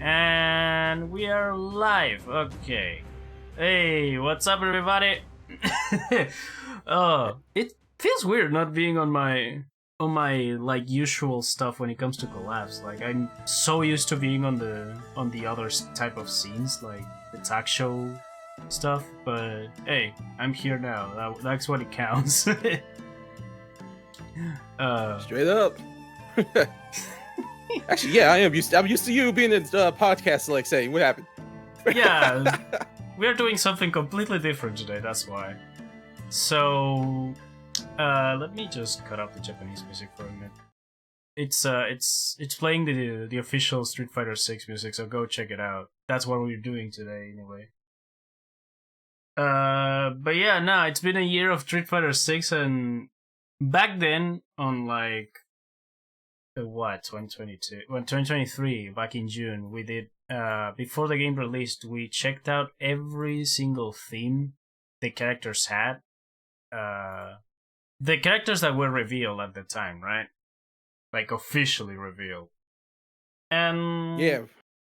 And we are live. Okay. Hey, what's up, everybody? It feels weird not being on my like usual stuff when it comes to collabs. Like I'm so used to being on the other type of scenes, like the talk show stuff. But hey, I'm here now. That's what it counts. Straight up. Actually, yeah, I'm used to you being in podcast, like saying what happened. Yeah, we're doing something completely different today. That's why. So, let me just cut off the Japanese music for a minute. It's playing the official Street Fighter 6 music, so go check it out. That's what we're doing today, anyway. But yeah, no, it's been a year of Street Fighter 6, and back then, on like 2023, back in June, we did before the game released, we checked out every single theme the characters had, the characters that were revealed at the time, right? Like officially revealed. And yeah,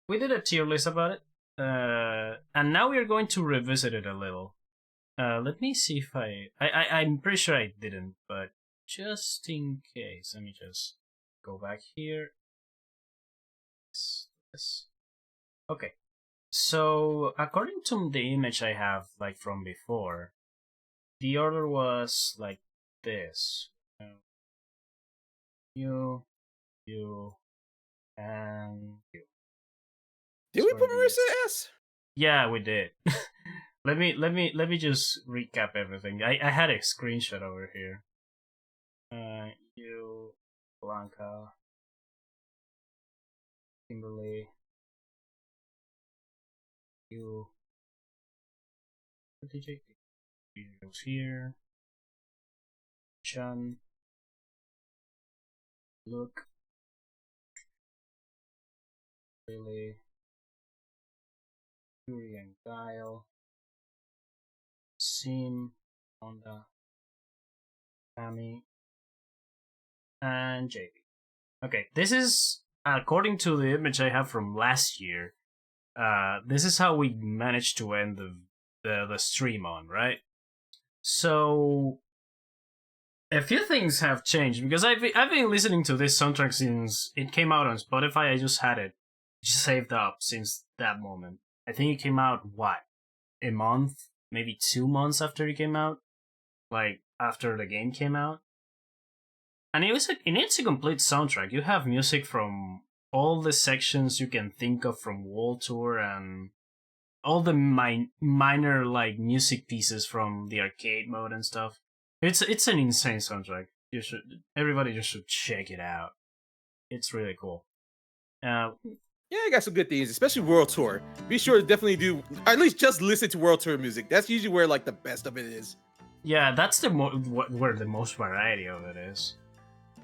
we did a tier list about it, and now we are going to revisit it a little. Let me see if I'm pretty sure I didn't, but just in case, let me just go back here. Yes. Okay. So according to the image I have, like from before, the order was like this: you, and you. Did we put Marissa S? Yeah, we did. Let me just recap everything. I had a screenshot over here. You, Blanca, Kimberly, you, DJ, goes here, Chun, Look, Lily, Yuri and Guile, Sim, Honda, Tammy, and JP. Okay, this is according to the image I have from last year. This is how we managed to end the stream on, right? So a few things have changed because I've been listening to this soundtrack since it came out on Spotify. I just had it saved up since that moment. I think it came out a month, maybe 2 months after it came out, like after the game came out. And it's a complete soundtrack. You have music from all the sections you can think of from World Tour and all the minor like music pieces from the arcade mode and stuff. It's an insane soundtrack. Everybody just should check it out. It's really cool. Yeah, I got some good things, especially World Tour. Be sure to definitely do, or at least just listen to World Tour music. That's usually where like the best of it is. Yeah, that's where the most variety of it is.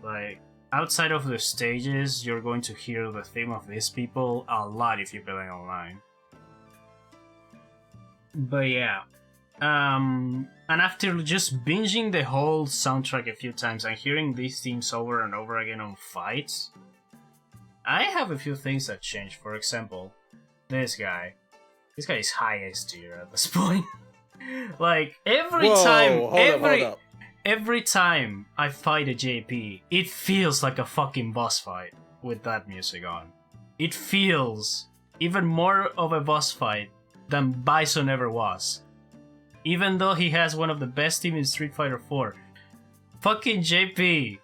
Like outside of the stages, you're going to hear the theme of these people a lot if you're playing online. But yeah. And after just binging the whole soundtrack a few times and hearing these themes over and over again on fights, I have a few things that changed. For example, this guy is high S tier at this point. Like every time I fight a JP, it feels like a fucking boss fight with that music on. It feels even more of a boss fight than Bison ever was. Even though he has one of the best teams in Street Fighter 4. Fucking JP.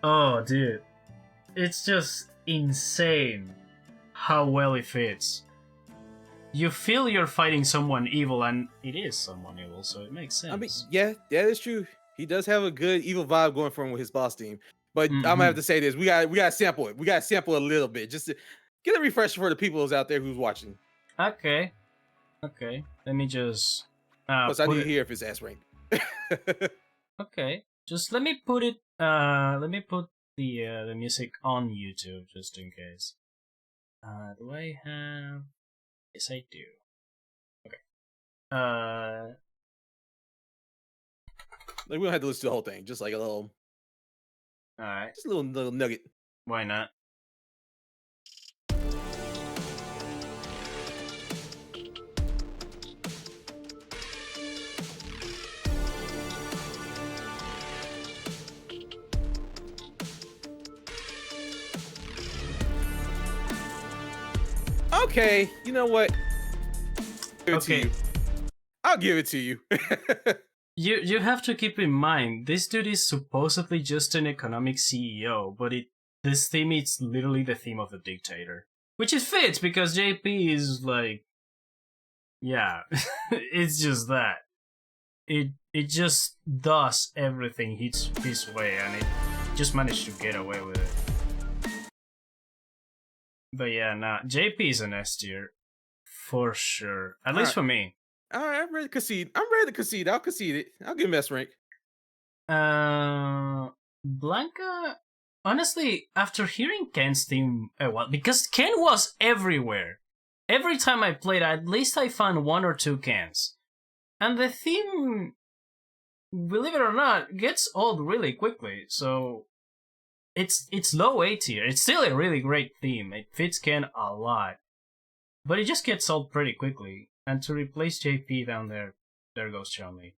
Oh, dude. It's just insane how well it fits. You feel you're fighting someone evil, and it is someone evil, so it makes sense. I mean, yeah, that is true. He does have a good evil vibe going for him with his boss team. But I'm gonna have to say this: we gotta sample it. We gotta sample a little bit just to get a refresher for the people out there who's watching. Okay. Let me just. Plus, I need to hear if it's S rank. Okay, just let me put it. Let me put the music on YouTube just in case. Do I have? Yes, I do. Okay. Like we don't have to listen to the whole thing. Just like a little. All right. Just a little nugget. Why not? Okay, you know what? Give it to Okay, you. I'll give it to you. you have to keep in mind this dude is supposedly just an economic CEO, but this theme is literally the theme of the dictator, which it fits because JP is like, yeah, it's just that it just does everything his way, and it just managed to get away with it. But yeah, nah, JP is an S tier for sure, at least for me. All right, I'm ready to concede. I'm ready to concede. I'll concede it. I'll give him S rank. Blanca, honestly, after hearing Ken's theme, well, because Ken was everywhere. Every time I played, at least I found one or two Kens. And the theme, believe it or not, gets old really quickly, so it's low A tier. It's still a really great theme. It fits Ken a lot. But it just gets old pretty quickly. And to replace JP down there goes Chun-Li.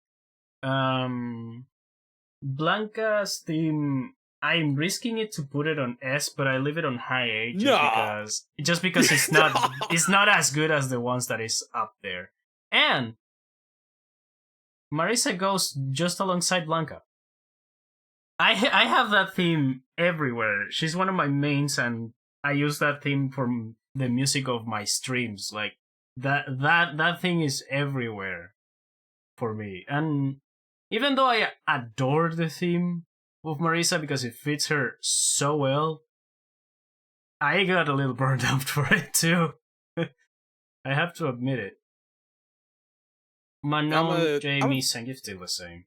Blanca's theme, I'm risking it to put it on S, but I leave it on high A just because it's not it's not as good as the ones that is up there. And Marisa goes just alongside Blanca. I have that theme everywhere. She's one of my mains, and I use that theme for the music of my streams. Like that thing is everywhere for me. And even though I adore the theme of Marisa because it fits her so well, I got a little burned out for it too. I have to admit it. Manon, Jamie, Sengif still the same.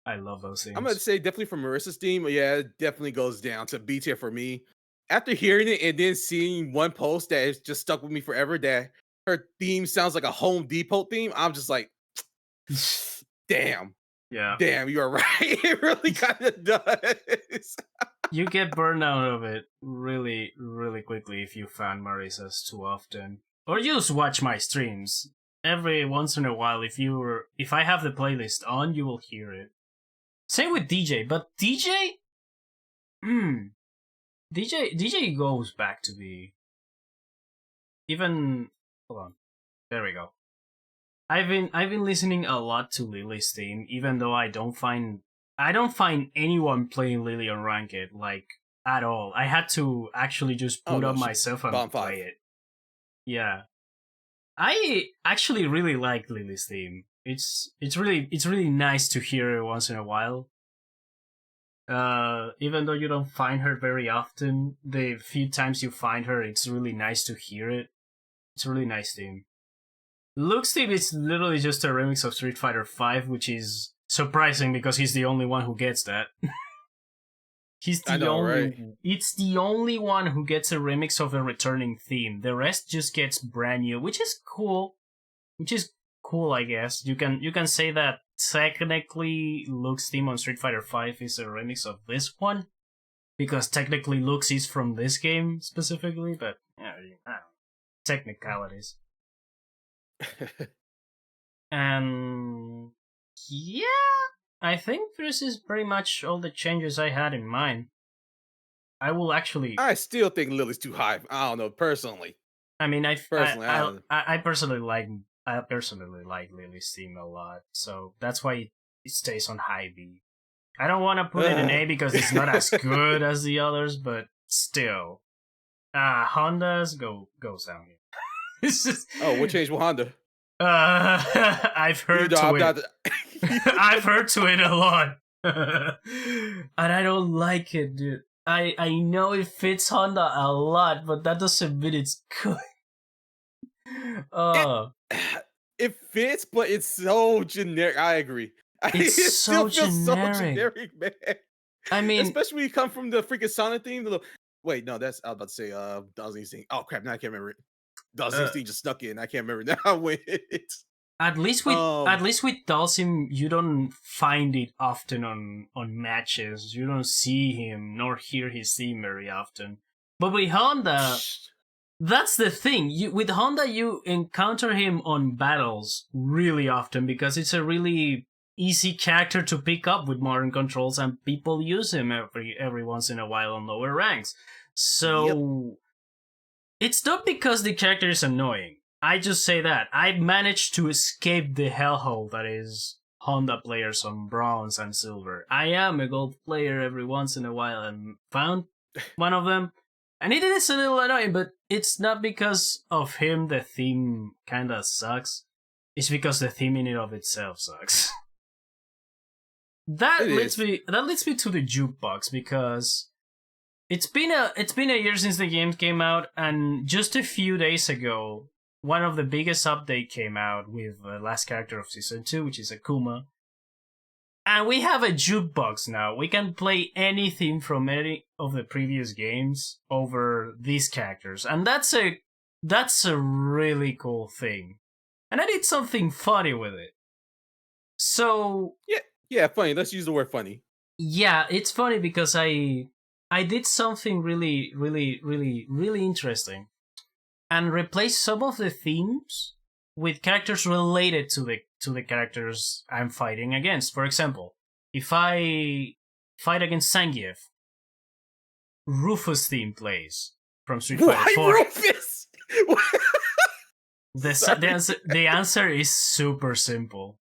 I love those things. I'm gonna say definitely for Marissa's theme, yeah, it definitely goes down to B tier for me. After hearing it and then seeing one post that has just stuck with me forever, that her theme sounds like a Home Depot theme, I'm just like, damn. Yeah. Damn, you are right. It really kind of does. You get burned out of it really, really quickly if you fan Marisa's too often. Or you just watch my streams. Every once in a while, if I have the playlist on, you will hear it. Same with DJ, but DJ goes back to be even. Hold on, there we go. I've been listening a lot to Lily's theme, even though I don't find anyone playing Lily on Ranked like at all. I had to actually just put up myself and play it. Yeah, I actually really like Lily's theme. It's really nice to hear her once in a while. Even though you don't find her very often, the few times you find her, it's really nice to hear it. It's a really nice theme. Luke's theme is literally just a remix of Street Fighter V, which is surprising because he's the only one who gets that. It's the only one who gets a remix of a returning theme. The rest just gets brand new, which is cool. I guess. You can say that technically Luke's theme on Street Fighter V is a remix of this one, because technically Luke's is from this game specifically, but yeah, technicalities. And yeah, I think this is pretty much all the changes I had in mind. I still think Lily's too high. I don't know, personally. I mean, I personally like Lily's theme a lot, so that's why it stays on high B. I don't want to put it in A because it's not as good as the others, but still. Honda's goes down here. It's just... Oh, what changed with Honda? I've heard to it. I've heard to it a lot. And I don't like it, dude. I know it fits Honda a lot, but that doesn't mean it's good. It fits, but it's so generic. I agree. It still feels so generic, man. I mean, especially when you come from the freaking Sonic theme. Wait, no, that's I was about to say Dawson's thing. Oh crap, now I can't remember it. Dawson's thing just stuck in. I can't remember now. At least with Dalsim, you don't find it often on matches. You don't see him nor hear his theme very often. But with Honda, that's the thing. With Honda, you encounter him on battles really often because it's a really easy character to pick up with modern controls, and people use him every once in a while on lower ranks. So It's not because the character is annoying. I just say that. I managed to escape the hellhole that is Honda players on bronze and silver. I am a gold player every once in a while and found one of them. And it is a little annoying, but it's not because of him the theme kinda sucks. It's because the theme in and of itself sucks. That leads me to the jukebox, because it's been a year since the game came out, and just a few days ago, one of the biggest update came out with the last character of season 2, which is Akuma. And we have a jukebox now. We can play any theme from any of the previous games over these characters, and that's a really cool thing. And I did something funny with it. So yeah, funny. Let's use the word funny. Yeah, it's funny because I did something really, really, really, really interesting, and replaced some of the themes with characters related to the characters I'm fighting against. For example, if I fight against Zangief, Rufus theme plays from Street Fighter 4. Rufus? The answer is super simple.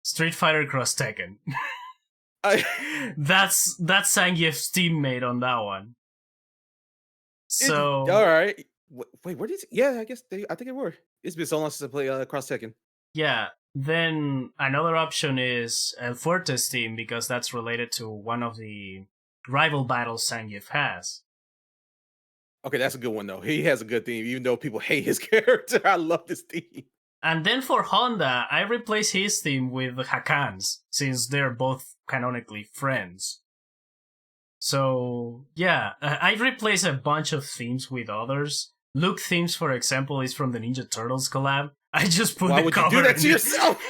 Street Fighter Cross Tekken. That's Zangief's teammate on that one. So all right. Wait, where did? Yeah, I think it were. It's been so long since I played Cross Tekken. Yeah. Then another option is El Fuerte's team, because that's related to one of the rival battles Zangief has. Okay, that's a good one though. He has a good theme, even though people hate his character. I love this theme. And then for Honda, I replaced his theme with Hakan's, since they're both canonically friends. So, yeah, I replaced a bunch of themes with others. Luke themes, for example, is from the Ninja Turtles collab. I just put Why the would cover you do that to yourself?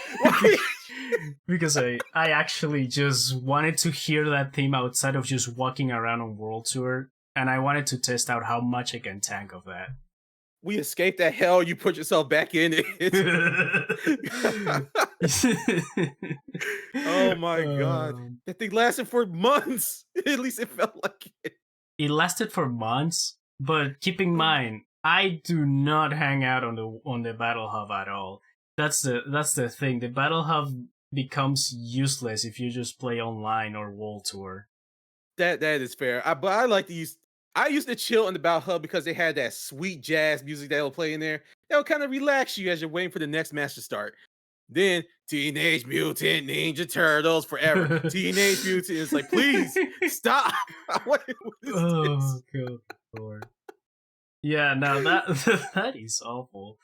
Because I actually just wanted to hear that theme outside of just walking around on World Tour, and I wanted to test out how much I can tank of that. We escaped that hell. You put yourself back in it. Oh my god. That thing lasted for months. At least it felt like it. It lasted for months, but keep in mind, I do not hang out on the Battle Hub at all. That's the thing. The Battle Hub becomes useless if you just play online or World Tour. That is fair. But I like to use. I used to chill in the Battle Hub because they had that sweet jazz music that will play in there. That will kind of relax you as you're waiting for the next match to start. Then Teenage Mutant Ninja Turtles forever. Teenage Mutant is like, please stop. What is this? Good Lord. Yeah, no, that is awful.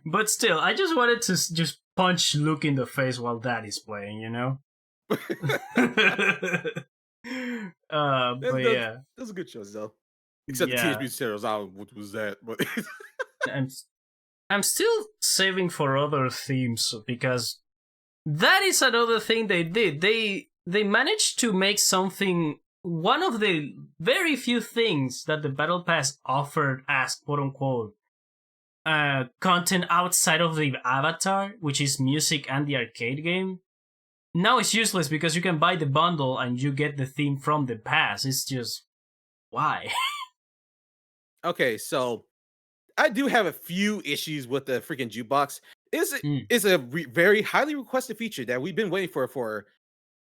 But still, I just wanted to just punch Luke in the face while that is playing, you know? But yeah. Those are good shows though. Except the Teenage Mutant Turtles. What was that? But I'm still saving for other themes, because that is another thing they did. They managed to make something, one of the very few things that the Battle Pass offered as quote unquote content outside of the avatar, which is music and the arcade game. Now it's useless because you can buy the bundle and you get the theme from the pass. It's just, why? Okay, so I do have a few issues with the freaking jukebox. It's a very highly requested feature that we've been waiting for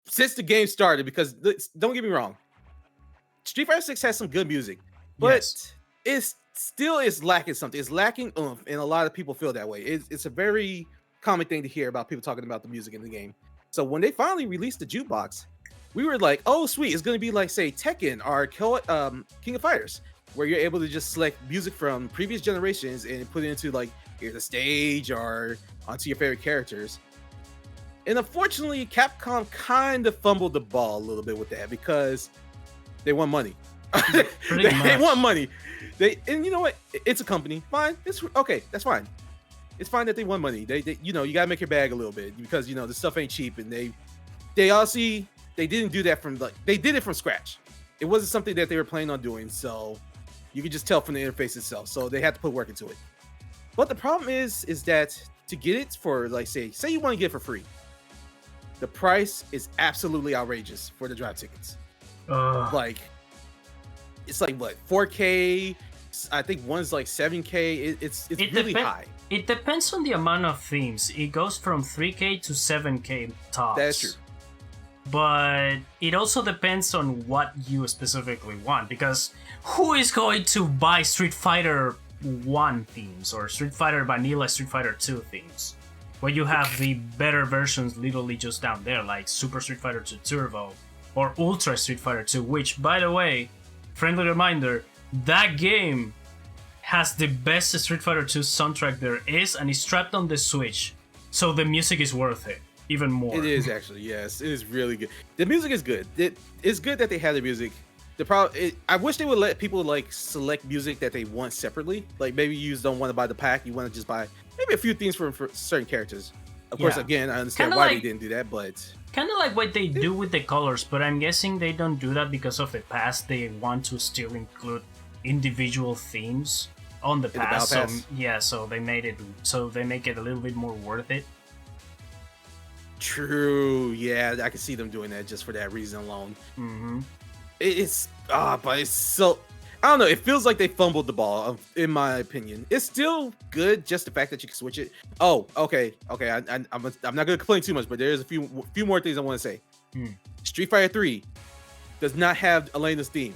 since the game started. Because don't get me wrong, Street Fighter 6 has some good music, but it's still is lacking something. It's lacking oomph, and a lot of people feel that way. It's a very common thing to hear about people talking about the music in the game. So when they finally released the jukebox, we were like, "Oh, sweet! It's going to be like, say, Tekken or King of Fighters, where you're able to just select music from previous generations and put it into like either the stage or onto your favorite characters." And unfortunately, Capcom kind of fumbled the ball a little bit with that because they want money. They want money. And you know what? It's a company. Fine. It's okay. That's fine. It's fine that they want money. They you know, you gotta make your bag a little bit because you know the stuff ain't cheap, and they honestly they didn't do that from they did it from scratch. It wasn't something that they were planning on doing, so you could just tell from the interface itself. So they had to put work into it. But the problem is that to get it for like say you want to get it for free, the price is absolutely outrageous for the drive tickets. Like it's like what 4K, I think one's like 7K. It's really high. It depends on the amount of themes. It goes from 3K to 7K tops. That's true. But it also depends on what you specifically want, because who is going to buy Street Fighter 1 themes or Street Fighter Vanilla, Street Fighter 2 themes? Where you have the better versions literally just down there, like Super Street Fighter 2 Turbo or Ultra Street Fighter 2, which, by the way, friendly reminder, that game has the best Street Fighter 2 soundtrack there is, and it's strapped on the Switch, so the music is worth it even more. It is actually, yes, it is really good. The music is good. It's good that they have the music. The problem, I wish they would let people like select music that they want separately. Like maybe you just don't want to buy the pack, you want to just buy maybe a few things for certain characters. Of course, again, I understand why they didn't do that, but kind of like what they do with the colors. But I'm guessing they don't do that because of the pass. They want to still include individual themes on the pass. So, yeah, so they make it a little bit more worth it. True, yeah, I can see them doing that just for that reason alone. Mm-hmm. But it's so, I don't know. It feels like they fumbled the ball, in my opinion. It's still good, just the fact that you can switch it. Oh, okay. I'm not gonna complain too much, but there's a few more things I want to say. Street Fighter 3 does not have Elena's theme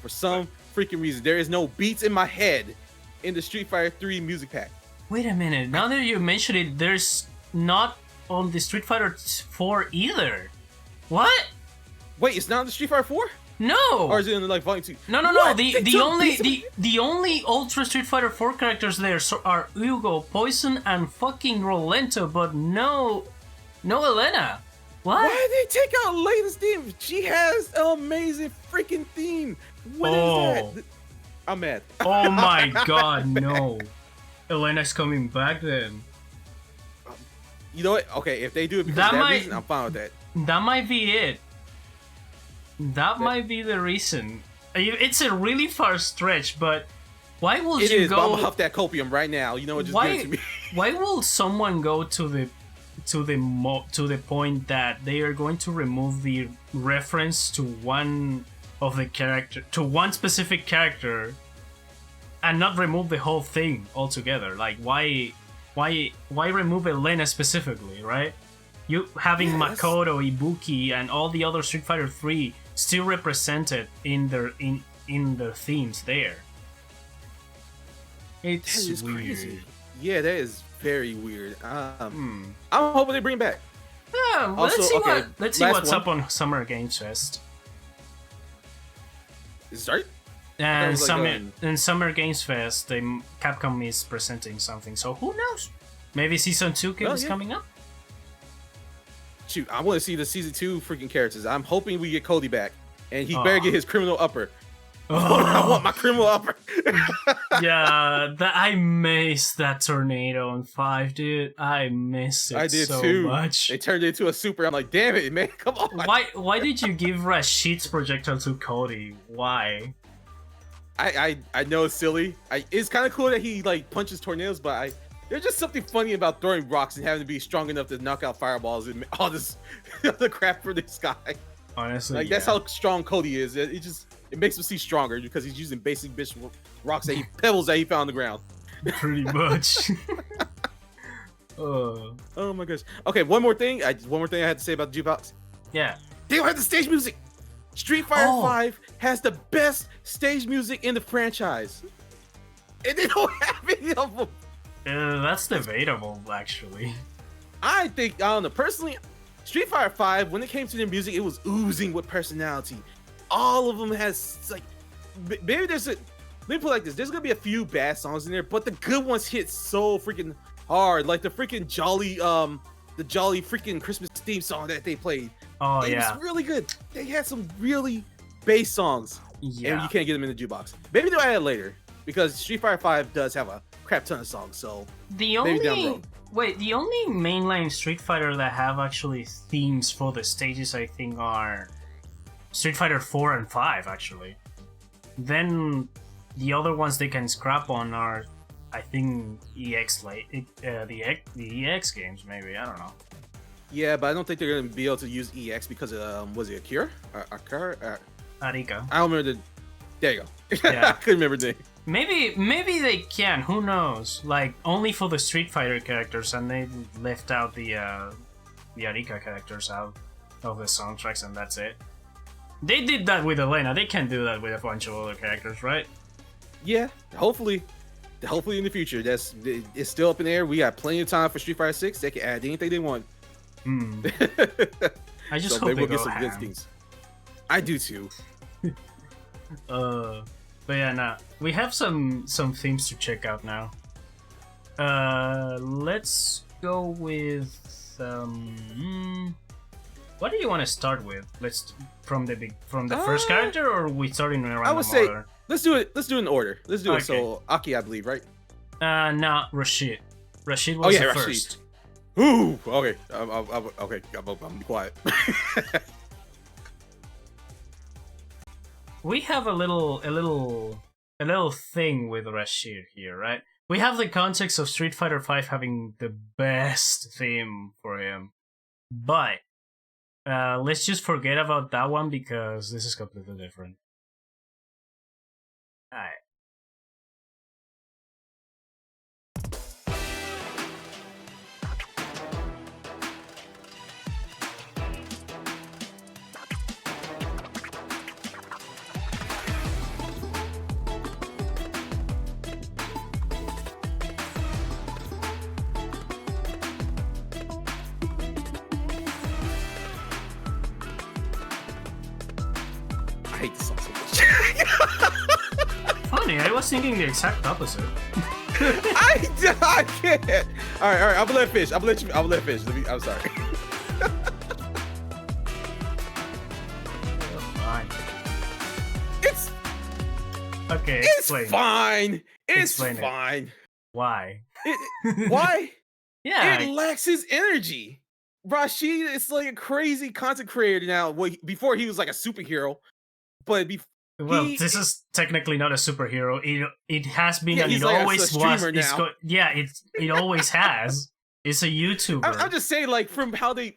for some freaking reason. There is no beats in my head in the Street Fighter 3 music pack. Wait a minute. Now that you mention it, there's not on the Street Fighter 4 either. What? Wait, it's not on the Street Fighter 4? No. Or is it in like Volume 2? No. The only Ultra Street Fighter 4 characters there are Hugo, Poison, and fucking Rolento, but no Elena. What? Why did they take out Elena's theme? She has an amazing freaking theme. What is that? I'm mad. Oh my god, no. Elena's coming back then. You know what? Okay, if they do it because of that reason, I'm fine with that. That might be it. That might be the reason. It's a really far stretch, but why will it you is, go? But I'm gonna huff that copium right now. You know what? Just give it to me. Why will someone go to the point that they are going to remove the reference to one specific character, and not remove the whole thing altogether? Like why remove Elena specifically, right? You having Makoto, Ibuki, and all the other Street Fighter 3 still represented in their themes there. It's weird. Crazy. Yeah, that is very weird. I'm hoping they bring it back. Yeah, let's see what's up on Summer Games Fest. Is it started? And Summer Games Fest, Capcom is presenting something. So who knows? Maybe Season 2 is coming up. Shoot, I want to see the Season 2 freaking characters. I'm hoping we get Cody back, and he better get his criminal upper. I want my criminal upper. Yeah, I missed that tornado in 5, dude. I missed it. I did so too. Much. They turned it into a super. I'm like, damn it, man, come on. Why did you give Rashid's projectile to Cody? Why? I know it's silly. It's kind of cool that he like punches tornadoes, but there's just something funny about throwing rocks and having to be strong enough to knock out fireballs and all this other crap from the sky. Honestly, like that's how strong Cody is. It makes him see stronger because he's using basic bitch rocks pebbles that he found on the ground. Pretty much. Oh my gosh. Okay, one more thing I had to say about the jukebox. Yeah. They don't have the stage music. Street Fighter 5 has the best stage music in the franchise, and they don't have any of them. That's debatable, actually. I don't know. Personally, Street Fighter 5, when it came to their music, it was oozing with personality. All of them has, like, maybe let me put it like this. There's going to be a few bad songs in there, but the good ones hit so freaking hard. Like the freaking jolly freaking Christmas theme song that they played. Oh, it was really good. They had some really bass songs. Yeah. And you can't get them in the jukebox. Maybe they'll add it later, because Street Fighter 5 does have a crap ton of songs, so maybe down the road. The only mainline Street Fighter that have actually themes for the stages, I think, are Street Fighter 4 and 5, actually. Then the other ones they can scrap on are, I think, the EX games, maybe. I don't know. Yeah, but I don't think they're gonna be able to use EX because was it Akira? Arika? Arika. I don't remember the. There you go. Yeah. I couldn't remember the name. Maybe they can. Who knows? Like only for the Street Fighter characters, and they left out the Arika characters out of the soundtracks, and that's it. They did that with Elena. They can do that with a bunch of other characters, right? Yeah, hopefully in the future. It's still up in the air. We got plenty of time for Street Fighter 6. They can add anything they want. I just hope they will get some good things. I do too. But yeah, nah. We have some themes to check out now. Let's go with what do you want to start with? Let's from the first character, or are we starting in a random order? Let's do it in order. Let's do it. So Aki, I believe, right? No, Rashid. Rashid was the first. Ooh, okay. Okay, I'm quiet. We have a little thing with Rashid here, right? We have the context of Street Fighter V having the best theme for him, but let's just forget about that one because this is completely different. Alright. I hate this song so much. Funny, I was thinking the exact opposite. I can't. All right. I'm gonna let fish. I'm gonna let fish. I'm sorry. Fine. It's okay. It's fine. It's fine. It. Why? Why? Yeah. It lacks his energy. Rashid is like a crazy content creator now. Before he was like a superhero, but this is technically not a superhero. It has been, and it like always was. It always has. It's a YouTuber. I'm just saying, like from how they,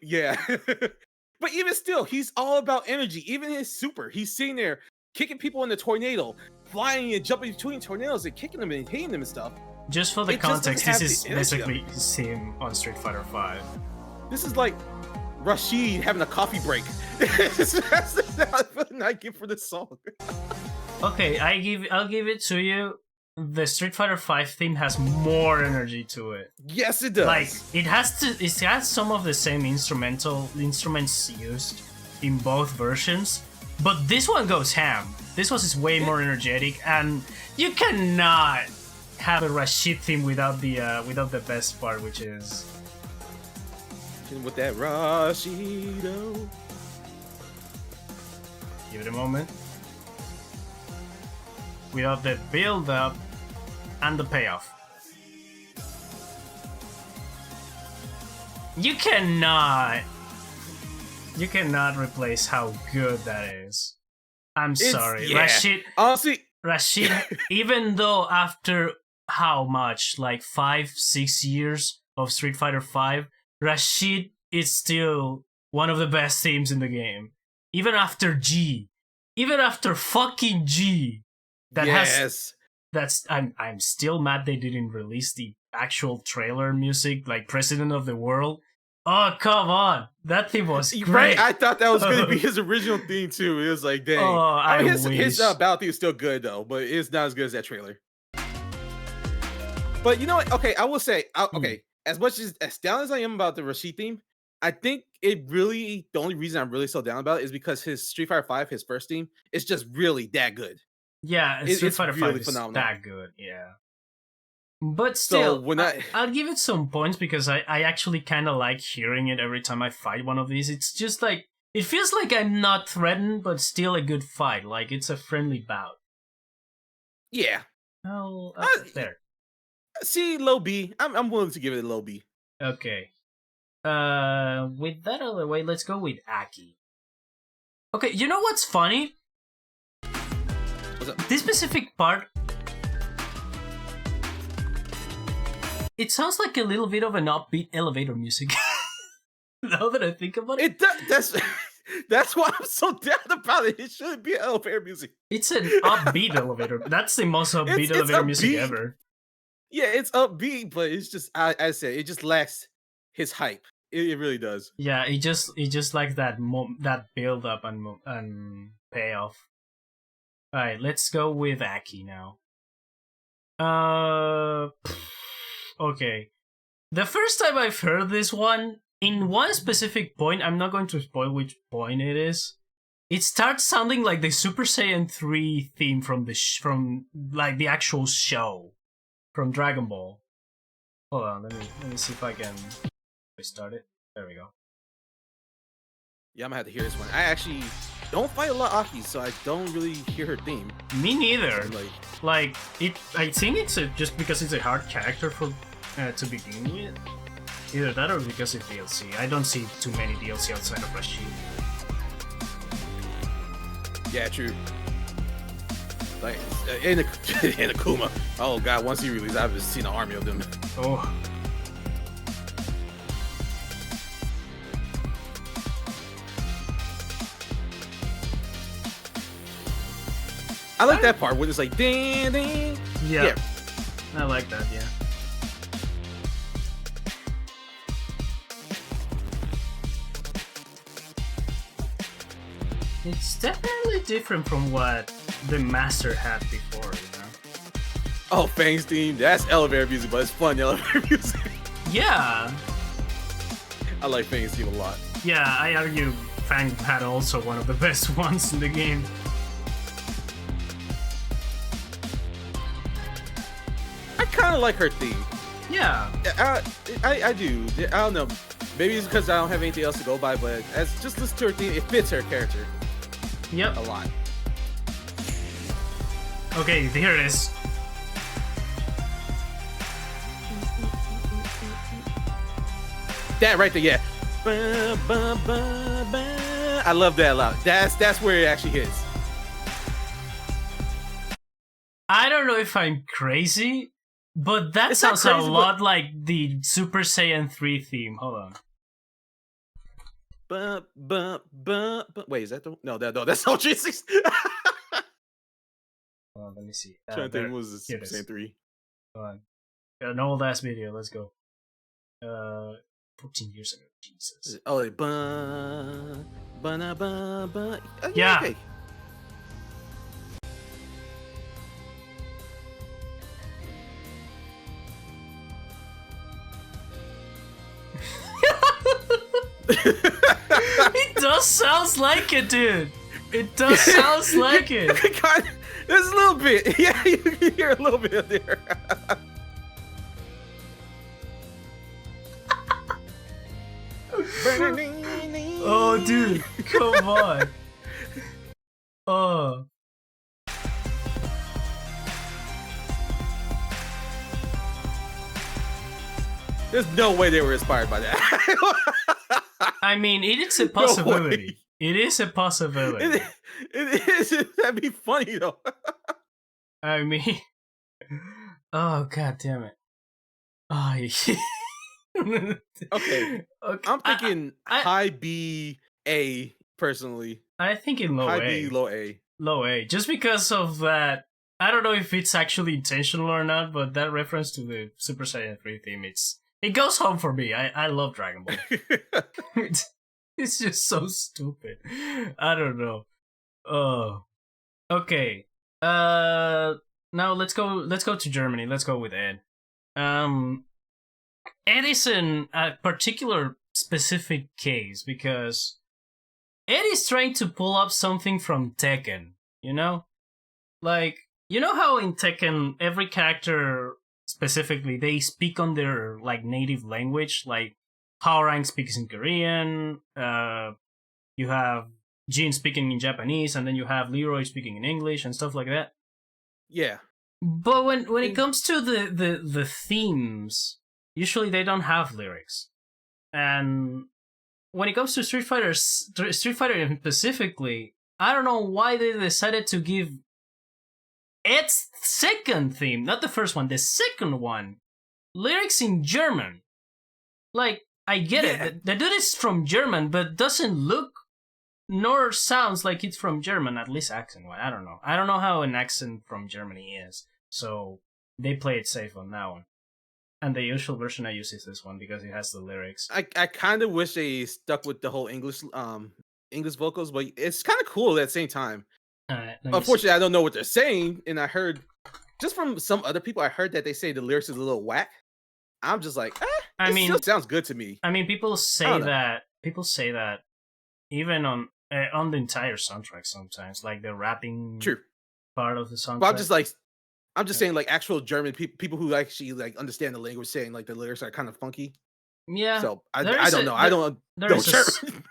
but even still, he's all about energy. Even his super, he's sitting there kicking people in the tornado, flying and jumping between tornadoes and kicking them and hitting them and stuff. Just for the context, this is basically him on Street Fighter V. This is like Rashid having a coffee break. That's what I give for this song. Okay, I'll give it to you. The Street Fighter V theme has more energy to it. Yes, it does. Like it has some of the same instruments used in both versions, but this one goes ham. This one is way more energetic, and you cannot have a Rashid theme without the best part, which is with that Rashido. Give it a moment. Without the build up and the payoff. You cannot replace how good that is. I'm sorry. Honestly, Rashid, even though after how much? Like 5-6 years of Street Fighter V, Rashid is still one of the best themes in the game. Even after G. Even after fucking G. I'm still mad they didn't release the actual trailer music, like President of the World. Oh, come on. That theme was great. Right? I thought that was going to be his original theme, too. It was like, dang. Oh, his battle theme is still good, though, but it's not as good as that trailer. But you know what? Okay, I will say, as much as down as I am about the Rashid theme, I think the only reason I'm really so down about it is because his Street Fighter V, his first theme, is just really that good. Yeah, Street Fighter V is phenomenal. That good, yeah. But still, I'll give it some points because I actually kind of like hearing it every time I fight one of these. It's just like, it feels like I'm not threatened, but still a good fight. Like, it's a friendly bout. Yeah. Oh, there. See, low B. I'm willing to give it a low B. Okay. With that out of the way, let's go with Aki. Okay, you know what's funny? What's up? This specific part, it sounds like a little bit of an upbeat elevator music. Now that I think about it, That's why I'm so down about it. It shouldn't be elevator music. It's an upbeat elevator. That's the most upbeat It's elevator music upbeat. ever. Yeah, it's upbeat, but it's just I said it just lacks his hype. It really does. Yeah, it just like that that build up and payoff. All right, let's go with Aki now. Okay. The first time I've heard this one, in one specific point, I'm not going to spoil which point it is. It starts sounding like the Super Saiyan 3 theme from from like the actual show from Dragon Ball. Hold on, let me see if I can restart it. There we go. Yeah, I'm gonna have to hear this one. I actually don't fight a lot of Aki, so I don't really hear her theme. Me neither. I'm Like it, I think it's just because it's a hard character for to begin with. Either that or because it's DLC. I don't see too many DLC outside of Rashid. yeah, true. Like in Akuma. Oh god, once he released, I've just seen an army of them. Oh. I like that part where it's like ding ding. Yeah. I like that, yeah. It's definitely different from what the Master had before, you know? Oh, Fang's theme, that's elevator music, but it's fun elevator music. Yeah. I like Fang's theme a lot. Yeah, I argue Fang had also one of the best ones in the game. I kind of like her theme. Yeah. I do. I don't know. Maybe it's because I don't have anything else to go by, but as just listen to her theme, it fits her character. Yep. A lot. Okay, here it is. That right there, yeah. Ba, ba, ba, ba. I love that a lot. That's where it actually hits. I don't know if I'm crazy, but that It's not sounds crazy, a lot like the Super Saiyan 3 theme. Hold on. Wait, is that the no? That's Ultra 6. Hold on, let me see. Trying to think, what was this? Super Saiyan 3. Hold on. An old ass video. Let's go. 14 years ago. Jesus. Oh, like, ba, ba, na, ba, ba. Yeah. Okay. It does sounds like it, dude. It does sounds like it. There's a little bit. Yeah, you can hear a little bit there. Oh, dude, come on. Oh. There's no way they were inspired by that. I mean, it is a possibility. It is a possibility. It is. That'd be funny though. I mean, oh god damn it. Oh, okay. I'm thinking high B A personally. I think in low high A. B, low A. Low A. Just because of that. I don't know if it's actually intentional or not, but that reference to the Super Saiyan 3 theme, it goes home for me. I love Dragon Ball. It's just so stupid. I don't know. Oh. Okay. Now let's go to Germany. Let's go with Ed. Ed is a particular specific case because Ed is trying to pull up something from Tekken, you know? Like, you know how in Tekken every character specifically they speak on their like native language, like Hwoarang speaks in Korean, you have Jin speaking in Japanese, and then you have Leroy speaking in English and stuff like that. Yeah. But when it comes to the themes, usually they don't have lyrics. And when it comes to Street Fighter specifically, I don't know why they decided to give Ed's second theme, not the first one, the second one, lyrics in German. Like, I get it. The dude is from German, but doesn't look nor sounds like it's from German, at least accent-wise. I don't know. I don't know how an accent from Germany is, so they play it safe on that one. And the usual version I use is this one because it has the lyrics. I kind of wish they stuck with the whole English vocals, but it's kind of cool at the same time. Unfortunately, I don't know what they're saying, and I heard just from some other people, I heard that they say the lyrics is a little whack. I'm just like, I mean, still sounds good to me. I mean, people say that even on the entire soundtrack sometimes, like the rapping part of the soundtrack. But I'm just saying, like actual German people who actually like understand the language, saying like the lyrics are kind of funky. Yeah. So I don't know.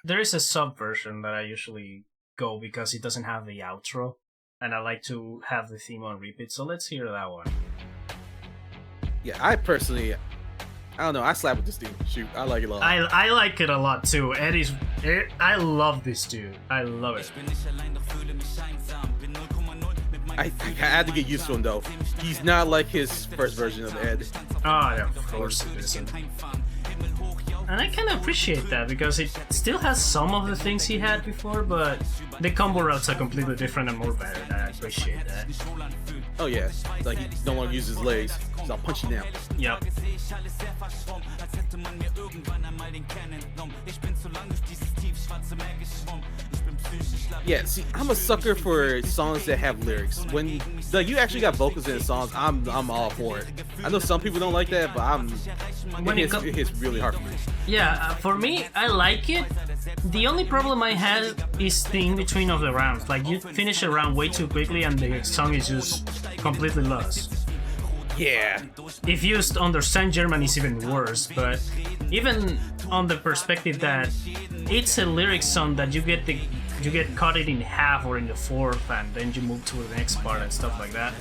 There is a sub version that I usually go because it doesn't have the outro, and I like to have the theme on repeat. So let's hear that one. Yeah, I personally, I don't know. I slap with this theme. Shoot, I like it a lot. I like it a lot too. I love this dude. I love it. I had to get used to him though. He's not like his first version of Ed. Oh yeah, of course it isn't. And I kind of appreciate that because it still has some of the things he had before, but the combo routes are completely different and more varied. And I appreciate that. Oh yeah, like he no longer uses his legs, so I'll punch you now. Yep. Yeah, see, I'm a sucker for songs that have lyrics. When like you actually got vocals in the songs, I'm all for it. I know some people don't like that, but it hits really hard for me. Yeah, for me, I like it. The only problem I had is the in between of the rounds. Like you finish a round way too quickly, and the song is just completely lost. Yeah. If you understand German, it's even worse. But even on the perspective that it's a lyric song that you get cut it in half or in the fourth, and then you move to the next part and stuff like that.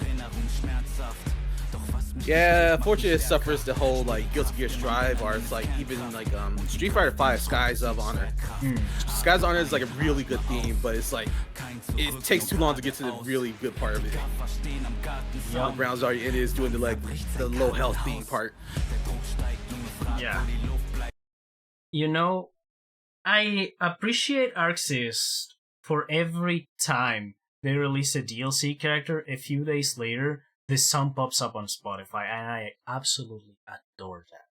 Yeah, unfortunately it suffers the whole like Guilty Gear Strive, or it's like even like Street Fighter 5 Skies of Honor. Skies of Honor is like a really good theme, but it's like it takes too long to get to the really good part of it. Yep. Brown's already in is doing the low health theme part. Yeah. You know, I appreciate ArcSys for every time they release a DLC character, a few days later this song pops up on Spotify, and I absolutely adore that.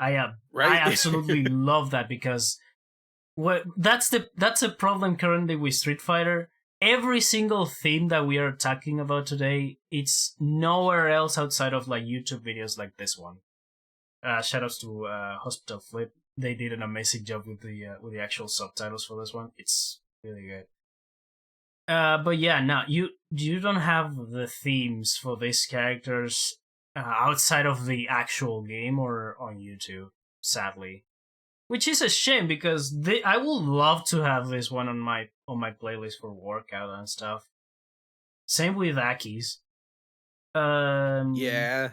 I absolutely love that because that's a problem currently with Street Fighter. Every single theme that we are talking about today, it's nowhere else outside of like YouTube videos like this one. Shoutouts to Hospital Flip. They did an amazing job with the actual subtitles for this one. It's really good. But yeah, no, you don't have the themes for these characters outside of the actual game or on YouTube, sadly, which is a shame because I would love to have this one on my playlist for workout and stuff. Same with Aki's. Yeah.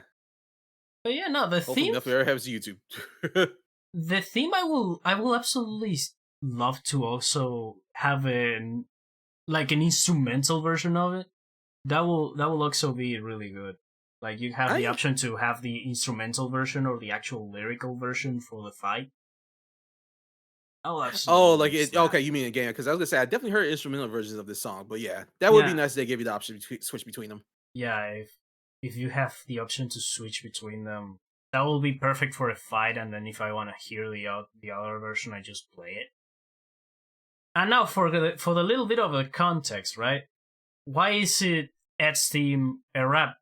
But yeah, no, the hopefully theme. Nothing ever has YouTube. The theme I will absolutely love to also have an instrumental version of it. That will also be really good. Like you have the option to have the instrumental version or the actual lyrical version for the fight. Oh, absolutely. Oh, like it. Okay, you mean a game? Because I was gonna say I definitely heard instrumental versions of this song, but yeah, that would be nice if they give you the option to switch between them. Yeah, if you have the option to switch between them, that will be perfect for a fight. And then if I want to hear the other version, I just play it. And now for the little bit of the context, right? Why is it Ed's theme a rap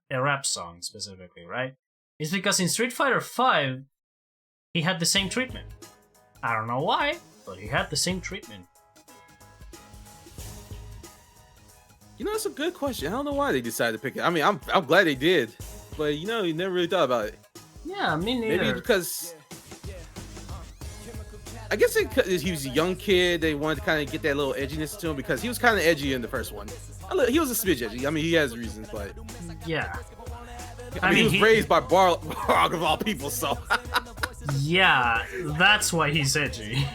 song specifically, right? It's because in Street Fighter 5, he had the same treatment. I don't know why, but he had the same treatment. You know, that's a good question. I don't know why they decided to pick it. I mean, I'm glad they did, but you know, you never really thought about it. Yeah, me neither. Maybe because I guess he was a young kid. They wanted to kind of get that little edginess to him because he was kind of edgy in the first one. He was a smidge edgy. I mean, he has reasons, but yeah. I mean, he was raised by Barlog of all people, so. Yeah, that's why he's edgy.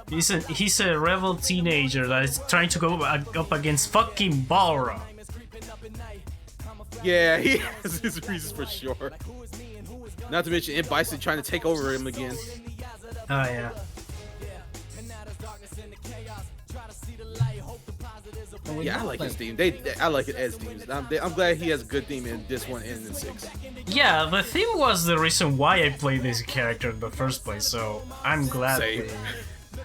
He's a rebel teenager that is trying to go up against fucking Balrog. Yeah, he has his reasons for sure. Not to mention Bison trying to take over him again. Oh yeah. And we Yeah, I know, like his theme. I like it as themes. I'm glad he has a good theme in this one and in 6. Yeah, the theme was the reason why I played this character in the first place. So I'm glad Same.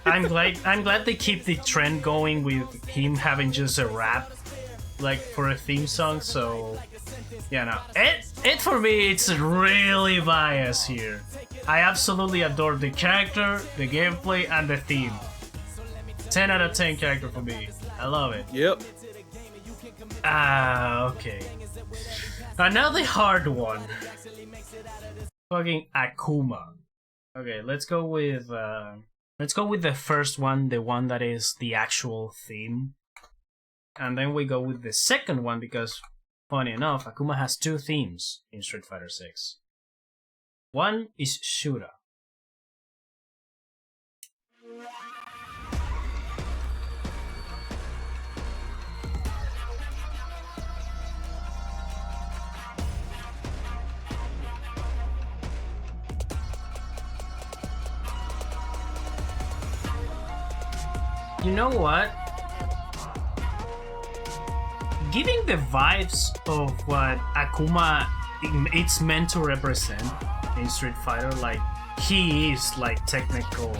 I'm glad they keep the trend going with him having just a rap like for a theme song. So yeah, no, it for me it's really biased here. I absolutely adore the character, the gameplay, and the theme. 10 out of 10 character for me. I love it. Yep. Okay. And now the hard one. Fucking Akuma. Okay, let's go with the first one, the one that is the actual theme. And then we go with the second one because, funny enough, Akuma has 2 themes in Street Fighter 6. One is Shura. You know what? Giving the vibes of what Akuma it's meant to represent in Street Fighter, like he is like technical,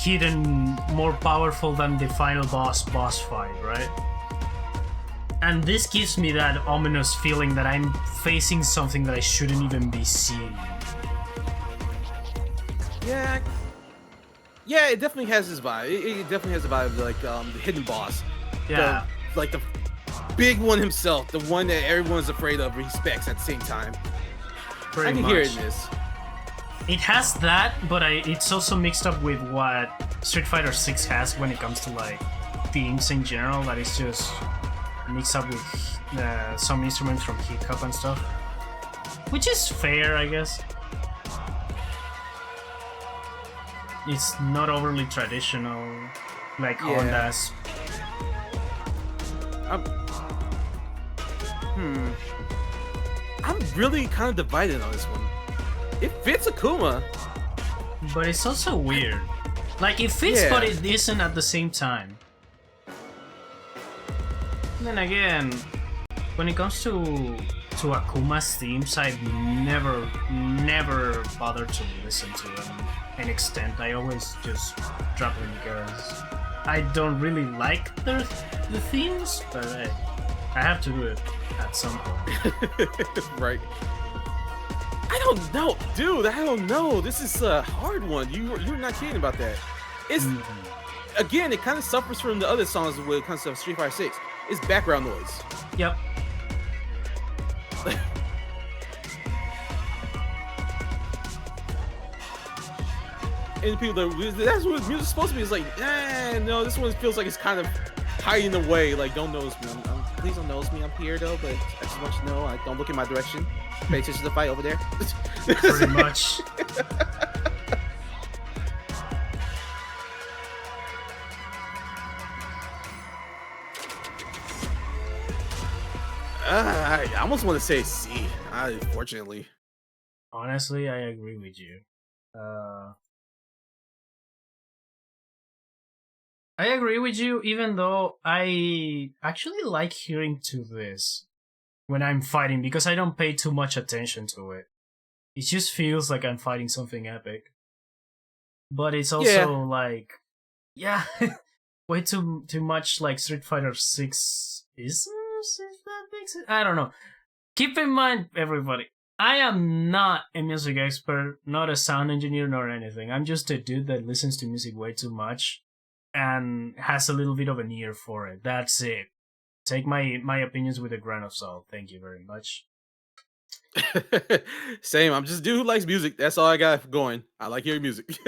hidden, more powerful than the final boss fight, right? And this gives me that ominous feeling that I'm facing something that I shouldn't even be seeing. Yeah, it definitely has this vibe. It definitely has a vibe like the hidden boss. Yeah. Like the big one himself, the one that everyone's afraid of, respects at the same time. Pretty I can much. hear it in this. It has that, but it's also mixed up with what Street Fighter 6 has when it comes to like themes in general. That is just mixed up with some instruments from Hip Hop and stuff, which is fair, I guess. It's not overly traditional, like Honda's. I'm really kind of divided on this one. It fits Akuma, but it's also weird. Like it fits, but it isn't at the same time. Then again, when it comes to Akuma's themes, I've never bothered to listen to them an extent. I always just drop them because I don't really like the themes, but I have to do it at some point. Right? I don't know, dude. I don't know. This is a hard one. You're not kidding about that. It's again, it kind of suffers from the other songs when it comes to Street Fighter 6. It's background noise. Yep. And people that's what music's supposed to be. It's like, no, this one feels like it's kind of hiding away. Like, don't notice me. Please don't notice me. I'm here though, but I just want you to know, I don't look in my direction. Pay attention to the fight over there. Pretty much. I almost want to say C. Unfortunately. Honestly, I agree with you. I agree with you, even though I actually like hearing to this when I'm fighting because I don't pay too much attention to it. It just feels like I'm fighting something epic. But it's also like, way too much like Street Fighter 6 is, if that makes it. I don't know. Keep in mind, everybody, I am not a music expert, not a sound engineer, nor anything. I'm just a dude that listens to music way too much and has a little bit of an ear for it. That's it. Take my opinions with a grain of salt. Thank you very much. Same. I'm just a dude who likes music. That's all I got going. I like hearing music.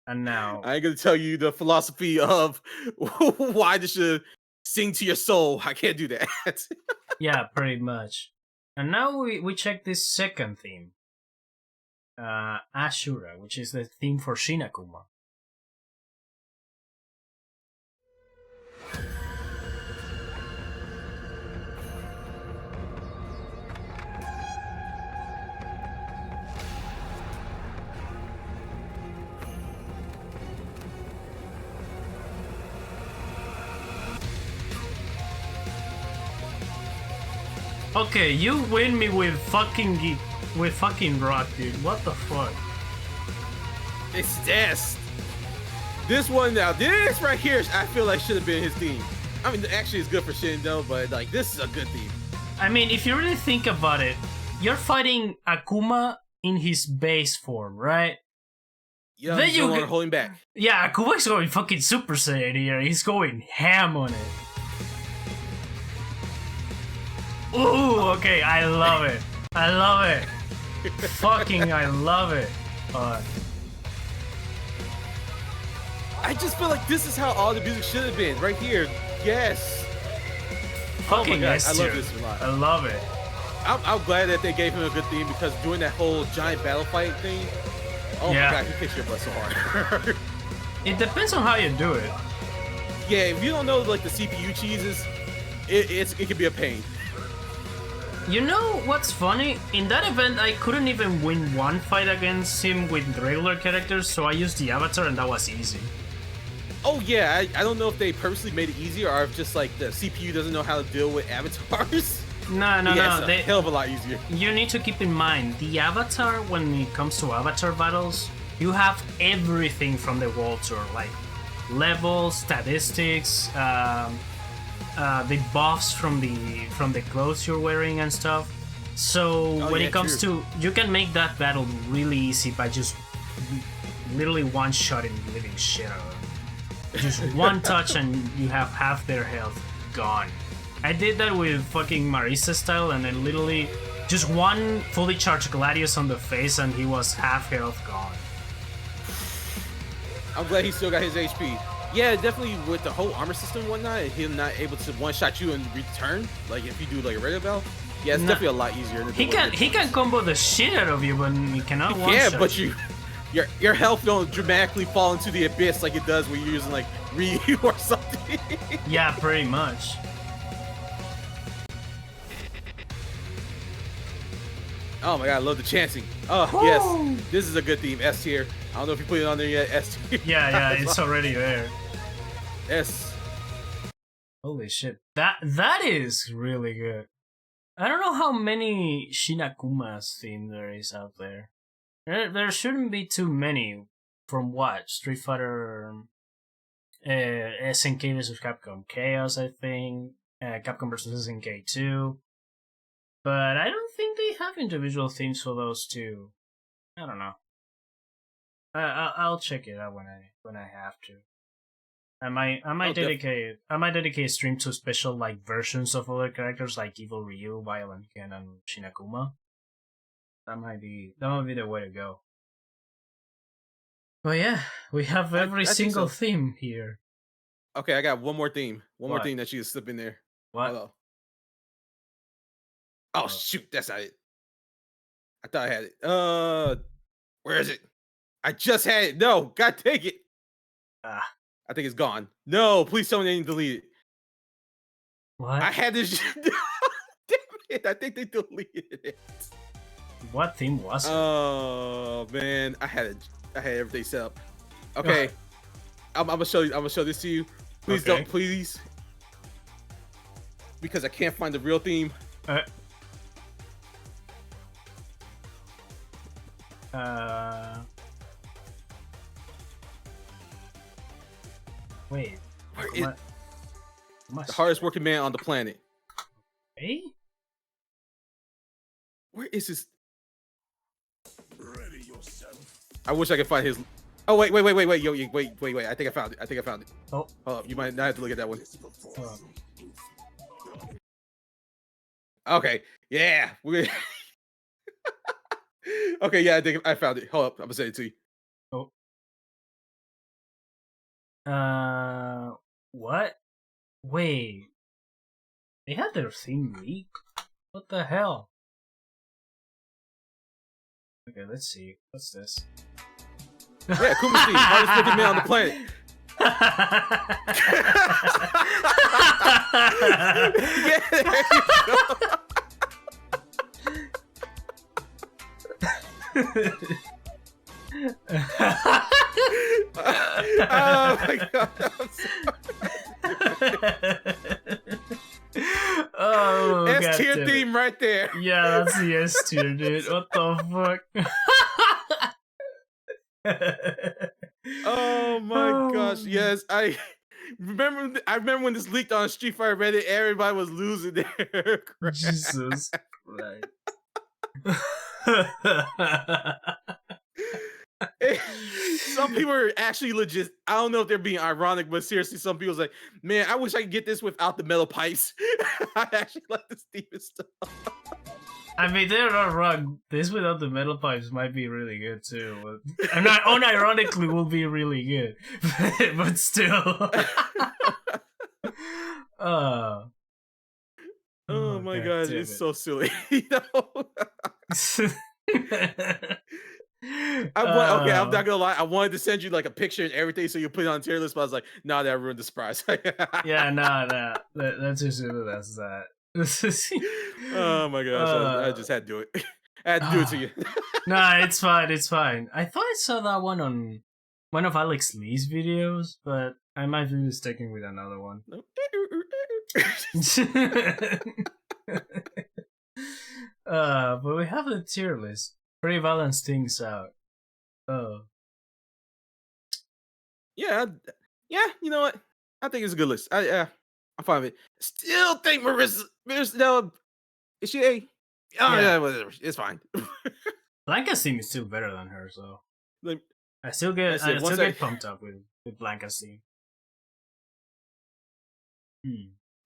And now I ain't gonna tell you the philosophy of why this should sing to your soul. I can't do that. Yeah, pretty much. And now we check this second theme. Ashura, which is the theme for Shin Akuma. Okay, you win me with fucking rock, dude. What the fuck? It's this. This one now, this right here, I feel like should have been his theme. I mean, actually, it's good for Shindo, but like this is a good theme. I mean, if you really think about it, you're fighting Akuma in his base form, right? Yeah, then you want to hold him back. Yeah, Akuma's going fucking Super Saiyan here. He's going ham on it. Ooh, okay, I love it. I love it. Fucking, I love it. I just feel like this is how all the music should have been, right here. Yes. Fucking oh my God, I love this a lot. I love it. I'm glad that they gave him a good theme because doing that whole giant battle fight thing, oh my God, he kicks your butt so hard. It depends on how you do it. Yeah, if you don't know like the CPU cheeses, it can be a pain. You know what's funny? In that event, I couldn't even win one fight against him with regular characters, so I used the avatar and that was easy. Oh yeah, I don't know if they purposely made it easier or if just like the CPU doesn't know how to deal with avatars. No. It's a hell of a lot easier. You need to keep in mind, the avatar, when it comes to avatar battles, you have everything from the world tour, like levels, statistics, the buffs from the clothes you're wearing and stuff. So when it comes to, you can make that battle really easy by just literally one-shotting the living shit out of them. Just one touch and you have half their health gone. I did that with fucking Marisa style, and then literally just one fully charged Gladius on the face and he was half health gone. I'm glad he still got his HP. Yeah, definitely with the whole armor system and whatnot, him not able to one-shot you in return, like if you do like a regular battle, yeah, it's definitely a lot easier. He can combo the shit out of you, but he cannot one-shot. Yeah, but your health don't dramatically fall into the abyss like it does when you're using like Ryu or something. Yeah, pretty much. Oh my God, I love the chanting. Oh, woo! Yes, this is a good theme. S tier. I don't know if you put it on there yet. S tier. Yeah, it's already there. S. Holy shit. That is really good. I don't know how many Shinakuma's theme there is out there. There shouldn't be too many. From what? Street Fighter, SNK vs Capcom Chaos, I think. Capcom vs SNK 2. But I don't think they have individual themes for those two. I don't know. I'll check it out when I have to. I might dedicate a stream to special like versions of other characters like Evil Ryu, Violent Ken, and Shinakuma. That might be the way to go. But yeah, we have every single theme here. Okay, I got one more theme. One more theme that you can slip in there. What? Hello. Oh shoot, that's not it. I thought I had it. Where is it? I just had it. No, God take it. I think it's gone. No, please tell me they didn't delete it. What? I had this. Damn it! I think they deleted it. What theme was it? Oh man, I had everything set up. Okay, I'm gonna show you. I'm gonna show this to you. Please don't, please, because I can't find the real theme. Wait. The hardest working man on the planet. Hey? Where is this? Ready yourself. I wish I could find his. Oh wait, wait. I think I found it. Oh. Hold up, you might not have to look at that one. Okay. Yeah. Okay. Yeah, I think I found it. Hold up, I'm gonna send it to you. Oh. What? Wait. They had their theme leaked? What the hell? Okay, let's see. What's this? Yeah, Kuma's theme, hardest working man on the planet. Yeah, there you go. Oh my God, I'm sorry. Oh Oh, S God tier damn it. theme right there. Yeah, that's the S tier, dude. What the fuck? Oh my gosh! Yes, I remember. I remember when this leaked on Street Fighter Reddit. Everybody was losing their crap. Jesus Christ. Some people are actually legit. I don't know if they're being ironic, but seriously, some people's like, "Man, I wish I could get this without the metal pipes." I actually like this theme and stuff. I mean, they're not wrong. This without the metal pipes might be really good too. But, and not unironically will be really good, but still. Oh Oh my God gosh, damn it's it. so silly. You know? Okay, I'm not gonna lie. I wanted to send you like a picture and everything so you put it on tier list, but I was like, nah, that ruined the surprise. Yeah, no. That's just that's that. Oh my gosh, I just had to do it. I had to do it to you. No, it's fine. It's fine. I thought I saw that one on one of Alex Lee's videos, but I might be mistaken with another one. But we have the tier list. Pretty balance things out. Oh. Yeah, you know what? I think it's a good list. I'm fine with it. Still think Marissa no, is she a? Oh yeah, whatever. It's fine. Blanca's team is still better than her, so Like, I still that's it. Once get pumped up with Blanca's team.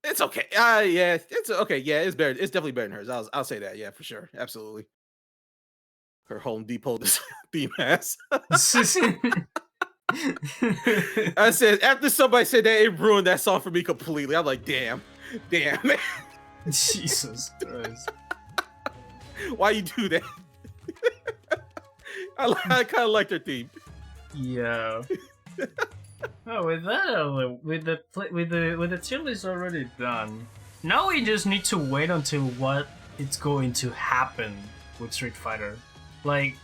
It's okay. Yeah, it's okay. Yeah, it's better. It's definitely better than hers. I'll say that. Yeah, for sure. Absolutely. Her Home Depot theme ass. I said after somebody said that, it ruined that song for me completely. I'm like, damn, man. Jesus Christ. Why you do that? I kind of like their theme. Yeah. Oh, with that, with the tier list already done, now we just need to wait until what it's going to happen with Street Fighter. Like,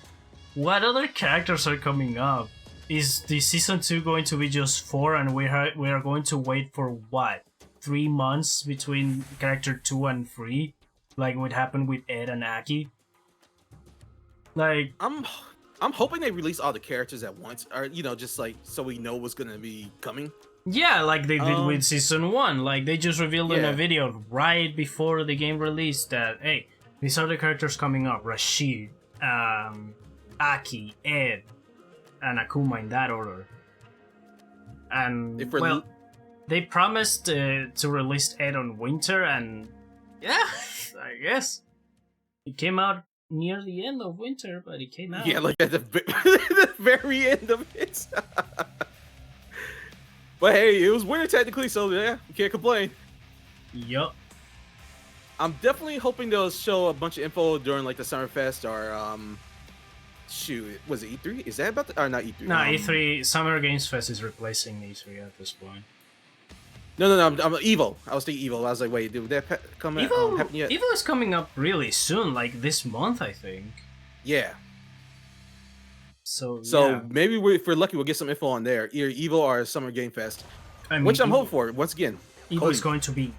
what other characters are coming up? Is the season 2 going to be just 4, and we are going to wait for what, 3 months between character 2 and 3, like what happened with Ed and Aki? Like, I'm hoping they release all the characters at once, or just like so we know what's gonna be coming. yeah, like they did with season 1. Like they just revealed in a Yeah. video right before the game released that, hey, these are the characters coming up: Rashid, Aki, Ed, and Akuma in that order. And they promised to release Ed on winter, and yeah, I guess it came out near the end of winter, but it came out. Yeah, like at the, the very end of it. But hey, it was winter technically, so yeah, you can't complain. Yup. I'm definitely hoping they'll show a bunch of info during like the Summer Fest or shoot, was it E3? Is that about or not E3? No, E3 Summer Games Fest is replacing E3 at this point. No, I'm Evo. I was thinking Evo. I was like, wait, did that come happen yet? Evo is coming up really soon, like this month, I think. Yeah. So yeah. Maybe if we're lucky, we'll get some info on there, either Evo or Summer Game Fest, which I'm hoping for. Once again, Evo is going to be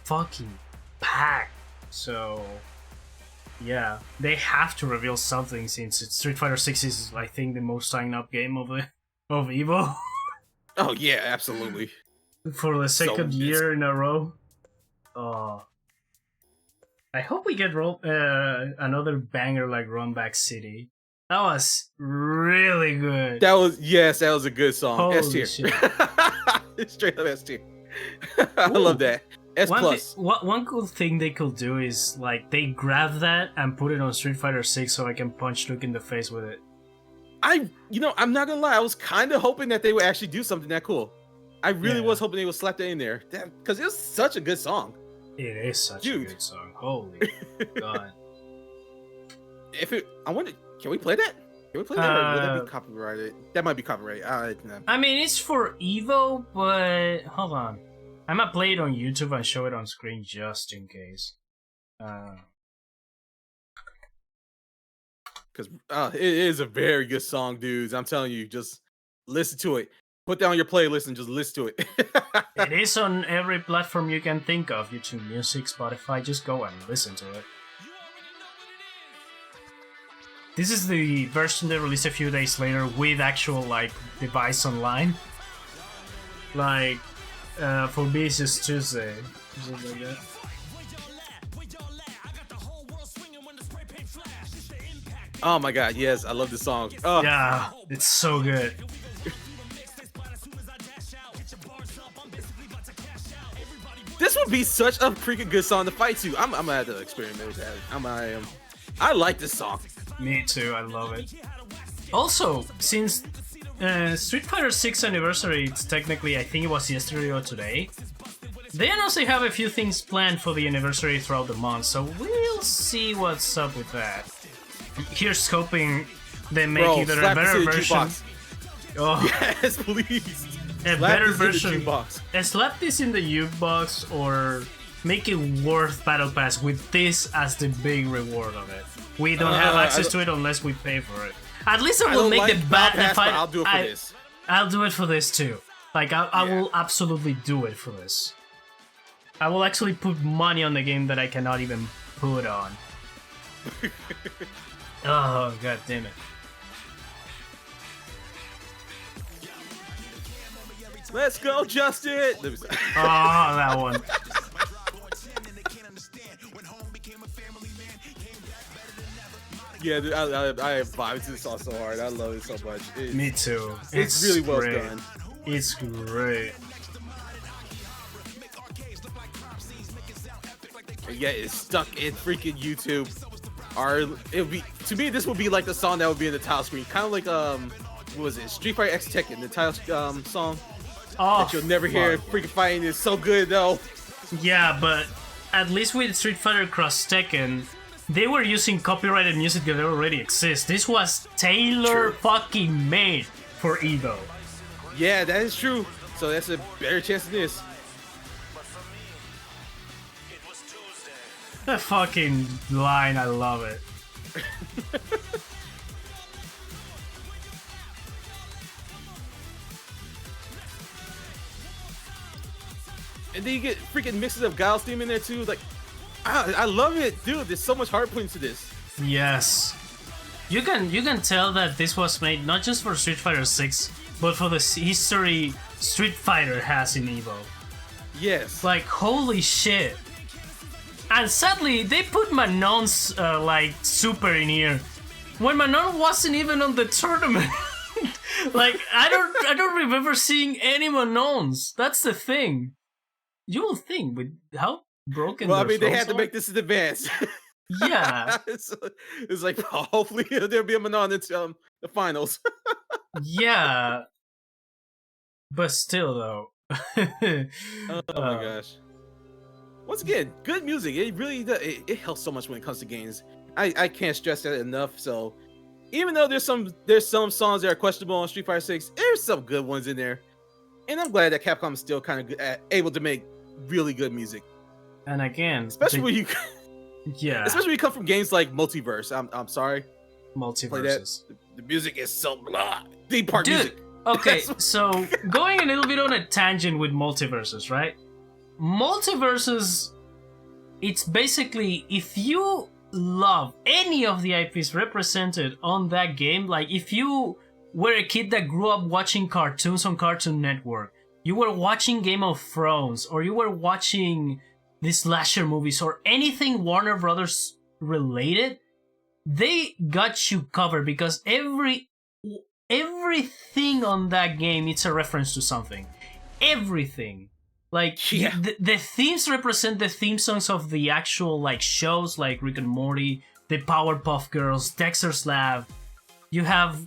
fucking packed. So yeah, they have to reveal something since Street Fighter 6 is, I think, the most signed up game of Evo. Oh yeah, absolutely. For the second year in a row. I hope we get another banger like Run Back City. That was really good. That was a good song. Holy S tier. Straight up S tier. I love that. S plus. One cool thing they could do is like they grab that and put it on Street Fighter 6 so I can punch Luke in the face with it. I'm not gonna lie, I was kind of hoping that they would actually do something that cool. I really was hoping they would slap that in there, because it was such a good song. It is such a good song. Holy God! I wonder, can we play that? Can we play that, or would that be copyrighted? That might be copyrighted. No. I mean, it's for Evo, but hold on, I might play it on YouTube and show it on screen just in case. Because it is a very good song, dudes. I'm telling you, just listen to it. Put that on your playlist and just listen to it. It is on every platform you can think of. YouTube Music, Spotify, just go and listen to it. This is the version they released a few days later with actual like device online. Like for me it's just Tuesday. Something like that. Oh my god, yes, I love this song. Oh. Yeah, it's so good. This would be such a freaking good song to fight to. I'm gonna have to experiment with that. I like this song. Me too, I love it. Also, since Street Fighter 6 anniversary, it's technically, I think it was yesterday or today, they announced they have a few things planned for the anniversary throughout the month, so we'll see what's up with that. Here's hoping they make either a better version. Oh. Yes, please. A better version. Slap this in the youth box or make it worth Battle Pass with this as the big reward of it. We don't have access to it unless we pay for it. At least I will make like the fight. I'll do it for this. I'll do it for this too. Like I will absolutely do it for this. I will actually put money on the game that I cannot even put on. Oh god damn it. Let's go, Justin! Oh, that one. Yeah, dude, I vibe to this song so hard. I love it so much. Me too. It's really well done. It's great. Yeah, it's stuck in freaking YouTube. It'll be, to me, this would be like the song that would be in the title screen. Kind of like what was it? Street Fighter X Tekken, the title song. Oh, that you'll never hear. Freaking fighting is so good though. Yeah, but at least with Street Fighter Cross Tekken, they were using copyrighted music that already exists. This was tailor fucking made for Evo. Yeah, that is true. So that's a better chance than this. That fucking line, I love it. And then you get freaking mixes of Guile's theme in there too. Like, I love it, dude. There's so much heart put into this. Yes, you can tell that this was made not just for Street Fighter 6, but for the history Street Fighter has in Evo. Yes. Like holy shit. And sadly, they put Manon's like super in here when Manon wasn't even on the tournament. Like I don't remember seeing any Manons. That's the thing. You will think with how broken. Well, I mean, they had to make this an advance. Yeah. It's like hopefully there'll be a Manon in the finals. Yeah. But still, though. Oh my gosh. Once again, good music. It really does. It helps so much when it comes to games. I can't stress that enough. So even though there's some songs that are questionable on Street Fighter 6, there's some good ones in there. And I'm glad that Capcom is still kind of able to make really good music. And again, especially when you especially when you come from games like Multiverse. I'm sorry. Multiverses. The music is so blah. Deep part music. Okay, so going a little bit on a tangent with Multiverses, right? Multiverses, it's basically if you love any of the IPs represented on that game, like if you were a kid that grew up watching cartoons on Cartoon Network, you were watching Game of Thrones, or you were watching the slasher movies, or anything Warner Brothers related, they got you covered because everything on that game, it's a reference to something. Everything. Like, the themes represent the theme songs of the actual, like, shows, like Rick and Morty, the Powerpuff Girls, Dexter's Lab. You have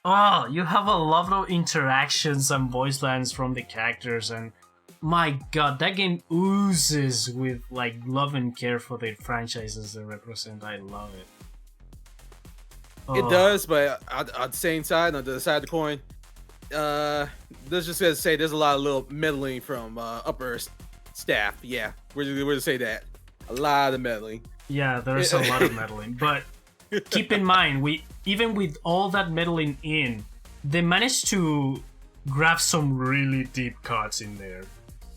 a lot of interactions and voice lines from the characters, and my god, that game oozes with, like, love and care for the franchises they represent. I love it. It does, but on the same side, on the other side of the coin, let's just say there's a lot of little meddling from upper staff. Yeah, we're to say that. A lot of meddling. Yeah, there's a lot of meddling. But keep in mind, even with all that meddling in, they managed to grab some really deep cuts in there.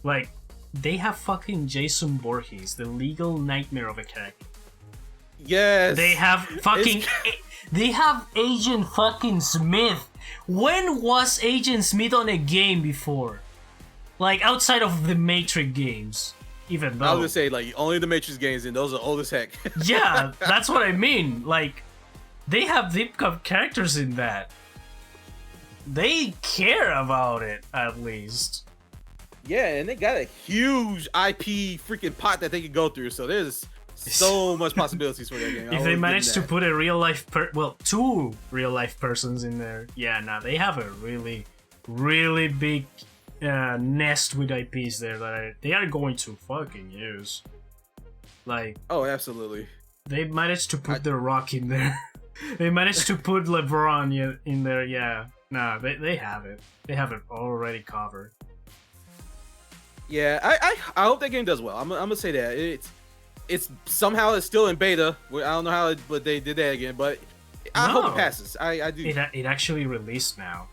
Like, they have fucking Jason Voorhees, the legal nightmare of a character. Yes. They have fucking... They have Agent fucking Smith. When was Agent Smith on a game before? Like, outside of the Matrix games. Even though... I was gonna say, like, only the Matrix games, and those are old as heck. Yeah, that's what I mean. Like, they have deep cut characters in that. They care about it, at least. Yeah, and they got a huge IP freaking pot that they could go through, so there's so much possibilities for that game. If they manage to put a real life two real life persons in there, yeah, nah, they have a really, really big nest with IPs there that they are going to fucking use. Like, oh, absolutely. They managed to put The Rock in there. They managed to put LeBron in there. Yeah, nah, they have it. They have it already covered. Yeah, I hope that game does well. I'm gonna say that it's somehow it's still in beta. I don't know how, but they did that again. But I hope it passes. I do. It actually released now.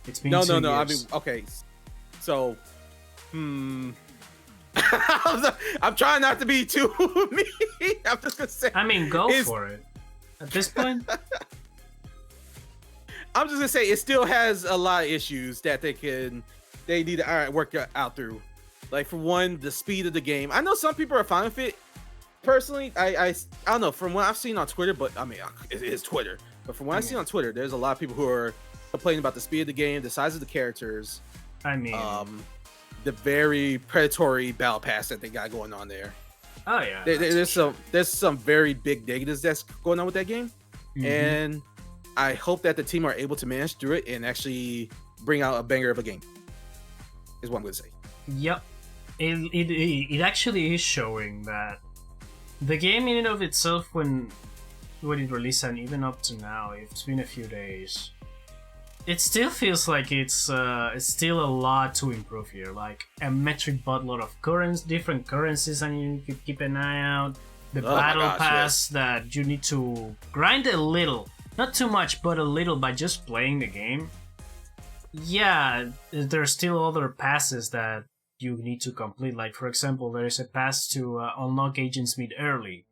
It's been no. years. I mean, okay. So, I'm trying not to be too mean. I'm just gonna say. I mean, go for it. At this point, I'm just gonna say it still has a lot of issues that they need to work out through. Like, for one, the speed of the game. I know some people are fine with it. Personally, I don't know. From what I've seen on Twitter, but I mean, it is Twitter. But from what I've seen on Twitter, there's a lot of people who are complaining about the speed of the game, the size of the characters. I mean, the very predatory battle pass that they got going on there. Oh yeah, there's some very big negatives that's going on with that game, and I hope that the team are able to manage through it and actually bring out a banger of a game. Is what I'm gonna say. Yep. It actually is showing that the game in and of itself, when it released and even up to now, it's been a few days, it still feels like it's still a lot to improve here. Like a metric buttload of different currencies, and you could keep an eye out. The battle pass that you need to grind a little, not too much, but a little by just playing the game. Yeah, there's still other passes that you need to complete. Like, for example, there is a pass to unlock Agent Smith early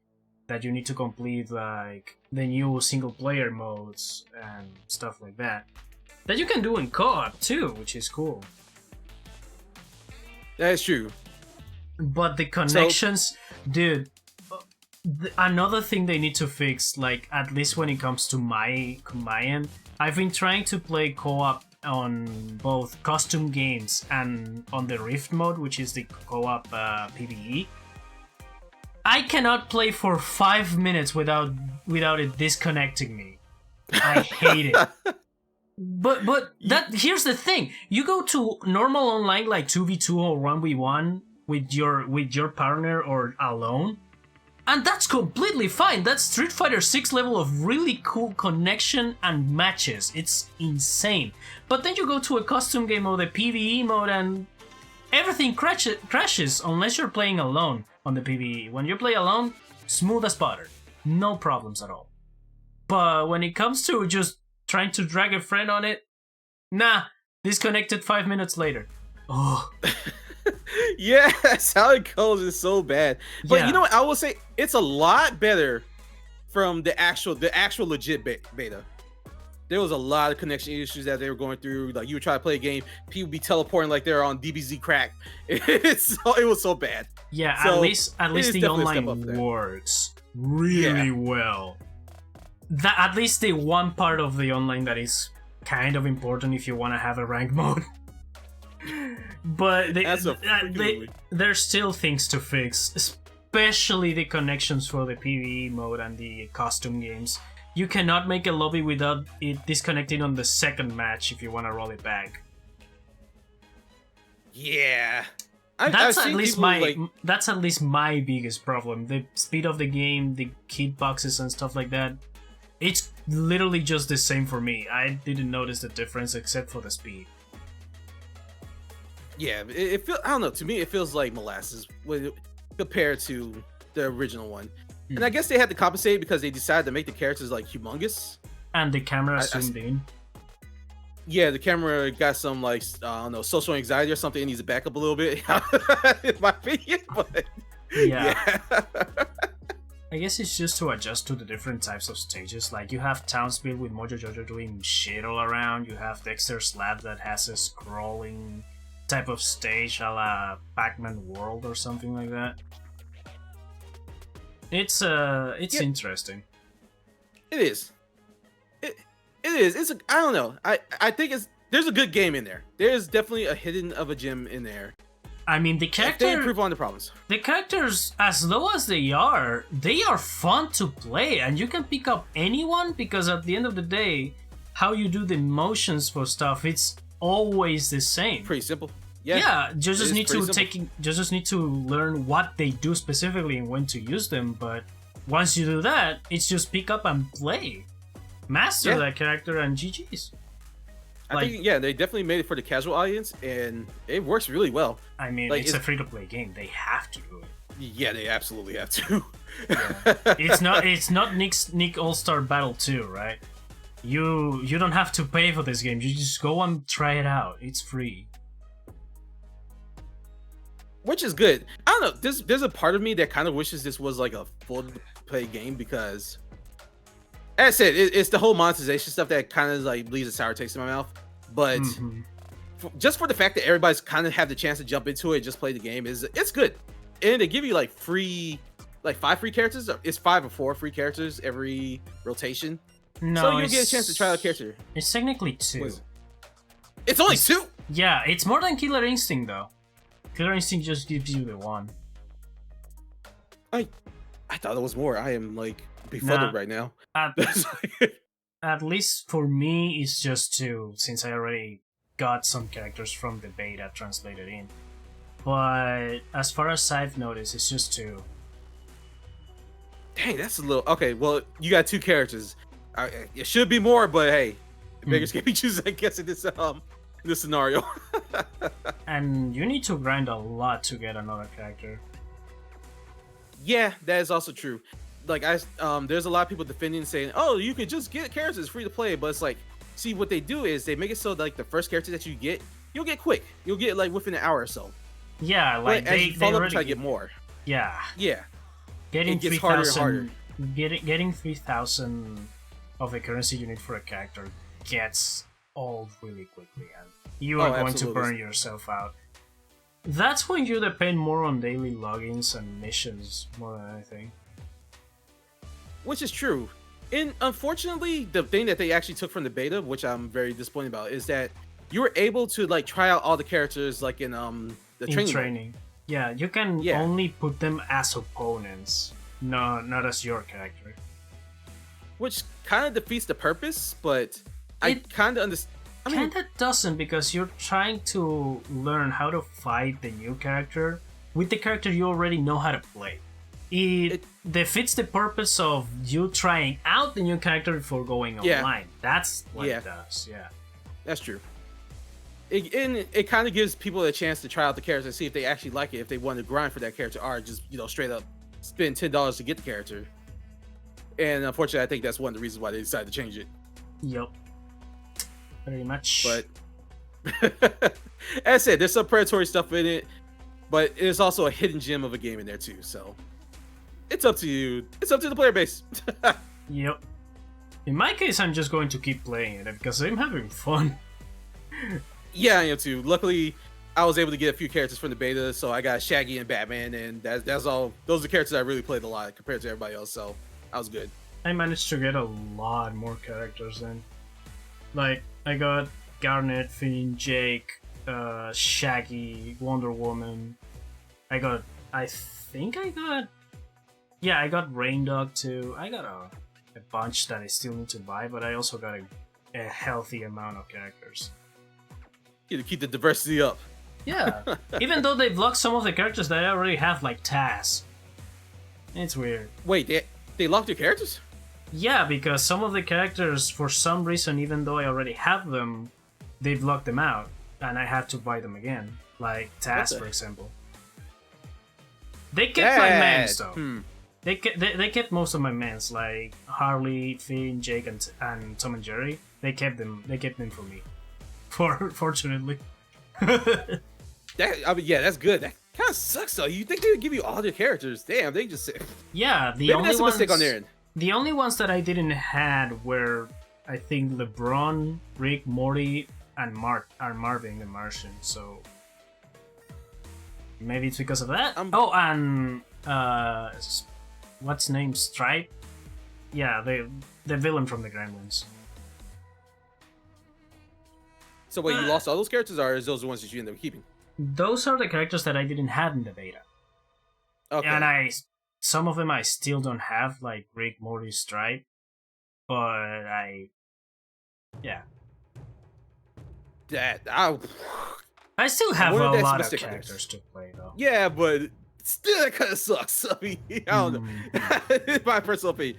that you need to complete, like the new single player modes and stuff like that you can do in co-op too, which is cool. That is true. But the connections, dude, another thing they need to fix, like, at least when it comes to my end, I've been trying to play co-op on both custom games and on the Rift mode, which is the co-op PvE. I cannot play for 5 minutes without it disconnecting me. I hate it. But here's the thing: you go to normal online, like 2v2 or 1v1 with your partner or alone, and that's completely fine. That's Street Fighter 6 level of really cool connection and matches. It's insane. But then you go to a custom game mode, a PvE mode, and everything crashes unless you're playing alone on the PvE. When you play alone, smooth as butter. No problems at all. But when it comes to just trying to drag a friend on it, nah, disconnected 5 minutes later. Oh. Yeah, that's how it goes. It's so bad. But you know what? I will say it's a lot better from the actual legit beta. There was a lot of connection issues that they were going through. Like, you would try to play a game, people be teleporting like they're on DBZ crack. It was so bad. Yeah, so at least the online works really well. At least the one part of the online that is kind of important if you want to have a rank mode. But there's still things to fix, especially the connections for the PvE mode and the custom games. You cannot make a lobby without it disconnecting on the second match if you want to roll it back. Yeah. That's at least my biggest problem. The speed of the game, the hitboxes and stuff like that. It's literally just the same for me. I didn't notice the difference except for the speed. Yeah, it feels, I don't know, to me it feels like molasses compared to the original one. And I guess they had to compensate because they decided to make the characters like humongous. And the camera zoomed in. Yeah, the camera got some like I don't know, social anxiety or something. It needs to back up a little bit, in my opinion. But Yeah. yeah, I guess it's just to adjust to the different types of stages. Like, you have Townsville with Mojo Jojo doing shit all around. You have Dexter's Lab that has a scrolling type of stage a la Pac-Man World or something like that. It's Yep. interesting. it is. It is. It's I don't know. I think there's a good game in there. There's definitely a hidden of a gem in there. I mean, If they improve on the problems. the characters, as low as they are fun to play, and you can pick up anyone because at the end of the day, how you do the motions for stuff, it's always the same. Pretty simple. Yeah, Yeah. you just is need pretty to simple. you just need to learn what they do specifically and when to use them. But once you do that, it's just pick up and play, master Yeah. that character, and GG's. I think they definitely made it for the casual audience, and it works really well. I mean, Like, it's a free-to-play game. They have to do it. Yeah, they absolutely have to. It's not Nick All-Star Battle 2, right? You don't have to pay for this game. You just go and try it out. It's free. Which is good. I don't know. There's a part of me that kind of wishes this was like a full play game because, as I said, it's the whole monetization stuff that kind of like leaves a sour taste in my mouth. But Mhm. just for the fact that everybody's kind of had the chance to jump into it, just play the game, it's good. And they give you like 5 free characters. It's 5 or 4 free characters every rotation. No, So you get a chance to try out a character. It's technically 2. What is it? It's only 2. Yeah, it's more than Killer Instinct though. Killer Instinct just gives you the 1. I thought it was more. I am like befuddled right now. At least for me, it's just 2, since I already got some characters from the beta translated in. But as far as I've noticed, it's just 2. Dang, that's a little okay. Well, you got 2 characters. It should be more, but hey, beggars can't be choosers, I guess, in this scenario. And you need to grind a lot to get another character. Yeah, that is also true. Like there's a lot of people defending saying, "Oh, you could just get characters free to play," but it's like, see, what they do is they make it so like the first character that you get, you'll get quick. You'll get like within an hour or so. Yeah, like But as you follow up, already try to get more. Yeah, Yeah, getting it gets harder and 3,000, harder. getting 3,000 of the currency you need for a character gets old really quickly, and you are going absolutely. to burn yourself out. That's when you depend more on daily logins and missions more than anything. Which is true. And unfortunately, the thing that they actually took from the beta, which I'm very disappointed about, is that you were able to like try out all the characters like in the In training. training. Yeah, you can Yeah. only put them as opponents, not as your character. Which kind of defeats the purpose, but I It kind of understand. I mean, Kinda doesn't, because you're trying to learn how to fight the new character with the character you already know how to play. It defeats the purpose of you trying out the new character before going Yeah. online. That's what Yeah. it does, yeah. that's true. It kind of gives people a chance to try out the character and see if they actually like it, if they want to grind for that character, or just straight up spend $10 to get the character. And unfortunately, I think that's one of the reasons why they decided to change it. Yup. Pretty much. But as I said, there's some predatory stuff in it, but there's also a hidden gem of a game in there too. So it's up to you. It's up to the player base. Yep. In my case, I'm just going to keep playing it because I'm having fun. Yeah, I am too. Luckily, I was able to get a few characters from the beta, so I got Shaggy and Batman, and that's all. Those are the characters I really played a lot compared to everybody else. So I was good. I managed to get a lot more characters then. Like, I got Garnet, Finn, Jake, Shaggy, Wonder Woman. I got Rain Dog too. I got a bunch that I still need to buy, but I also got a healthy amount of characters. You to keep the diversity up. Yeah, even though they've locked some of the characters that I already have, like Taz. It's weird. Wait, they locked your characters? Yeah, because some of the characters, for some reason, even though I already have them, they've locked them out, and I have to buy them again. Like Taz, for example. They kept my mans, though. They kept most of my mans, like Harley, Finn, Jake, and Tom and Jerry. They kept them for me. Fortunately. I mean, yeah, that's good. That kind of sucks though. You think they would give you all their characters? Damn, they just said. Yeah, Maybe that's a mistake on their end. The only ones that I didn't had were, I think, LeBron, Rick, Morty, and Marvin the Martian. So maybe it's because of that. Oh, and what's his name? Stripe. Yeah, the villain from the Gremlins. So wait, you lost all those characters, or is those the ones that you ended up keeping? Those are the characters that I didn't have in the beta. Okay. And some of them I still don't have, like Rick, Morty, Stripe. But yeah. I still have a lot of characters to play, though. Yeah, but still, that kind of sucks. I mean, I don't know. It's my personal opinion.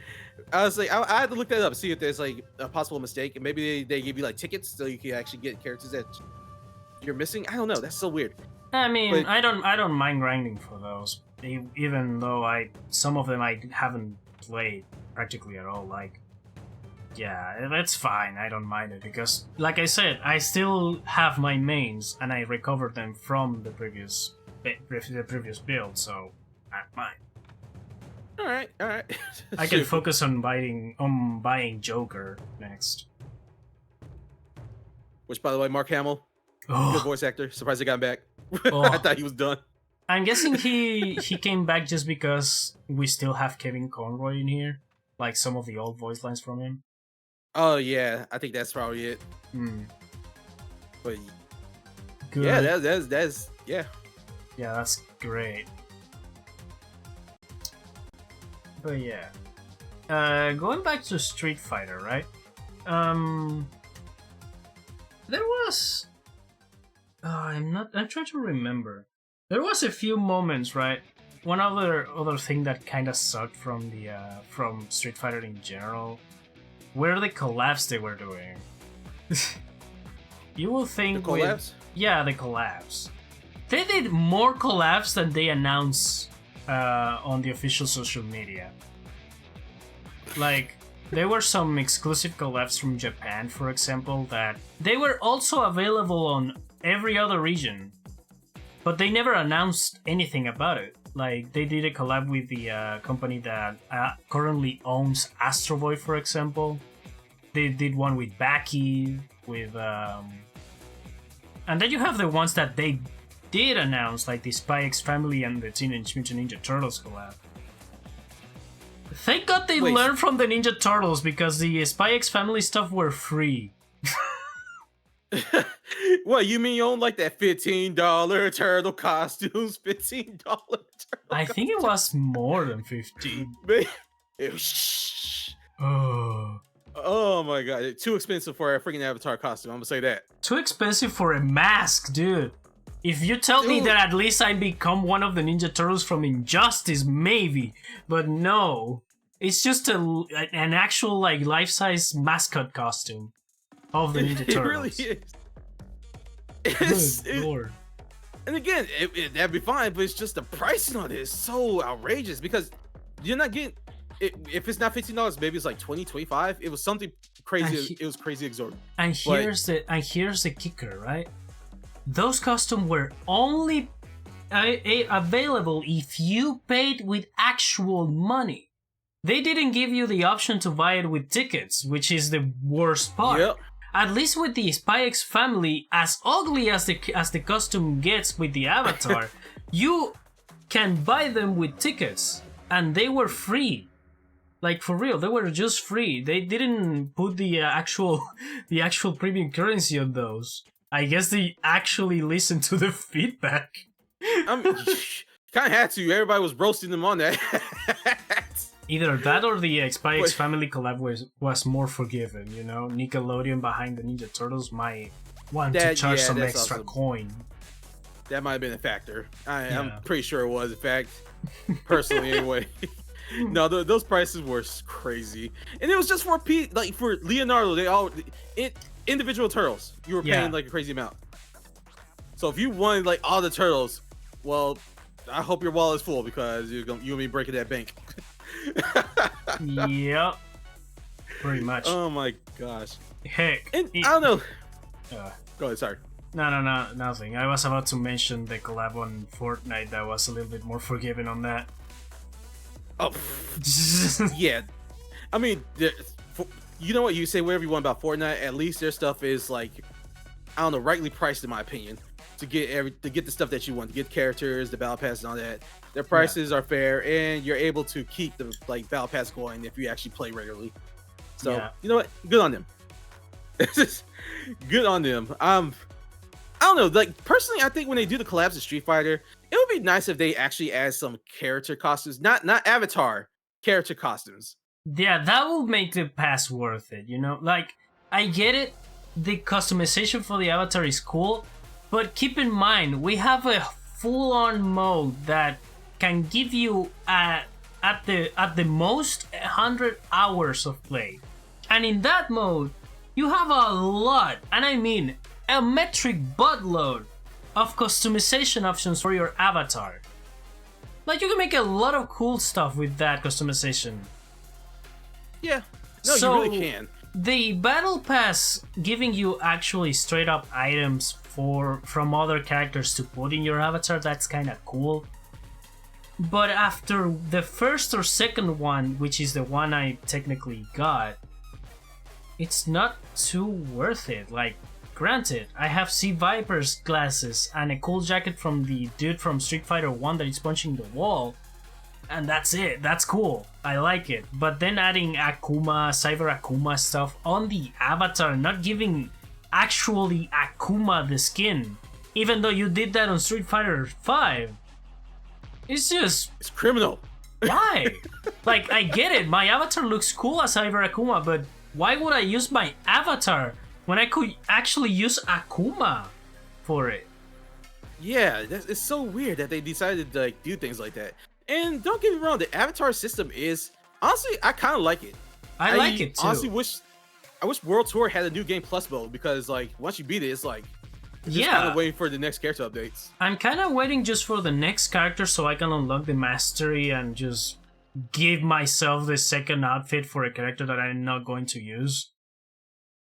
I was like, I had to look that up, see if there's like a possible mistake, and maybe they give you like tickets so you can actually get characters that you're missing. I don't know. That's so weird. I mean, I don't mind grinding for those, even though some of them I haven't played practically at all. Like, yeah, that's fine. I don't mind it because, like I said, I still have my mains and I recovered them from the previous build, so I don't mind. All right. I can focus on buying Joker next. Which, by the way, Mark Hamill, good voice actor. Surprised he got back. Oh. I thought he was done. I'm guessing he came back just because we still have Kevin Conroy in here, like some of the old voice lines from him. Oh yeah, I think that's probably it. But good. Yeah, that's yeah. Yeah, that's great. But yeah, going back to Street Fighter, right? There was. I'm trying to remember. There was a few moments, right? One other thing that kind of sucked from the from Street Fighter in general were the collabs they were doing. You will think the collabs? Yeah, the collabs. They did more collabs than they announced on the official social media. Like, there were some exclusive collabs from Japan, for example, that they were also available on every other region, but they never announced anything about it. Like, they did a collab with the company that currently owns Astro Boy, for example. They did one with Baki, with and then you have the ones that they did announce, like the Spy X Family and the Teenage Mutant Ninja Turtles collab. Thank God they learned from the Ninja Turtles, because the Spy X Family stuff were free. What, you mean you own like that $15 turtle costumes? $15 turtle I think it was more than 15. Oh my god, too expensive for a freaking Avatar costume, I'm gonna say that. Too expensive for a mask, dude. If you tell me that at least I become one of the Ninja Turtles from Injustice, maybe. But no. It's just an actual, like, life-size mascot costume of the Ninja Turtles. It really is. Good lord. And again, that'd be fine, but it's just the pricing on it is so outrageous, because you're not getting... if it's not $15, maybe it's like $20, $25. It was something crazy. It was crazy exorbitant. And here's the kicker, right? Those costumes were only available if you paid with actual money. They didn't give you the option to buy it with tickets, which is the worst part. Yep. At least with the Spy X Family, as ugly as the costume gets with the Avatar, you can buy them with tickets, and they were free. Like, for real, they were just free. They didn't put the actual premium currency on those. I guess they actually listened to the feedback. Kind of had to. Everybody was roasting them on that. Either that or the Spy X Family collab was more forgiving, you know? Nickelodeon behind the Ninja Turtles might want to charge some extra coin. That might have been a factor. I'm pretty sure it was, in fact. Personally, anyway. No, those prices were crazy. And it was just for for Leonardo, individual turtles. You were paying like a crazy amount. So if you wanted like all the turtles, well, I hope your wallet's full, because you'll be breaking that bank. Yep. Pretty much. Oh my gosh. Heck. And I don't know. Go ahead, sorry. No, nothing. I was about to mention the collab on Fortnite that was a little bit more forgiving on that. Oh, yeah. I mean, you know what? You say whatever you want about Fortnite. At least their stuff is like, I don't know, rightly priced in my opinion. To get the stuff that you want, to get characters, the battle pass, and all that. Their prices are fair, and you're able to keep the like battle pass going if you actually play regularly. So you know what? Good on them. Good on them. I don't know. Like personally, I think when they do the collabs of Street Fighter, it would be nice if they actually add some character costumes, not avatar character costumes. Yeah, that will make the pass worth it. You know, like I get it. The customization for the avatar is cool. But keep in mind, we have a full-on mode that can give you at the most 100 hours of play, and in that mode, you have a lot, and I mean a metric buttload of customization options for your avatar. Like you can make a lot of cool stuff with that customization. Yeah, no, you really can. The battle pass giving you actually straight up items from other characters to put in your avatar, that's kind of cool. But after the first or second one, which is the one I technically got, it's not too worth it. Like, granted, I have Sea Viper's glasses and a cool jacket from the dude from Street Fighter 1 that is punching the wall, and that's it. That's cool. I like it. But then adding Akuma, Cyber Akuma stuff on the avatar, not giving actually Akuma the skin, even though you did that on Street Fighter 5. It's criminal. Why? Like, I get it, my avatar looks cool as Cyber Akuma, but why would I use my avatar when I could actually use Akuma for it? Yeah, it's so weird that they decided to like do things like that. And don't get me wrong, the avatar system is honestly, I kind of like it. I like it too. Honestly, I wish World Tour had a new game plus mode, because like once you beat it, it's like just kind of waiting for the next character updates. I'm kind of waiting just for the next character so I can unlock the mastery and just give myself the second outfit for a character that I'm not going to use.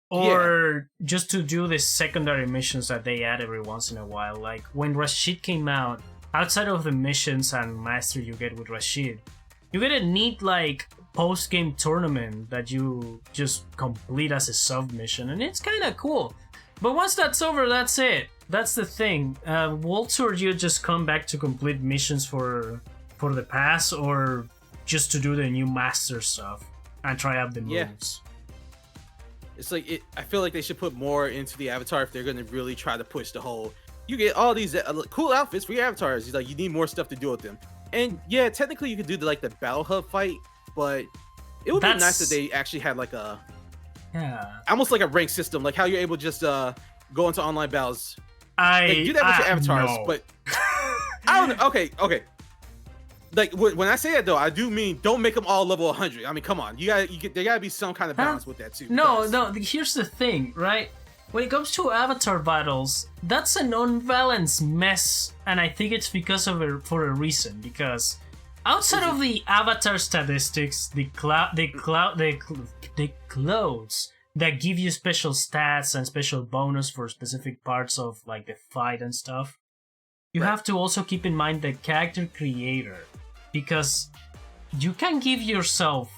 Or just to do the secondary missions that they add every once in a while. Like when Rashid came out, outside of the missions and mastery you get with Rashid, you get a neat like post-game tournament that you just complete as a sub-mission, and it's kind of cool. But once that's over, that's it. That's the thing. World Tour, you just come back to complete missions for the pass, or just to do the new master stuff and try out the moves. It's like I feel like they should put more into the avatar if they're going to really try to push the whole. You get all these cool outfits for your avatars. It's like you need more stuff to do with them. And yeah, technically you could do the battle hub fight, but it would be nice if they actually had like a almost like a rank system, like how you're able to just go into online battles. Do that with your avatars, no. But I don't know. Okay. Like when I say that though, I do mean don't make them all level 100. I mean, come on, there gotta be some kind of balance with that too. No. Here's the thing, right? When it comes to avatar battles, that's an unbalanced mess, and I think it's because of for a reason. Because outside of the avatar statistics, the clothes that give you special stats and special bonus for specific parts of like the fight and stuff, you have to also keep in mind the character creator, because you can give yourself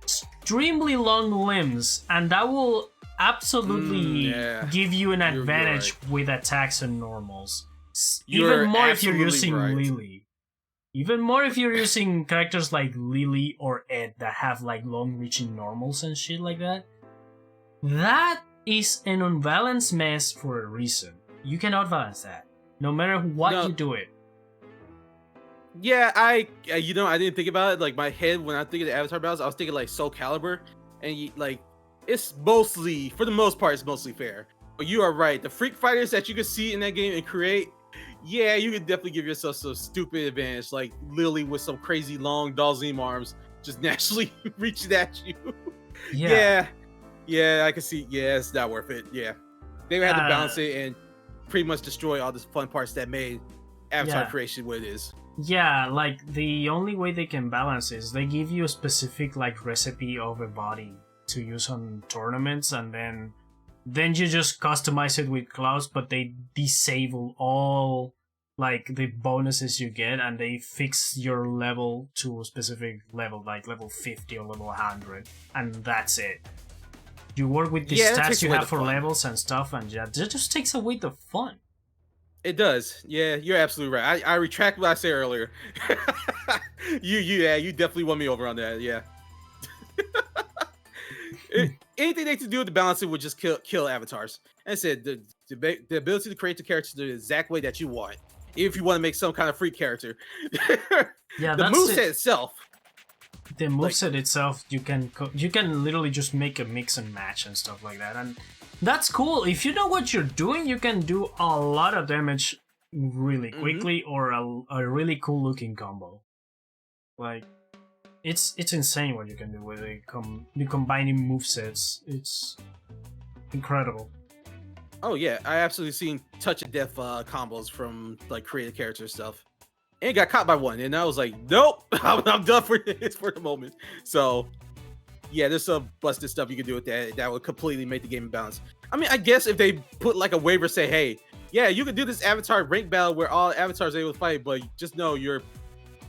extremely long limbs, and that will absolutely give you an advantage with attacks and normals. Even more if you're using Lily. Even more if you're using characters like Lily or Ed that have like long-reaching normals and shit like that. That is an unbalanced mess for a reason. You cannot balance that, no matter what you do it. Yeah, I didn't think about it. Like my head when I think of the Avatar battles, I was thinking like Soul Calibur, and like it's mostly, for the most part, it's mostly fair. But you are right. The freak fighters that you can see in that game and create, yeah, you could definitely give yourself some stupid advantage, like Lily with some crazy long Dalzim arms just naturally reaching at you. Yeah, I can see. Yeah, it's not worth it. Yeah, they had to balance it and pretty much destroy all the fun parts that made Avatar creation what it is. Yeah, like the only way they can balance is they give you a specific like recipe of a body to use on tournaments, and then Then you just customize it with claws, but they disable all like the bonuses you get, and they fix your level to a specific level, like level 50 or level 100, and that's it. You work with the stats you have for levels and stuff, and yeah, it just takes away the fun. It does. Yeah, you're absolutely right. I retract what I said earlier. You definitely won me over on that. Yeah. Anything they could do to balance it would just kill avatars. And I said the ability to create the character the exact way that you want, if you want to make some kind of free character. Yeah, the moveset itself. The moveset itself, you can literally just make a mix and match and stuff like that, and that's cool. If you know what you're doing, you can do a lot of damage really quickly, or a really cool looking combo. Like, it's insane what you can do with the combining movesets. It's incredible. Oh yeah, I absolutely seen touch of death combos from like creative character stuff, and got caught by one, and I was like, nope, I'm done for this for the moment. So yeah, there's some busted stuff you can do with that would completely make the game balance. I mean, I guess if they put like a waiver, say, hey, yeah, you can do this avatar rank battle where all avatars are able to fight, but just know you're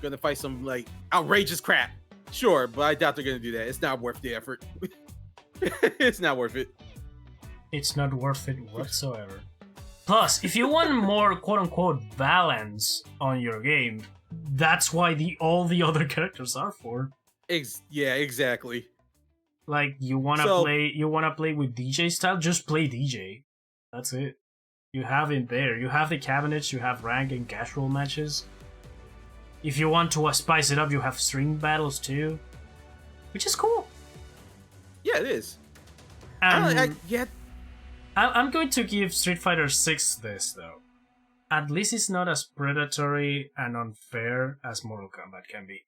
gonna fight some like outrageous crap. Sure, but I doubt they're gonna do that. It's not worth the effort. It's not worth it. It's not worth it whatsoever. Plus, if you want more quote-unquote balance on your game, that's why all the other characters are for. Yeah, exactly. Like, you wanna play with DJ style, just play DJ. That's it. You have it there. You have the cabinets, you have rank and casual matches. If you want to spice it up, you have string battles too, which is cool. Yeah, it is. I'm going to give Street Fighter 6 this though. At least it's not as predatory and unfair as Mortal Kombat can be.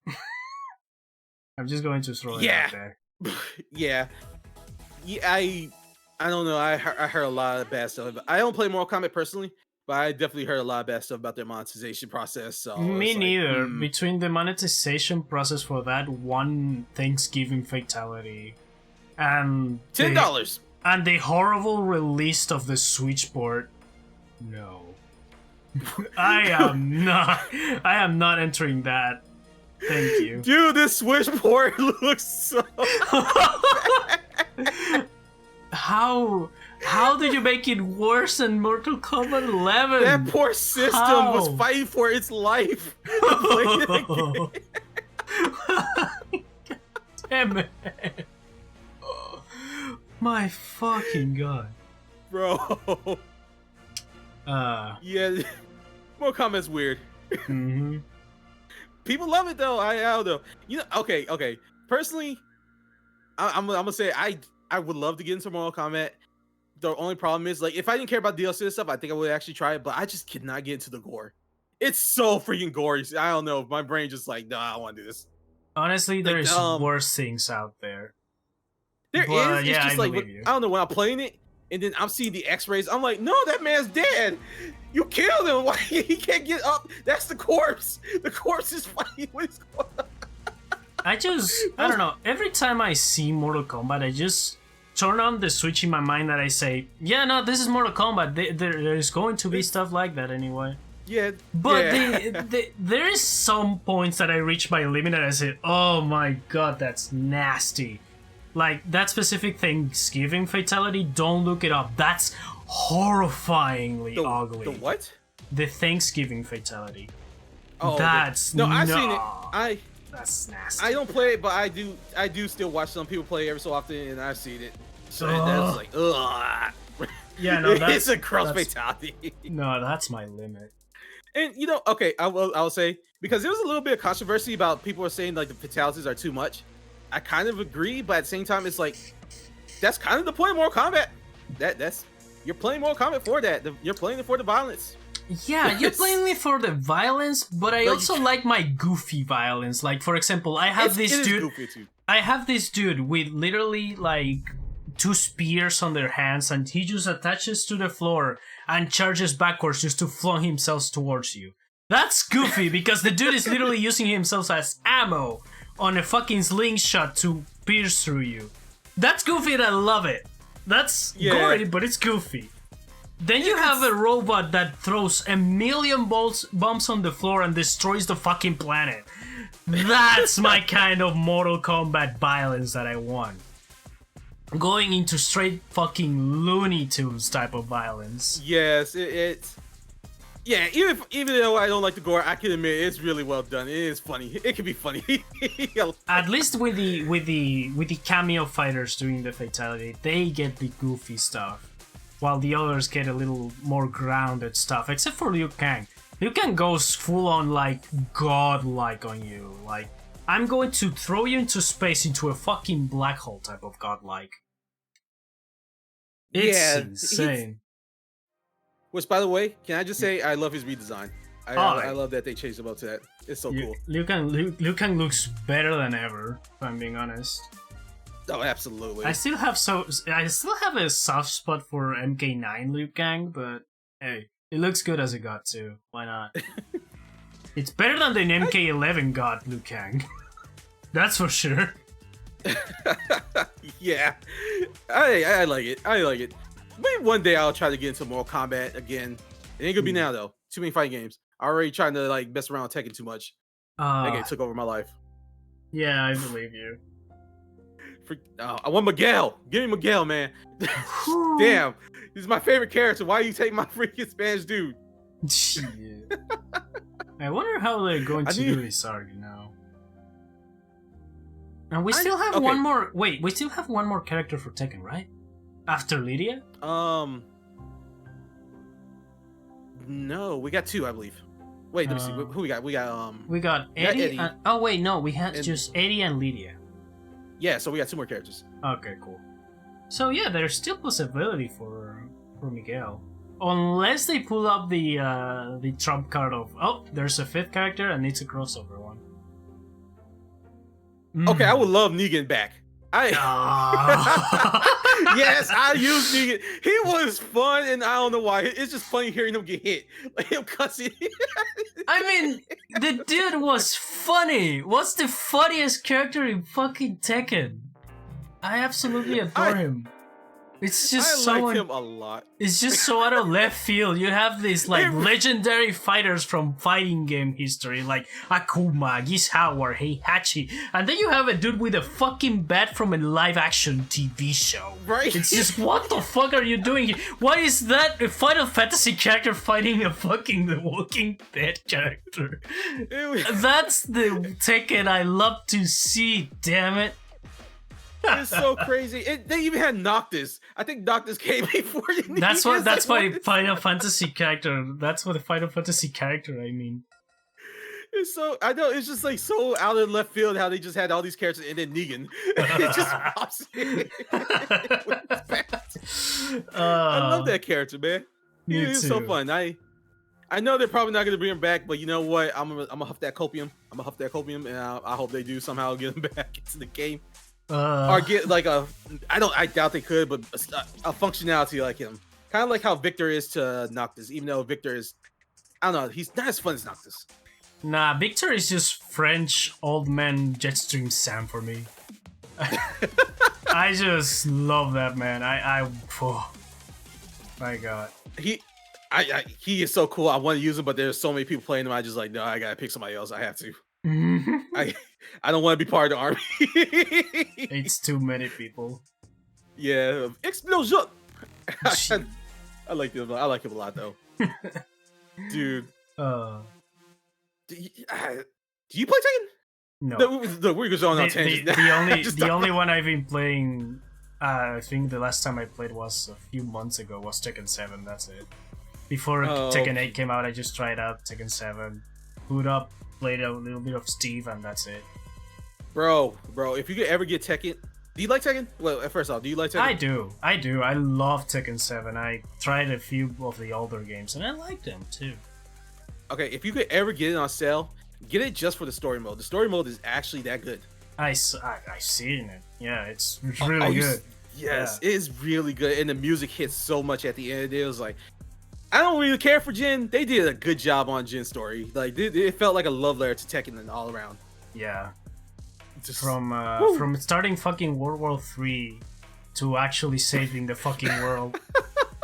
I'm just going to throw it out there. Yeah, I don't know. I heard a lot of bad stuff. I don't play Mortal Kombat personally, but I definitely heard a lot of bad stuff about their monetization process. So me neither. Between the monetization process for that one Thanksgiving fatality and $10 and the horrible release of the Switchboard, no, I am not entering that. Thank you. Dude, this Switchboard looks so bad. How did you make it worse than Mortal Kombat 11? That poor system was fighting for its life. Damn it. My fucking god. Bro. Yeah, Mortal Kombat's weird. Mm-hmm. People love it though. I don't know. You know, okay. Personally, I'm gonna say I would love to get into Mortal Kombat. The only problem is, like, if I didn't care about DLC and stuff, I think I would actually try it. But I just cannot get into the gore. It's so freaking gory. I don't know. My brain just like, no, I don't want to do this. Honestly, there's worse things out there. There is. It's just like, I don't know, when I'm playing it and then I'm seeing the X-rays, I'm like, no, that man's dead. You killed him. Why he can't get up? That's the corpse. The corpse is fighting with his corpse. I don't know. Every time I see Mortal Kombat, I just turn on the switch in my mind that I say, yeah, no, this is Mortal Kombat. There's going to be stuff like that anyway. Yeah. But there is some points that I reach my limit and I say, oh my god, that's nasty. Like, that specific Thanksgiving fatality, don't look it up. That's horrifyingly ugly. The what? The Thanksgiving fatality. Oh, I've seen it. That's nasty. I don't play it, but I do still watch some people play every so often, and I've seen it. So that's like, ugh. Yeah, no, it's a cross fatality. No, that's my limit. And you know, okay, I will say, because there was a little bit of controversy about people were saying like the fatalities are too much. I kind of agree, but at the same time, it's like that's kind of the point of Mortal Kombat. That's you're playing Mortal Kombat for that. You're playing it for the violence. Yeah, you're playing it for the violence, but I also like my goofy violence. Like, for example, I have this dude with literally like 2 spears on their hands, and he just attaches to the floor and charges backwards just to flung himself towards you. That's goofy because the dude is literally using himself as ammo on a fucking slingshot to pierce through you. That's goofy and I love it. That's Yeah. gory, but it's goofy. Then you have a robot that throws a million bombs on the floor and destroys the fucking planet. That's my kind of Mortal Kombat violence that I want. Going into straight fucking Looney Tunes type of violence. Yes, it's yeah. Even though I don't like the gore, I can admit it's really well done. It is funny. It can be funny. At least with the cameo fighters doing the fatality, they get the goofy stuff, while the others get a little more grounded stuff. Except for Liu Kang. Liu Kang goes full on like godlike on you. Like, I'm going to throw you into space into a fucking black hole type of godlike. It's insane. Which, by the way, can I just say I love his redesign. I love that they changed him up to that. It's so cool. Liu Kang looks better than ever, if I'm being honest. Oh, absolutely. I still have a soft spot for MK9 Liu Kang, but hey, it looks good as a god too. Why not? It's better than the MK11 god Liu Kang. That's for sure. Yeah, I like it. I like it. Maybe one day I'll try to get into Mortal Kombat again. It ain't gonna be now though. Too many fighting games. I already trying to like mess around with Tekken too much. That game took over my life. Yeah, I believe you. I want Miguel. Give me Miguel, man. Damn, he's my favorite character. Why you take my freaking Spanish dude? I wonder how they're going to do this arc now. And we still have one more. Wait, we still have one more character for Tekken, right? After Lydia? No, we got two, I believe. Wait, let me see. Who we got? We got Eddie. Oh wait, no, we had just Eddie and Lydia. Yeah, so we got two more characters. Okay, cool. So yeah, there's still possibility for Miguel, unless they pull up the trump card of there's a fifth character and it's a crossover one. Okay, I would love Negan back. Yes, I used Negan. He was fun, and I don't know why. It's just funny hearing him get hit, like him cussing. I mean, the dude was funny. What's the funniest character in fucking Tekken? I absolutely adore him. It's just I like him a lot. It's just so out of left field. You have these like legendary fighters from fighting game history, like Akuma, Gishawa, Heihachi, and then you have a dude with a fucking bat from a live-action TV show. Right? It's just, what the fuck are you doing here? Why is that a Final Fantasy character fighting a fucking The Walking Dead character? That's the Tekken I love to see. Damn it. It's so crazy. They even had Noctis. I think Noctis came before. That's my Final Fantasy character. That's what a Final Fantasy character I mean. It's so, I know, it's just like so out of left field how they just had all these characters and then Negan. It just pops in. I love that character, man. He's so fun. I know they're probably not gonna bring him back, but you know what? I'm gonna huff that copium. And I hope they do somehow get him back into the game. Or get like I doubt they could, but a functionality like him. Kind of like how Victor is to Noctis, even though Victor is, I don't know, he's not as fun as Noctis. Nah, Victor is just French old man Jetstream Sam for me. I just love that man. Oh, my god. He is so cool. I want to use him, but there's so many people playing him. I just like, no, I gotta pick somebody else. I have to. I don't want to be part of the army. It's too many people. Yeah, explosion. I like him. I like him a lot though, dude. Do you play Tekken? No. We're going on tangents. The only one I've been playing, I think the last time I played was a few months ago, was Tekken 7. That's it. Before Tekken 8 came out, I just tried out Tekken 7, boot up, played a little bit of Steve, and that's it. Bro, if you could ever get Tekken, do you like Tekken? Well, first off, do you like Tekken? I do. I love Tekken 7. I tried a few of the older games, and I like them too. Okay, if you could ever get it on sale, get it just for the story mode. The story mode is actually that good. I seen it. Yeah, it's really good. Yes, it is really good, and the music hits so much at the end. It was like, I don't really care for Jin. They did a good job on Jin's story. Like, it felt like a love letter to Tekken and all around. Yeah. From starting fucking World War III to actually saving the fucking world.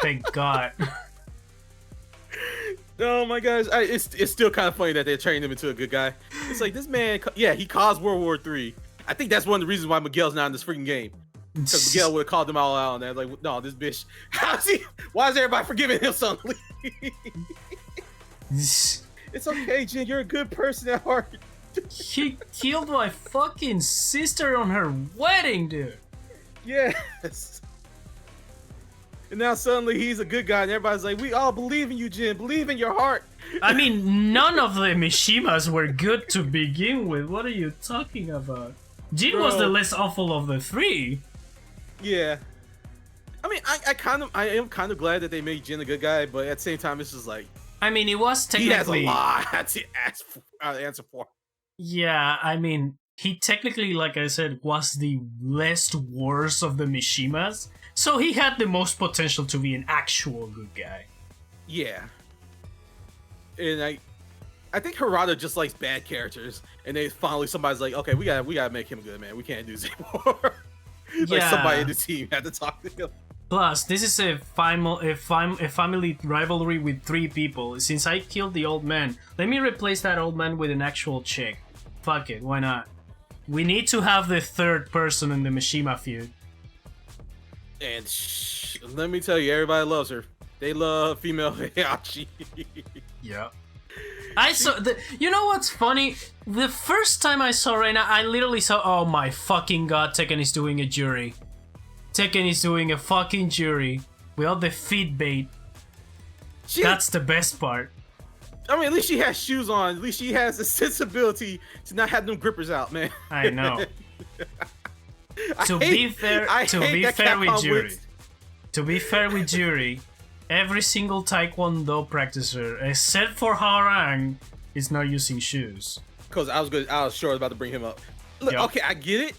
Thank God. Oh my gosh, it's still kind of funny that they trained him into a good guy. It's like this man, yeah, he caused World War III. I think that's one of the reasons why Miguel's not in this freaking game. Because Miguel would have called them all out on that. Like, no, this bitch. How's he? Why is everybody forgiving him suddenly? It's okay, Jin. You're a good person at heart. He killed my fucking sister on her wedding, dude. Yes. And now suddenly he's a good guy, and everybody's like, "We all believe in you, Jin. Believe in your heart." I mean, none of the Mishimas were good to begin with. What are you talking about? Jin was the less awful of the three. Yeah. I mean, I am kind of glad that they made Jin a good guy, but at the same time, it's just like, I mean, it was technically he has a lot to answer for. Yeah, I mean, he technically, like I said, was the least worst of the Mishimas, so he had the most potential to be an actual good guy. Yeah. And I think Harada just likes bad characters, and then finally somebody's like, okay, we gotta make him good, man. We can't do this anymore. Like somebody in the team had to talk to him. Plus, this is a family rivalry with 3 people. Since I killed the old man, let me replace that old man with an actual chick. Fuck it, why not? We need to have the 3rd person in the Mishima feud. And let me tell you, everybody loves her. They love female Heihachi. Yeah. I saw you know what's funny? The first time I saw Reina, I literally saw, oh my fucking god, Tekken is doing a jury. Tekken is doing a fucking jury. We all the feed bait. That's the best part. I mean, at least she has shoes on. At least she has the sensibility to not have them grippers out, man. I know. To be fair with Jury, every single Taekwondo practicer, except for Harang, is not using shoes. Because I was sure I was about to bring him up. Look, okay, I get it.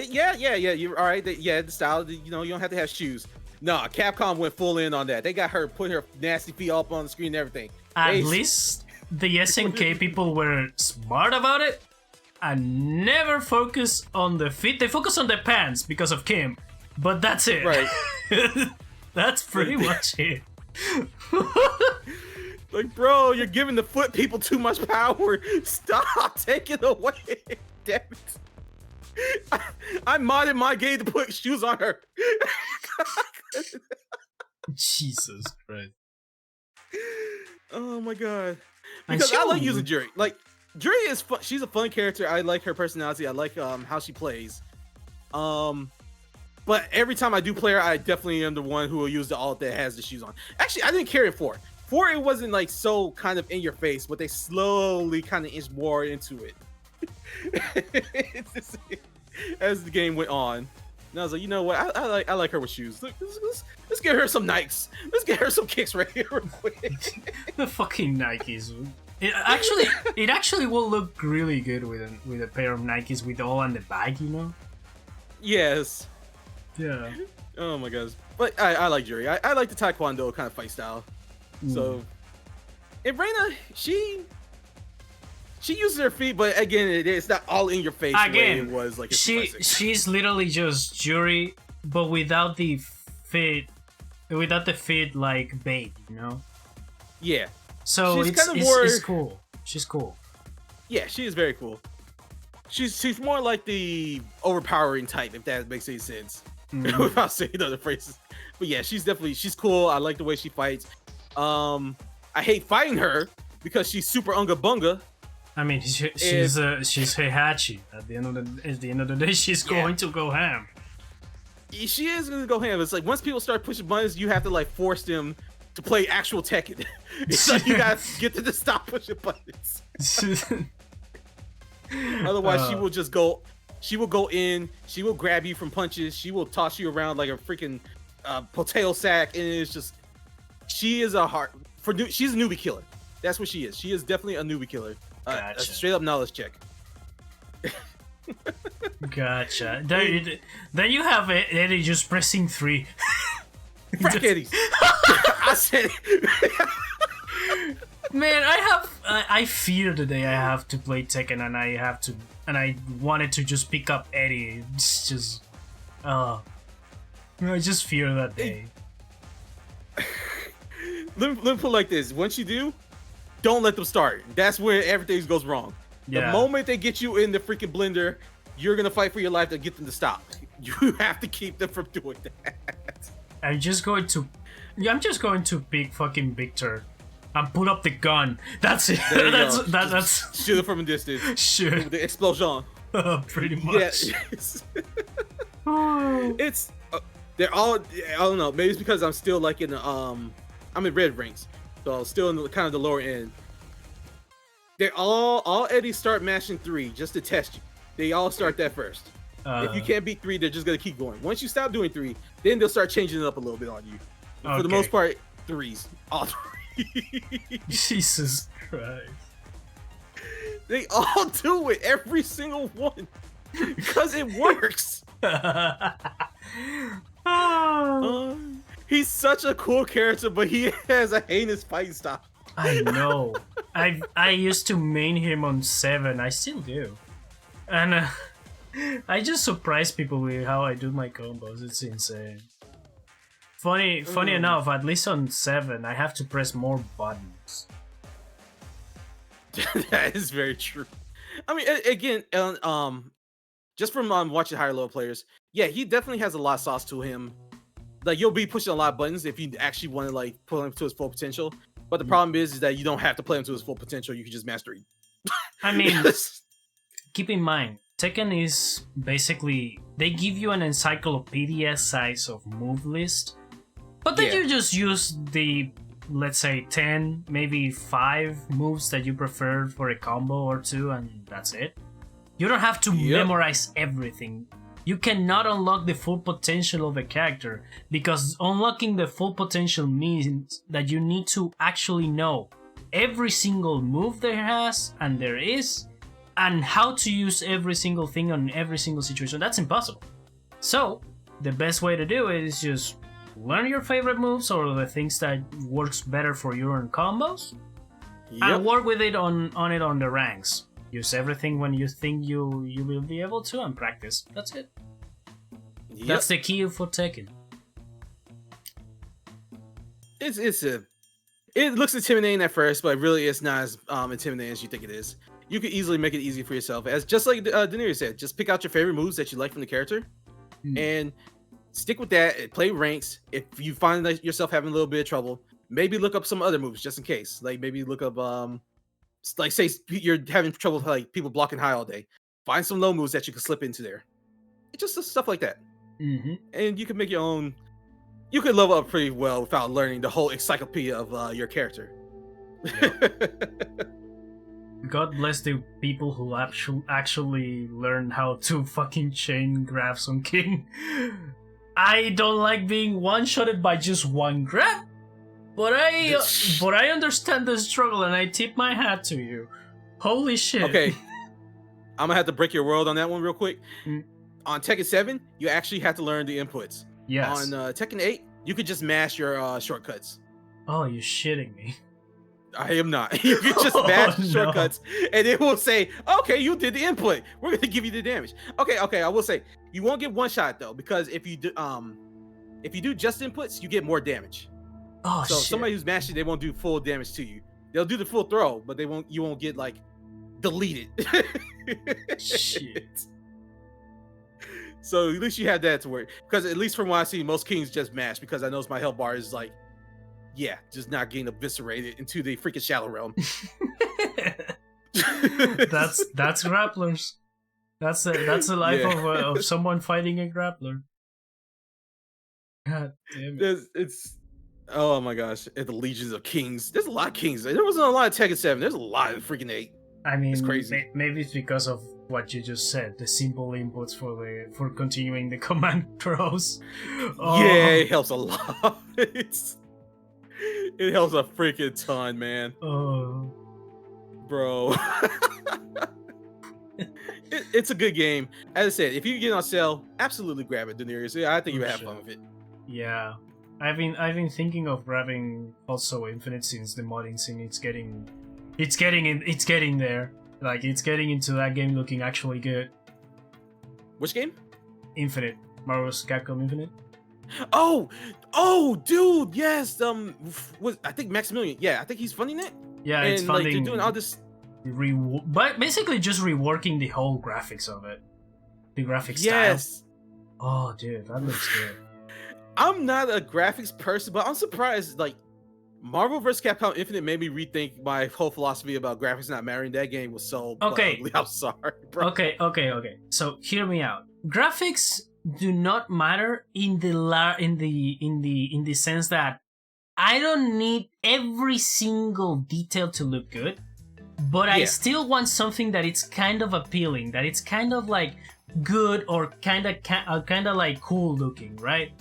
Yeah. You're all right. The style. You don't have to have shoes. Nah, Capcom went full in on that. They got her put her nasty feet up on the screen and everything. At least the SNK people were smart about it and never focus on the feet. They focus on the pants because of Kim, but that's it. Right. That's pretty much it. Like, bro, you're giving the foot people too much power. Stop taking it away. Damn it. I modded my game to put shoes on her. Jesus Christ. Oh my god. Because I like using Juri. Like, Juri is fun. She's a fun character. I like her personality. I like how she plays. But every time I do play her, I definitely am the one who will use the alt that has the shoes on. Actually, I didn't care for it. For it wasn't like so kind of in your face, but they slowly kind of inched more into it. As the game went on. And I was like, you know what? I like her with shoes. Let's get her some Nikes. Let's get her some kicks right here real quick. The fucking Nikes. It actually will look really good with a pair of Nikes with all on the bag, you know? Yes. Yeah. Oh my gosh. But I like Juri. I like the Taekwondo kind of fight style. So, and Reina, she uses her feet, but again, it's not all in your face. Again, the way it was like she's literally just Juri, but without the feet like bait, you know? Yeah. So it's cool. She's cool. Yeah, she is very cool. She's more like the overpowering type, if that makes any sense. Without saying other phrases. But yeah, she's cool. I like the way she fights. I hate fighting her because she's super unga bunga. I mean, she's Heihachi. At the end of the day, she's going to go ham. She is going to go ham. It's like once people start pushing buttons, you have to like force them to play actual Tekken. It's like you guys get to stop pushing buttons. Otherwise, she will just go. She will go in. She will grab you from punches. She will toss you around like a freaking potato sack, and it's just. She is she's a newbie killer. That's what she is. She is definitely a newbie killer. Gotcha. A straight up knowledge check. Gotcha. Then you have Eddie just pressing 3. Frack Eddie. I said it. Man, I fear the day I have to play Tekken and I wanted to just pick up Eddie. It's just I just fear that day. Let me put it like this: once you do, don't let them start. That's where everything goes wrong. Yeah. The moment they get you in the freaking blender, you're gonna fight for your life to get them to stop. You have to keep them from doing that. I'm just going to pick fucking Victor and put up the gun. That's it. That's shoot it from a distance. Shoot The explosion. Pretty much. Yeah. It's they're all, I don't know, maybe it's because I'm still like in the I'm in red ranks, so still in the, kind of the lower end. They're all Eddies start mashing 3 just to test you. They all start that first. If you can't beat 3, they're just gonna keep going. Once you stop doing 3, then they'll start changing it up a little bit on you. For the most part, 3s, all 3. Jesus Christ! They all do it, every single one, because it works. He's such a cool character, but he has a heinous fighting style. I know. I used to main him on 7. I still do, and I just surprise people with how I do my combos. It's insane. Funny enough, at least on 7, I have to press more buttons. That is very true. I mean, again, just from watching higher level players, yeah, he definitely has a lot of sauce to him. Like, you'll be pushing a lot of buttons if you actually want to like pull him to his full potential. But the problem is that you don't have to play him to his full potential. You can just master him. I mean, keep in mind, Tekken is basically, they give you an encyclopedia size of move list, but then you just use the, let's say, 10, maybe 5 moves that you prefer for a combo or 2, and that's it. You don't have to memorize everything. You cannot unlock the full potential of a character, because unlocking the full potential means that you need to actually know every single move there has and there is, and how to use every single thing on every single situation. That's impossible. So the best way to do it is just learn your favorite moves or the things that works better for your own combos, and work with it on the ranks. Use everything when you think you will be able to, and practice. That's it. That's the key for Tekken. It looks intimidating at first, but really it's not as intimidating as you think it is. You could easily make it easy for yourself. As just like Daenerys said, just pick out your favorite moves that you like from the character, and stick with that. Play ranks. If you find that yourself having a little bit of trouble, maybe look up some other moves just in case. Like maybe look up like say you're having trouble with like people blocking high all day. Find some low moves that you can slip into there. It's just stuff like that. And you can make your own. You can level up pretty well without learning the whole encyclopedia of your character. God bless the people who actually learn how to fucking chain grabs on King. I don't like being one-shotted by just one grab, but I understand the struggle, and I tip my hat to you. Holy shit. Okay, I'm gonna have to break your world on that one real quick. On Tekken 7, you actually have to learn the inputs. Yes. On Tekken 8, you could just mash your shortcuts. Oh, you're shitting me. I am not. You can just mash shortcuts, and it will say, "Okay, you did the input. We're gonna give you the damage." Okay. I will say you won't get one shot though, because if you do just inputs, you get more damage. Oh, so shit. Somebody who's mashing, they won't do full damage to you. They'll do the full throw, but you won't get like deleted. Shit. So at least you have that to work, because at least from what I see, most kings just mash, because I know my health bar is like, just not getting eviscerated into the freaking shallow realm. That's grapplers. That's the life of someone fighting a grappler. God damn it. It's oh my gosh, the legions of kings. There's a lot of kings. There wasn't a lot of Tekken 7. There's a lot of freaking 8. I mean, it's crazy. Maybe it's because of what you just said, the simple inputs for continuing the command throws. Oh. Yeah, it helps a lot. It helps a freaking ton, man. Oh, bro. It's a good game. As I said, if you get on sale, absolutely grab it, Daenerys. I think you would have fun with it. Yeah, I've been thinking of grabbing also Infinite, since the modding scene it's getting there. Like, it's getting into that game looking actually good. Which game? Infinite. Marvel's Capcom Infinite. Oh, oh, dude, yes. Was I think Maximilian? Yeah, I think he's funding it. Yeah, And it's like they're funding, doing all this. but basically just reworking the whole graphics of it, the graphic style. Yes. Oh, dude, that looks good. I'm not a graphics person, but I'm surprised. Like Marvel vs. Capcom Infinite made me rethink my whole philosophy about graphics not mattering. That game was so ugly. I'm sorry, bro. Okay. So hear me out. Graphics do not matter in the sense that I don't need every single detail to look good, but I still want something that it's kind of appealing, that it's kind of like good or kind of like cool looking, right?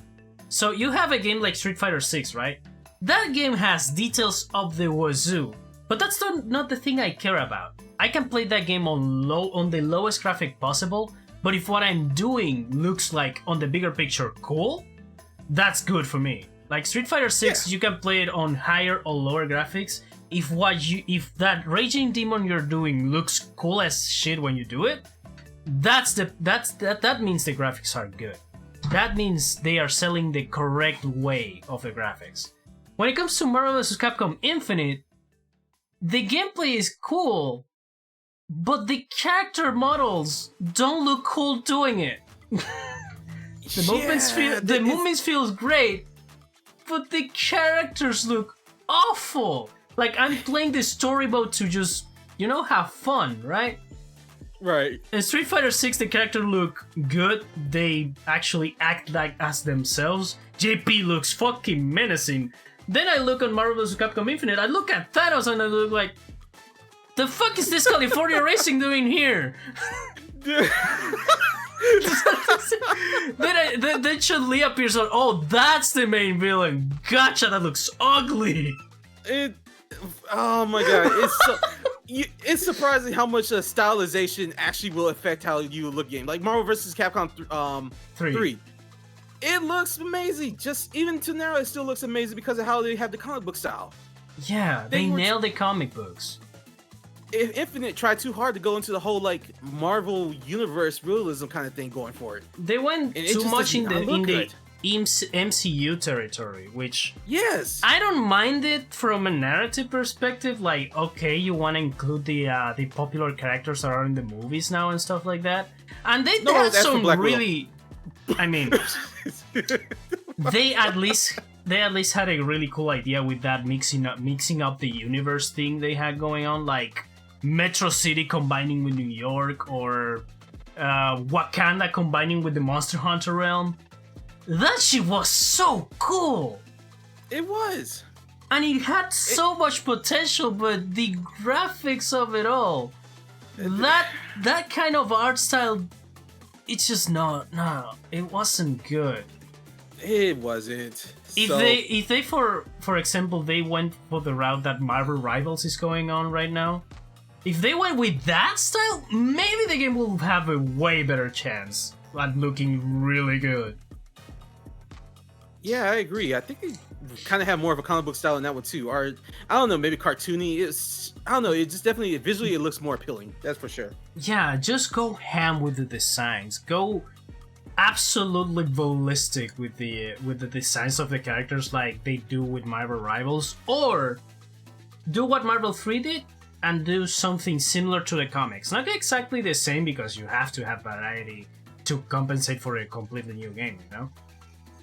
So you have a game like Street Fighter 6, right? That game has details of the wazoo, but that's not the thing I care about. I can play that game on the lowest graphic possible, but if what I'm doing looks like on the bigger picture cool, that's good for me. Like Street Fighter 6, you can play it on higher or lower graphics. If that raging demon you're doing looks cool as shit when you do it, that means the graphics are good. That means they are selling the correct way of the graphics. When it comes to Marvel vs. Capcom Infinite, the gameplay is cool, but the character models don't look cool doing it. The movements feels great, but the characters look awful. Like I'm playing the story mode to just, have fun, right? Right. In Street Fighter 6, the characters look good. They actually act like as themselves. JP looks fucking menacing. Then I look on Marvel vs. Capcom Infinite, I look at Thanos and I look like, the fuck is this California Racing doing here? then Chun-Li appears on, oh, that's the main villain. Gotcha, that looks ugly. Oh my god, it's surprising how much stylization actually will affect how you look game. Like Marvel vs. Capcom 3. It looks amazing. Just even to now, it still looks amazing because of how they have the comic book style. Yeah, they nailed the comic books. If Infinite tried too hard to go into the whole like Marvel universe realism kind of thing going for it. They went too much in the MCU territory, which I don't mind it from a narrative perspective. Like, okay, you want to include the popular characters that are in the movies now and stuff like that, and they had some really. I mean, they at least had a really cool idea with that mixing up the universe thing they had going on, like Metro City combining with New York or Wakanda combining with the Monster Hunter realm. That shit was so cool. It was, and it had so much potential, but the graphics of it all, that kind of art style. It's just no, it wasn't good. It wasn't. If they for example, they went for the route that Marvel Rivals is going on right now, if they went with that style, maybe the game will have a way better chance at looking really good. Yeah, I agree. I think they kind of have more of a comic book style in that one too. Or I don't know, maybe cartoony. I don't know. It just definitely visually it looks more appealing. That's for sure. Yeah, just go ham with the designs. Go absolutely ballistic with the designs of the characters, like they do with Marvel Rivals, or do what Marvel 3 did and do something similar to the comics. Not exactly the same because you have to have variety to compensate for a completely new game, you know?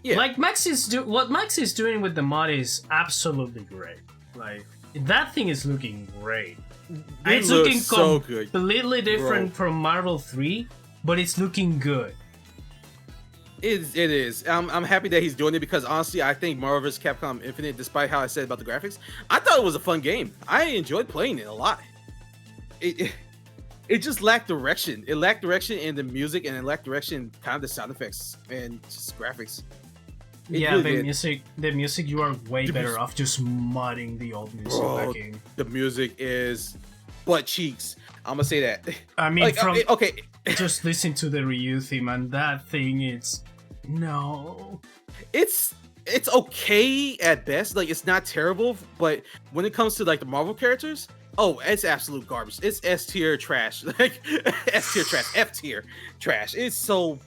Yeah. Like what Max is doing with the mod is absolutely great. Like that thing is looking great. It's looking so completely different from Marvel 3, but it's looking good. It is. I'm happy that he's doing it because honestly, I think Marvel vs. Capcom Infinite, despite how I said about the graphics, I thought it was a fun game. I enjoyed playing it a lot. It just lacked direction. It lacked direction in the music, and it lacked direction kind of the sound effects and just graphics. The music, you are way better off just modding the old music of that game. The music is butt cheeks. I'm gonna say that. I mean, just listen to the Ryu theme, and that thing is It's okay at best. Like it's not terrible, but when it comes to like the Marvel characters, it's absolute garbage. It's S tier trash. Like S tier trash, F tier trash. It's so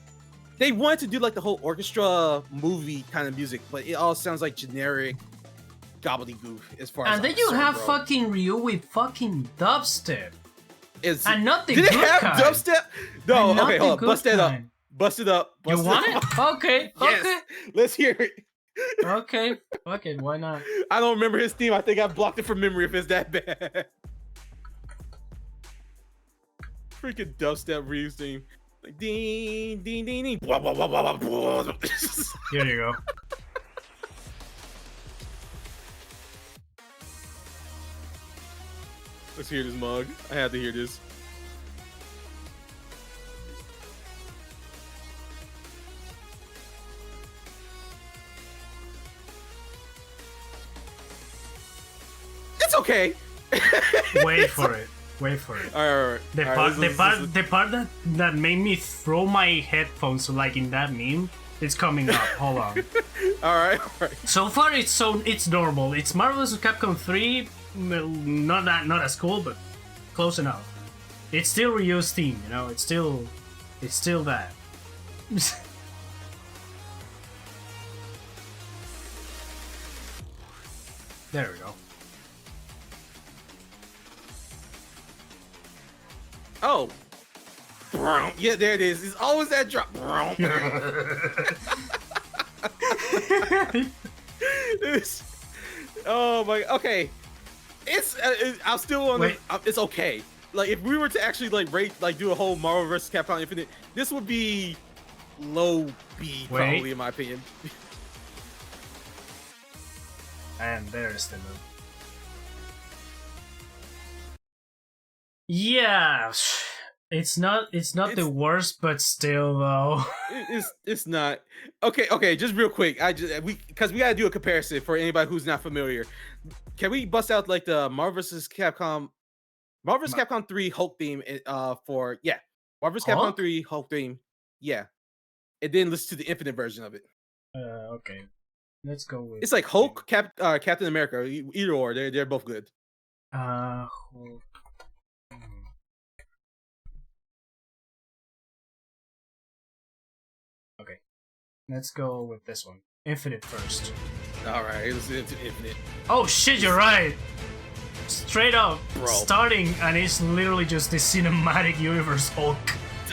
They wanted to do like the whole orchestra movie kind of music, but it all sounds like generic gobbledygook as far as And then I'm you concerned, have bro. fucking Ryu with fucking dubstep. And not the Did good it have kind. dubstep? No, And not okay, the hold on. good Bust that up. kind. Bust it up. You Bust want it it? up. Okay, Yes. okay. Let's hear it. Okay, fuck it, why not? I don't remember his theme. I think I blocked it from memory if it's that bad. Freaking dubstep Ryu's theme. Like ding ding ding ding. Blah, blah, blah, blah, blah, blah. Here you go. Let's hear this mug. I had to hear this. It's okay. Wait for it. Wait for it. All right. The part that made me throw my headphones like in that meme, it's coming up. Hold on. All right. So far, it's normal. It's Marvel vs. Capcom 3, not as cool, but close enough. It's still Ryu's theme, you know. It's still that. There we go. Oh. Yeah, there it is. It's always that drop. Oh my. Okay. I'm still on. It's okay. Like if we were to actually like rate, like do a whole Marvel vs. Capcom Infinite, this would be low B probably in my opinion. And there's the move. Yeah, it's not the worst, but still though. It's not. Okay, just real quick. Because we gotta do a comparison for anybody who's not familiar. Can we bust out like the Marvel vs. Capcom 3 Hulk theme for Marvel vs. Capcom 3 Hulk theme, yeah, and then listen to the Infinite version of it. Okay, let's go with. It's like Hulk, Captain America, either or. They're both good. Hulk. Okay, let's go with this one. Infinite first. All right, it's Infinite. Oh shit, you're right. Straight up, bro. Starting, and it's literally just the cinematic universe Hulk.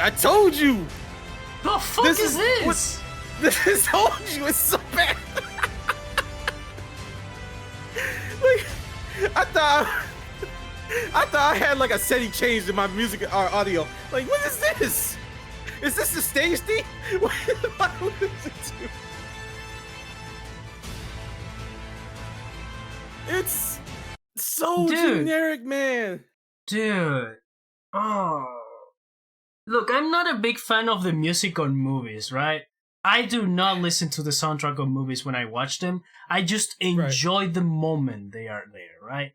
I told you. The fuck is this? This told you it's so bad. Like, I thought I had like a setting changed in my music or audio. Like, what is this? Is this the stage theme? What am I listening to? It's so generic, man. Dude. Oh. Look, I'm not a big fan of the music on movies, right? I do not listen to the soundtrack of movies when I watch them. I just enjoy the moment they are there, right?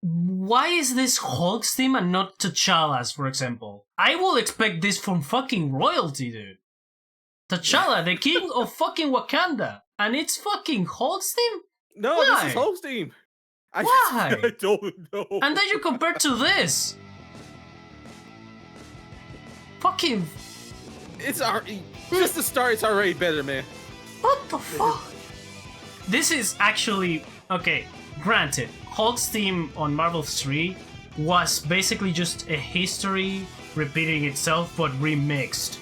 Why is this Hulk's theme and not T'Challa's, for example? I will expect this from fucking royalty, dude. T'Challa, the king of fucking Wakanda, and it's fucking Hulk's theme? No, Why? this is Hulk's theme. Why? I don't know. And then you compare to this. Fucking. It's already. Just the start, it's already better, man. What the fuck? This is actually. Okay, granted, Hulk's theme on Marvel 3 was basically just a history repeating itself but remixed.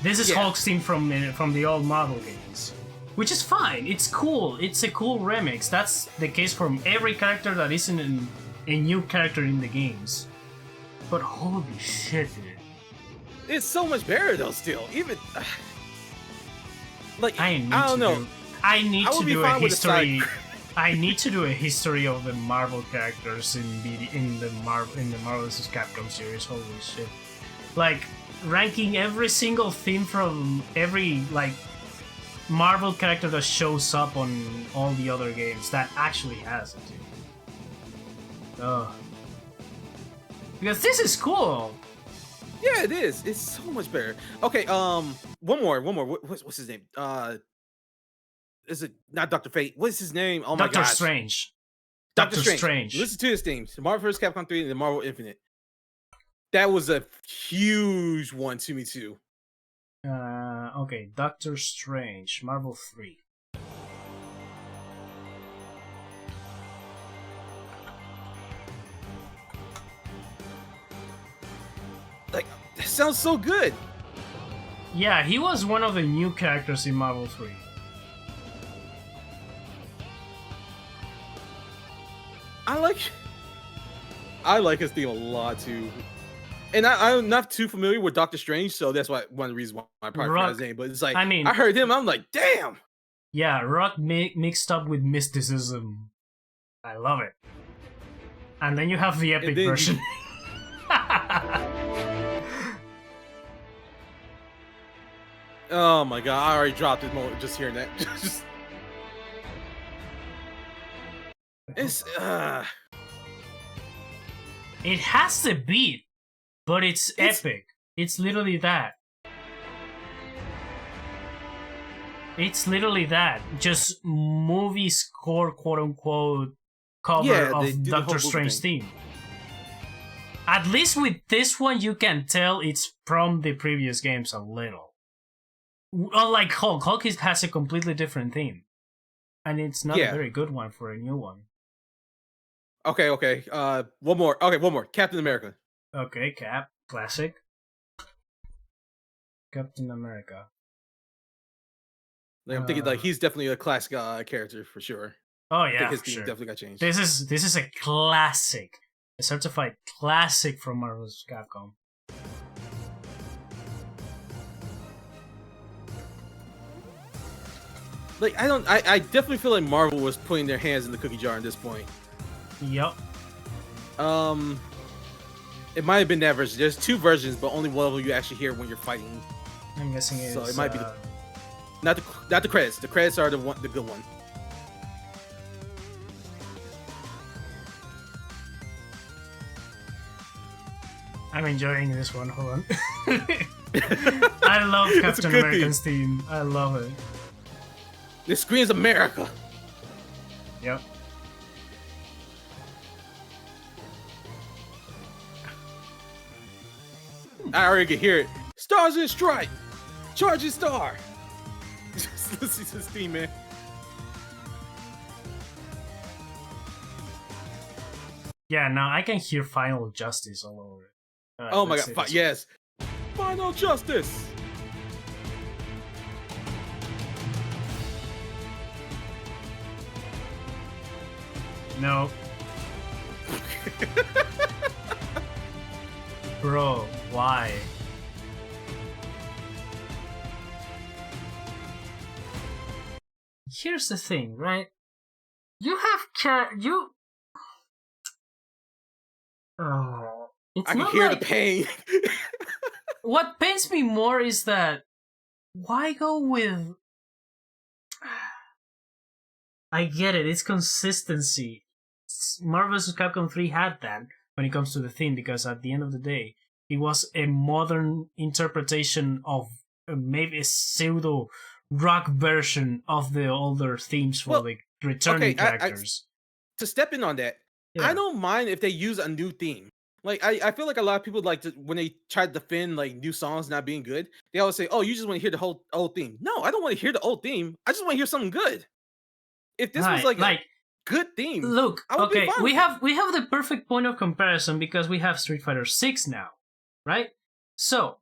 This is Hulk's theme from the old Marvel games. Which is fine, it's cool, it's a cool remix. That's the case from every character that isn't a new character in the games. But holy shit, dude. It's so much better though still. Even like I don't know. I need to do a history. I need to do a history of the Marvel characters in the Marvel vs. Capcom series. Holy shit! Like ranking every single theme from every like Marvel character that shows up on all the other games that actually has it. Dude. Ugh. Because this is cool. Yeah, it is. It's so much better. Okay, one more. What's his name? Is it not Dr. Fate? What's his name? Oh my god. Doctor Strange. Doctor Strange. Listen to his themes. Marvel vs. Capcom 3 and the Marvel Infinite. That was a huge one to me too. Okay, Doctor Strange, Marvel 3. Like, that sounds so good. Yeah, he was one of the new characters in Marvel 3. I like his theme a lot too. And I'm not too familiar with Doctor Strange, so that's why one of the reasons why I probably forgot his name. But it's like I mean, I heard him, I'm like, damn. Yeah, rock mixed up with mysticism. I love it. And then you have the epic version. Oh my god, I already dropped it just hearing that. It's It has the beat, but it's epic. It's literally that. It's literally that. Just movie score, quote unquote, cover of Doctor Strange theme. At least with this one, you can tell it's from the previous games a little. Unlike Hulk, Hulk has a completely different theme. And it's not a very good one for a new one. Okay. One more. Okay, one more. Captain America. Okay, Cap. Classic. Captain America. Like, I'm thinking like he's definitely a classic character for sure. Oh I yeah, think his for theme sure. definitely got changed. This is a classic. A certified classic from Marvel's Capcom. Like I definitely feel like Marvel was putting their hands in the cookie jar at this point. Yup. It might have been that version. There's two versions, but only one of them you actually hear when you're fighting. I'm guessing it's so it might be not the credits. The credits are the good one. I'm enjoying this one. Hold on. I love Captain America's theme. I love it. This screams America. Yep. I already can hear it. Stars in strike. Charging star. Listen to this theme, man. Yeah, now I can hear Final Justice all over it. Right, oh my god, yes. Final Justice. No. Bro, why? Here's the thing, right? You have Oh, I can hear the pain. What pains me more is that why go with? I get it. It's consistency. Marvel vs. Capcom 3 had that when it comes to the theme, because at the end of the day, it was a modern interpretation of maybe a pseudo rock version of the older themes for the returning characters. To step in on that, I don't mind if they use a new theme. Like I feel like a lot of people like to, when they try to defend like new songs not being good, they always say, "Oh, you just want to hear the whole old theme." No, I don't want to hear the old theme. I just want to hear something good. If this was like a good theme, look, okay, we have the perfect point of comparison because we have Street Fighter 6 now, right? So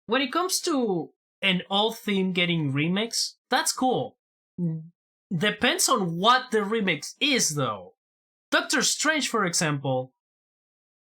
when it comes to an old theme getting remix, that's cool. Depends on what the remix is, though. Doctor Strange, for example,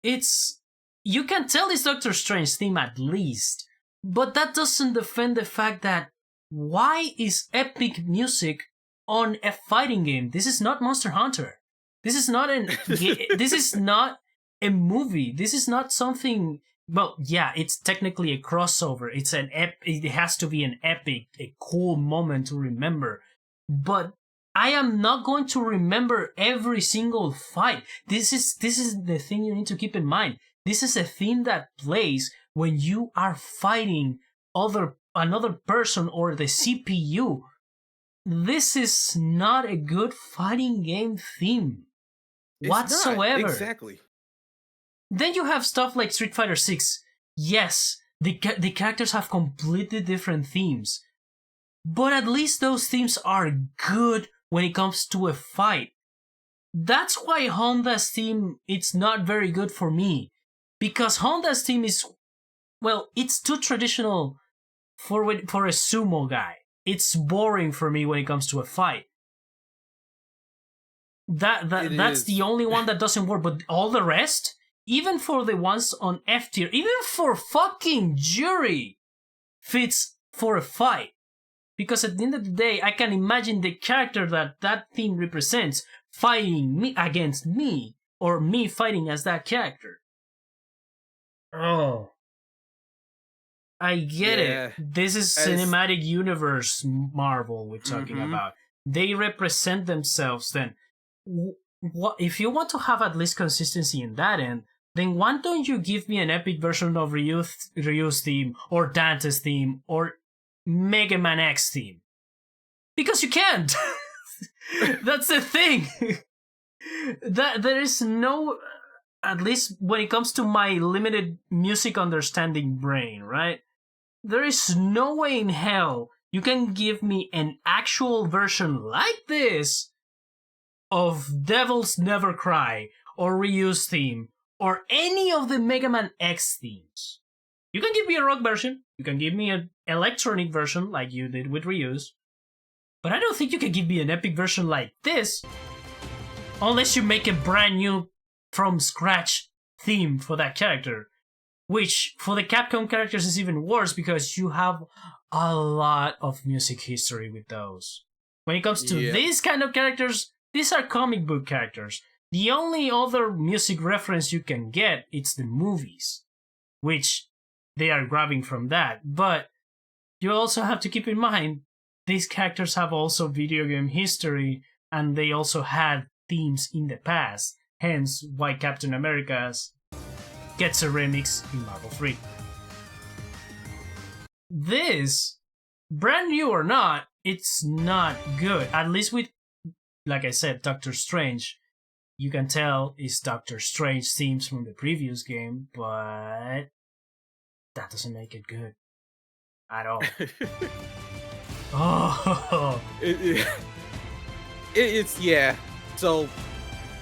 you can tell it's Doctor Strange theme at least, but that doesn't defend the fact that why is epic music on a fighting game? This is not Monster Hunter. This is not this is not a movie. This is not something. Well, yeah, it's technically a crossover. It's it has to be an epic, a cool moment to remember. But I am not going to remember every single fight. This is the thing you need to keep in mind. This is a theme that plays when you are fighting another person or the CPU. This is not a good fighting game theme whatsoever. Exactly. Then you have stuff like Street Fighter 6. Yes, the characters have completely different themes, but at least those themes are good when it comes to a fight. That's why Honda's theme it's not very good for me, because Honda's theme is, well, it's too traditional for a sumo guy. It's boring for me when it comes to a fight. That's the only one that doesn't work, but all the rest, even for the ones on F tier, even for fucking Jury, fits for a fight. Because at the end of the day, I can imagine the character that theme represents fighting me against me, or me fighting as that character. Oh. I get it. This is cinematic universe Marvel we're talking about. They represent themselves then. What if you want to have at least consistency in that end, then why don't you give me an epic version of Ryu's theme, or Dante's theme, or Mega Man X theme? Because you can't! That's the thing! That there is no, at least when it comes to my limited music understanding brain, right? There is no way in hell you can give me an actual version like this of Devil's Never Cry, or Ryu's theme, or any of the Mega Man X themes. You can give me a rock version, you can give me an electronic version like you did with Ryu's, but I don't think you can give me an epic version like this, unless you make a brand new, from scratch theme for that character. Which, for the Capcom characters, is even worse because you have a lot of music history with those. When it comes to these kind of characters, these are comic book characters. The only other music reference you can get is the movies, which they are grabbing from that. But you also have to keep in mind, these characters have also video game history, and they also had themes in the past. Hence, why Captain America's gets a remix in Marvel 3. This, brand new or not, it's not good. At least with, like I said, Doctor Strange. You can tell it's Doctor Strange themes from the previous game, but that doesn't make it good at all. It's yeah. So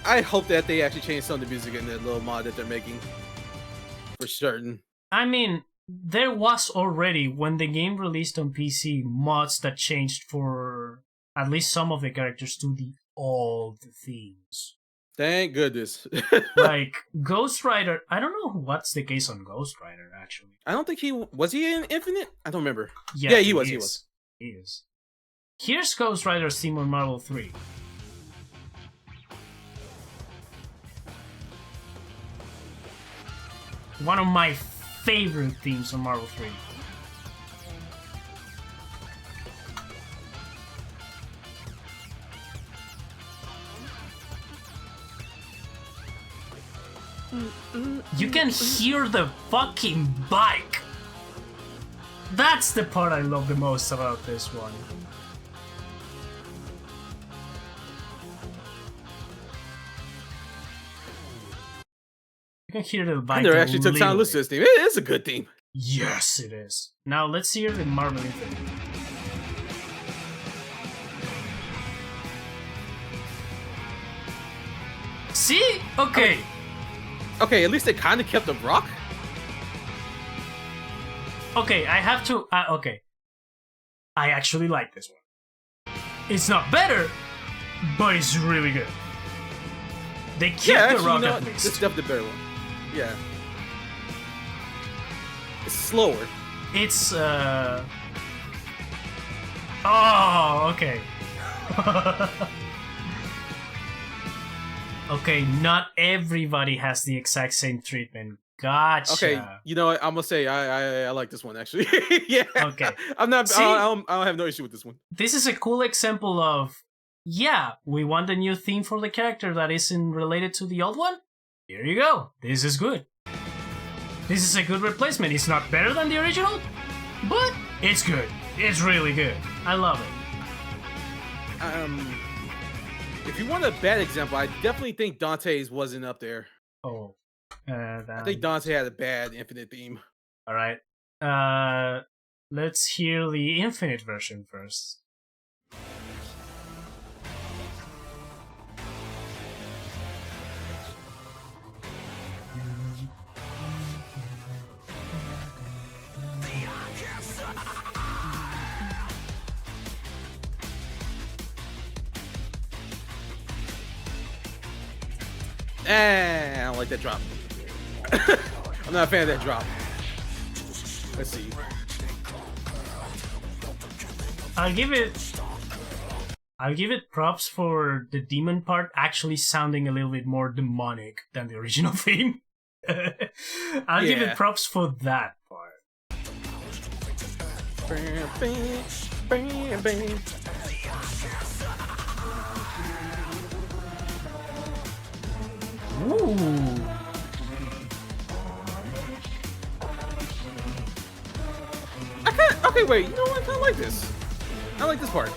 I hope that they actually change some of the music in the little mod that they're making. For certain. I mean, there was already, when the game released on PC, mods that changed for at least some of the characters to the old themes. Thank goodness. Like, Ghost Rider, I don't know what's the case on Ghost Rider, actually. I don't think was he in Infinite? I don't remember. Yeah, he was. He is. Here's Ghost Rider's theme on Marvel 3. One of my favorite themes on Marvel 3. You can hear the fucking bike! That's the part I love the most about this one. You can hear the bike. I never actually took time to listen to this theme. It is a good theme. Yes, it is. Now let's hear the Marvel Infinite. See? Okay. Okay, at least they kind of kept the rock. Okay, I have to. Okay. I actually like this one. It's not better, but it's really good. They kept the rock at least. It's definitely the better one. Yeah. It's slower. It's Oh, okay. Okay, not everybody has the exact same treatment. Gotcha. Okay, you know what? I'm gonna say I like this one actually. Yeah. Okay. I'm not. See, I don't have no issue with this one. This is a cool example of, yeah, we want a new theme for the character that isn't related to the old one. Here you go. This is good. This is a good replacement. It's not better than the original, but it's good. It's really good. I love it. If you want a bad example, I definitely think Dante's wasn't up there. Oh. I think Dante had a bad Infinite theme. All right. Let's hear the Infinite version first. I don't like that drop. I'm not a fan of that drop. Let's see. I'll give it props for the demon part actually sounding a little bit more demonic than the original theme. I'll give it props for that part. Ooh. Okay, wait. You know what? I kind of like this. I like this part.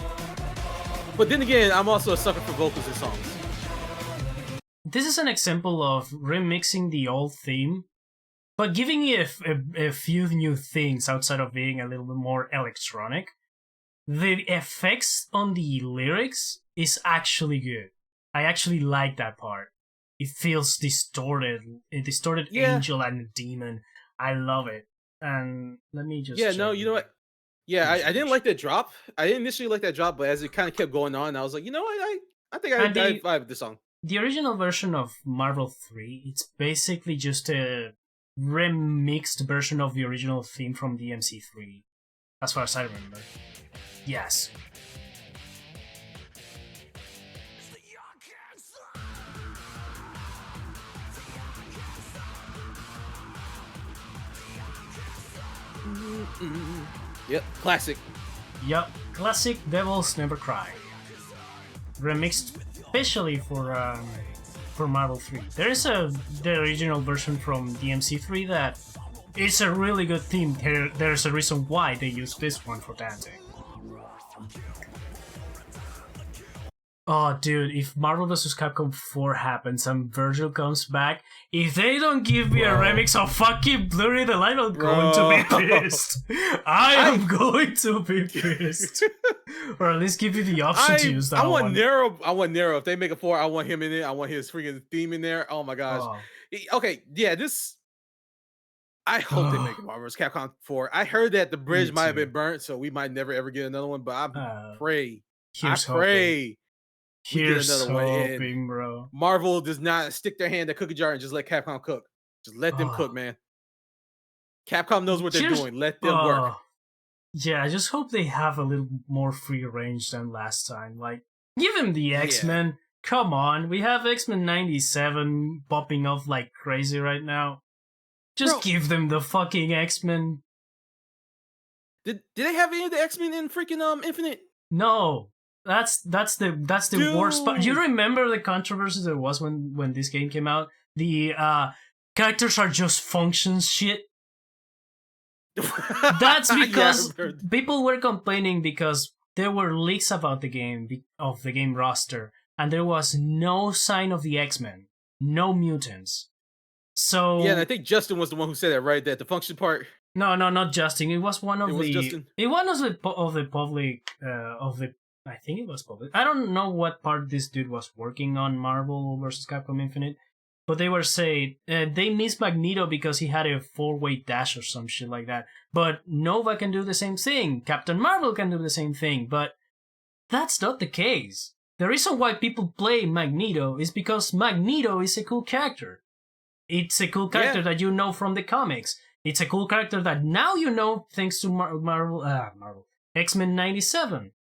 But then again, I'm also a sucker for vocals in songs. This is an example of remixing the old theme, but giving it a few new things outside of being a little bit more electronic. The effects on the lyrics is actually good. I actually like that part. It feels distorted. A distorted angel and a demon. I love it. And let me just you know what? Yeah, I didn't like that drop. I didn't initially like that drop, but as it kind of kept going on, I was like, you know what? I think I vibe with this song. The original version of Marvel 3, it's basically just a remixed version of the original theme from DMC3, as far as I remember. Yes. Yep, classic. Yep, classic Devils Never Cry. Remixed especially for Marvel 3. There is the original version from DMC3 that it's a really good theme. There's a reason why they use this one for dancing. Oh, dude, if Marvel vs. Capcom 4 happens and Virgil comes back, if they don't give me a remix of fucking Blurry the Light, I'm going to be pissed. I am going to be pissed. Or at least give you the option to use that one. I want Nero. If they make a 4, I want him in it. I want his freaking theme in there. Oh my gosh. Oh. Okay, yeah, this... I hope they make a Marvel vs. Capcom 4. I heard that the bridge might have been burnt, so we might never ever get another one, but I pray. Here's hoping, bro. Marvel does not stick their hand in the cookie jar and just let Capcom cook. Just let them cook, man. Capcom knows what they're doing. Let them work. Yeah, I just hope they have a little more free range than last time. Like, give them the X-Men. Yeah. Come on. We have X-Men 97 popping off like crazy right now. Just give them the fucking X-Men. Did they have any of the X-Men in freaking Infinite? No. That's the worst part. You remember the controversy there was when this game came out? The characters are just functions shit. That's because people were complaining because there were leaks about the game of the game roster, and there was no sign of the X-Men, no mutants. So yeah, and I think Justin was the one who said that, right? That the function part. No, not Justin. It was one of the public I think it was public. I don't know what part this dude was working on Marvel vs. Capcom Infinite, but they were saying they missed Magneto because he had a 4-way dash or some shit like that. But Nova can do the same thing. Captain Marvel can do the same thing, but that's not the case. The reason why people play Magneto is because Magneto is a cool character. It's a cool character that you know from the comics. It's a cool character that now you know thanks to Marvel X-Men 97.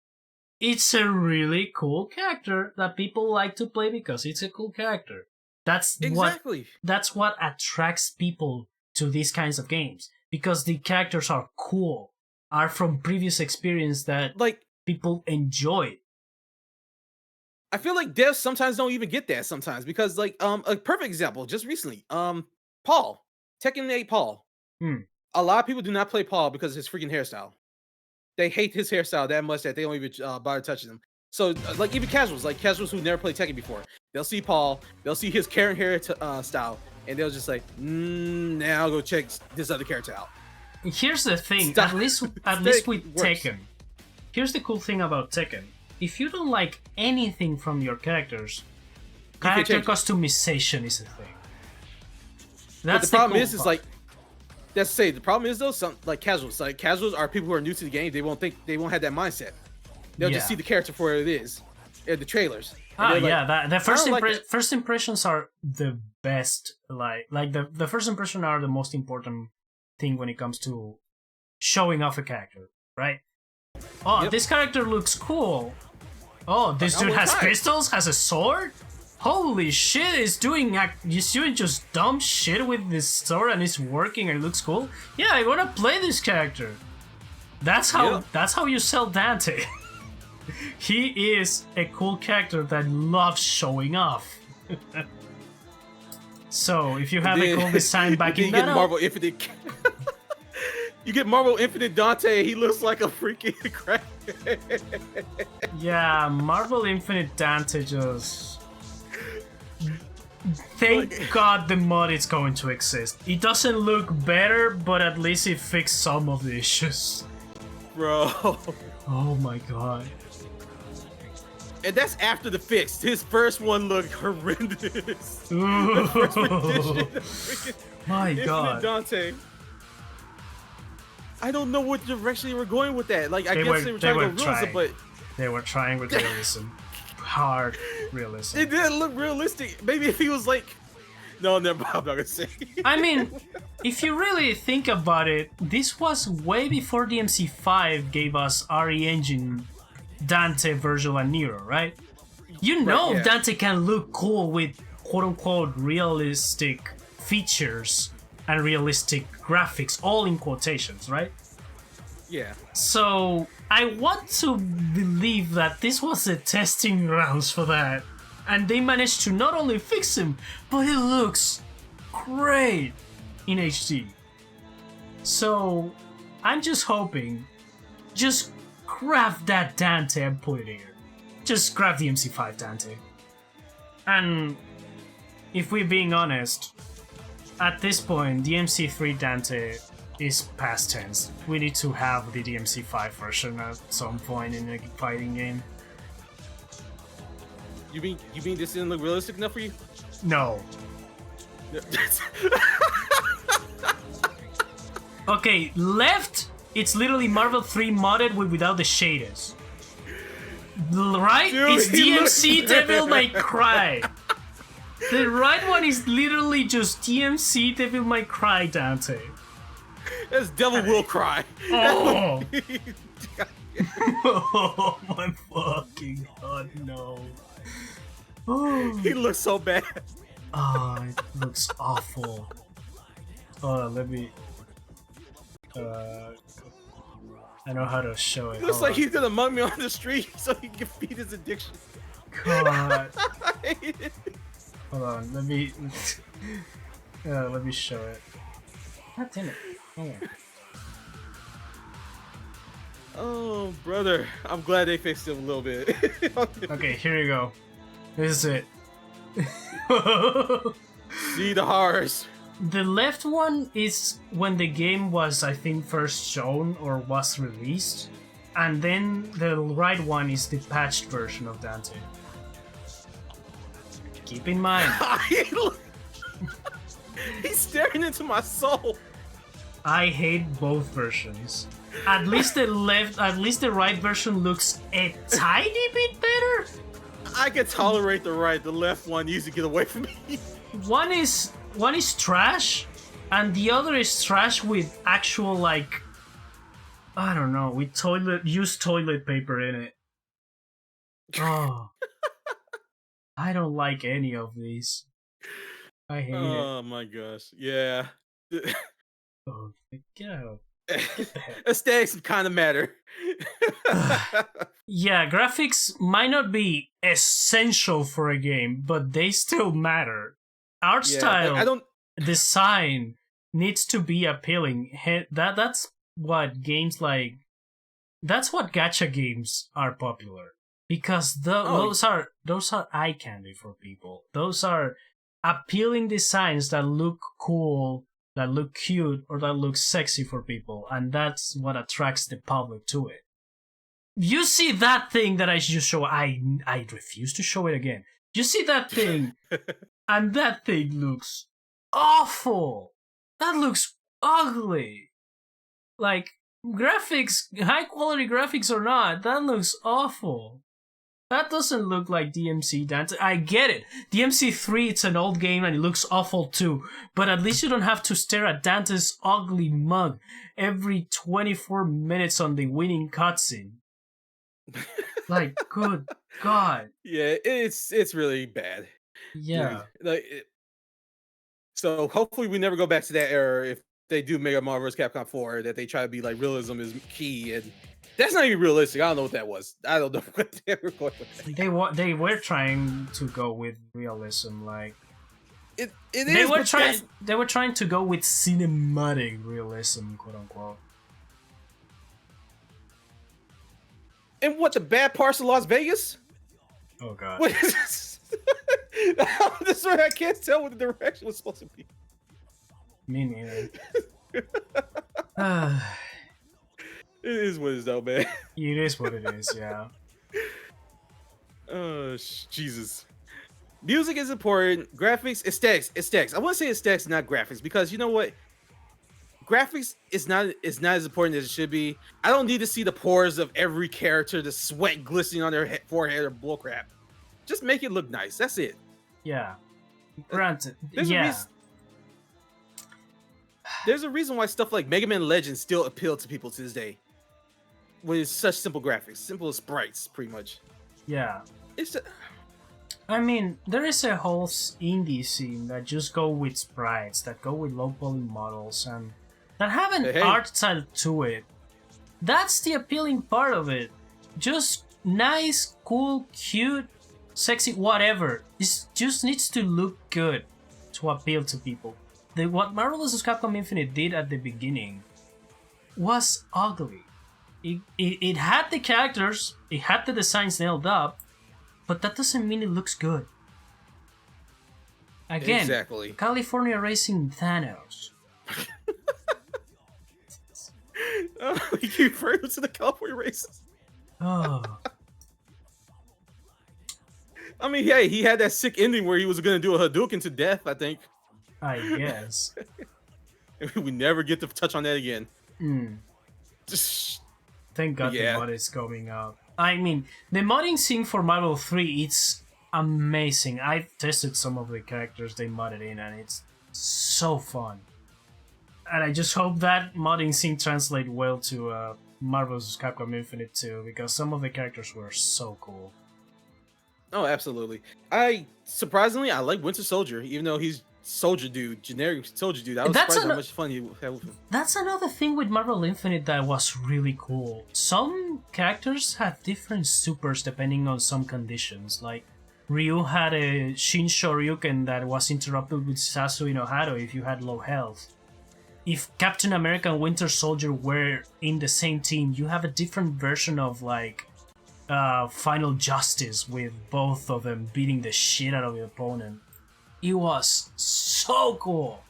It's a really cool character that people like to play because it's a cool character. That's what attracts people to these kinds of games, because the characters are cool, are from previous experience that people enjoy. I feel like devs sometimes don't even get that sometimes because a perfect example just recently, Paul, Tekken 8 Paul. A lot of people do not play Paul because of his freaking hairstyle. They hate his hairstyle that much that they don't even bother touching him. So, even casuals who never played Tekken before, they'll see Paul, they'll see his Karen hair style, and they'll just like, now I'll go check this other character out. Here's the thing. Stop. At least with Works. Tekken. Here's the cool thing about Tekken. If you don't like anything from your characters, character customization is a thing. But the problem is like, that's to say, the problem is though, some like casuals are people who are new to the game. They won't have that mindset. They'll just see the character for what it is, in the trailers. The first impressions are the best. Like the first impression are the most important thing when it comes to showing off a character, right? Oh, this character looks cool. Oh, this dude has pistols, has a sword. Holy shit! He's doing just dumb shit with this sword, and it's working and it looks cool. Yeah, I wanna play this character. That's how you sell Dante. He is a cool character that loves showing off. So if you have a cool design backing that up, Marvel Infinite. You get Marvel Infinite Dante, he looks like a freaking crack. Yeah, Marvel Infinite Dante just... Thank God the mod is going to exist. It doesn't look better, but at least it fixed some of the issues. Bro. Oh my god. And that's after the fix. His first one looked horrendous. My god. Dante. I don't know what direction they were going with that. Like, I guess they were trying to go realism, but they were trying with realism. Hard realism. It didn't look realistic. Maybe if he was like, no, never. I'm not gonna say. I mean, if you really think about it, this was way before DMC5 gave us RE Engine, Dante, Virgil, and Nero, right? You know, Dante can look cool with quote-unquote realistic features and realistic graphics, all in quotations, right? Yeah. So I want to believe that this was a testing grounds for that, and they managed to not only fix him, but it looks great in HD. So I'm just hoping, just grab that Dante and put it here. Just grab the MC5 Dante. And if we're being honest, at this point, the MC3 Dante is past tense. We need to have the DMC5 version at some point in a fighting game. You mean this didn't look realistic enough for you? No. Okay, left, it's literally Marvel 3 modded without the shaders. Right? Dude, it's DMC Devil May Cry. The right one is literally just DMC Devil May Cry Dante. That's Devil Will Cry. Oh. Oh my fucking god, no. Oh. He looks so bad. Oh, it looks awful. Hold on, let me... I know how to show it. Looks like he's gonna mug me on the street so he can feed his addiction. God. Hold on, let me show it. God damn it. Hold on. Oh, brother. I'm glad they fixed him a little bit. Okay, here you go. This is it. See the horrors. The left one is when the game was, I think, first shown or was released. And then the right one is the patched version of Dante. Keep in mind. He's staring into my soul. I hate both versions. At least the right version looks a tiny bit better. I can tolerate the right. The left one needs to get away from me. One is trash, and the other is trash with actual, like, I don't know, with used toilet paper in it. Oh. I don't like any of these. I hate it. Oh my gosh. Yeah. Oh, get out. Aesthetics kind of matter. Yeah, graphics might not be essential for a game, but they still matter. Art style, design needs to be appealing. That's what games like. That's what gacha games are popular, because those are eye candy for people. Those are appealing designs that look cool, that look cute or that look sexy for people, and that's what attracts the public to it. You see that thing that I just show, I refuse to show it again. You see that thing, and that thing looks awful. That looks ugly. Like, graphics, high quality graphics or not, that looks awful. That doesn't look like DMC Dante. I get it. DMC3, it's an old game and it looks awful too. But at least you don't have to stare at Dante's ugly mug every 24 minutes on the winning cutscene. Like, good God. Yeah, it's really bad. Yeah. Like, so hopefully we never go back to that era if they do Mega Marvel vs. Capcom 4, that they try to be like realism is key, and that's not even realistic. I don't know what that was. I don't know what they were going with. They were trying to go with realism, like it they is. They were trying to go with cinematic realism, quote unquote. And what, the bad parts of Las Vegas? Oh God. What is this? This one, I can't tell what the direction was supposed to be. Me neither. It is what it is, though, man. It is what it is, yeah. Oh, Jesus. Music is important. Graphics, aesthetics. I want to say aesthetics, not graphics, because you know what? Graphics is not as important as it should be. I don't need to see the pores of every character, the sweat glistening on their forehead or bullcrap. Just make it look nice. That's it. Yeah. Granted. There's a reason why stuff like Mega Man Legends still appeal to people to this day. With such simple graphics, simple sprites, pretty much. Yeah. It's I mean, there is a whole indie scene that just go with sprites, that go with low poly models, and that have an art style to it. That's the appealing part of it. Just nice, cool, cute, sexy, whatever. It just needs to look good to appeal to people. What Marvel vs. Capcom Infinite did at the beginning was ugly. It had the characters, it had the designs nailed up, but that doesn't mean it looks good. Again, exactly. California Racing Thanos. Oh, you referred to the California races. Oh. I mean, yeah, he had that sick ending where he was going to do a Hadouken to death, I think. I guess. We never get to touch on that again. Thank God the mod is coming out. I mean, the modding scene for Marvel 3, it's amazing. I've tested some of the characters they modded in, and it's so fun. And I just hope that modding scene translates well to Marvel vs. Capcom Infinite 2, because some of the characters were so cool. Oh, absolutely. Surprisingly, I like Winter Soldier, even though he's Soldier Dude, generic Soldier Dude. I was surprised how much fun he had with him. That's another thing with Marvel Infinite that was really cool. Some characters have different supers depending on some conditions. Like, Ryu had a Shin Shoryuken that was interrupted with Sasui no Hado if you had low health. If Captain America and Winter Soldier were in the same team, you have a different version of, like, Final Justice with both of them beating the shit out of the opponent. It was so cool.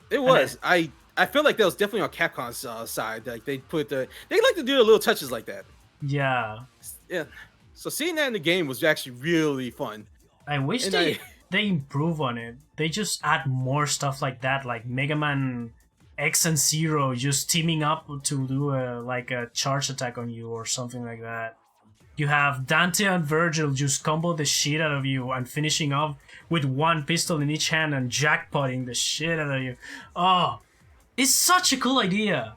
It was. I feel like that was definitely on Capcom's side. Like they like to do the little touches like that. Yeah. Yeah. So seeing that in the game was actually really fun. I wish they improve on it. They just add more stuff like that, like Mega Man X and Zero just teaming up to do a charge attack on you or something like that. You have Dante and Virgil just combo the shit out of you and finishing off with one pistol in each hand and jackpotting the shit out of you. Oh, it's such a cool idea.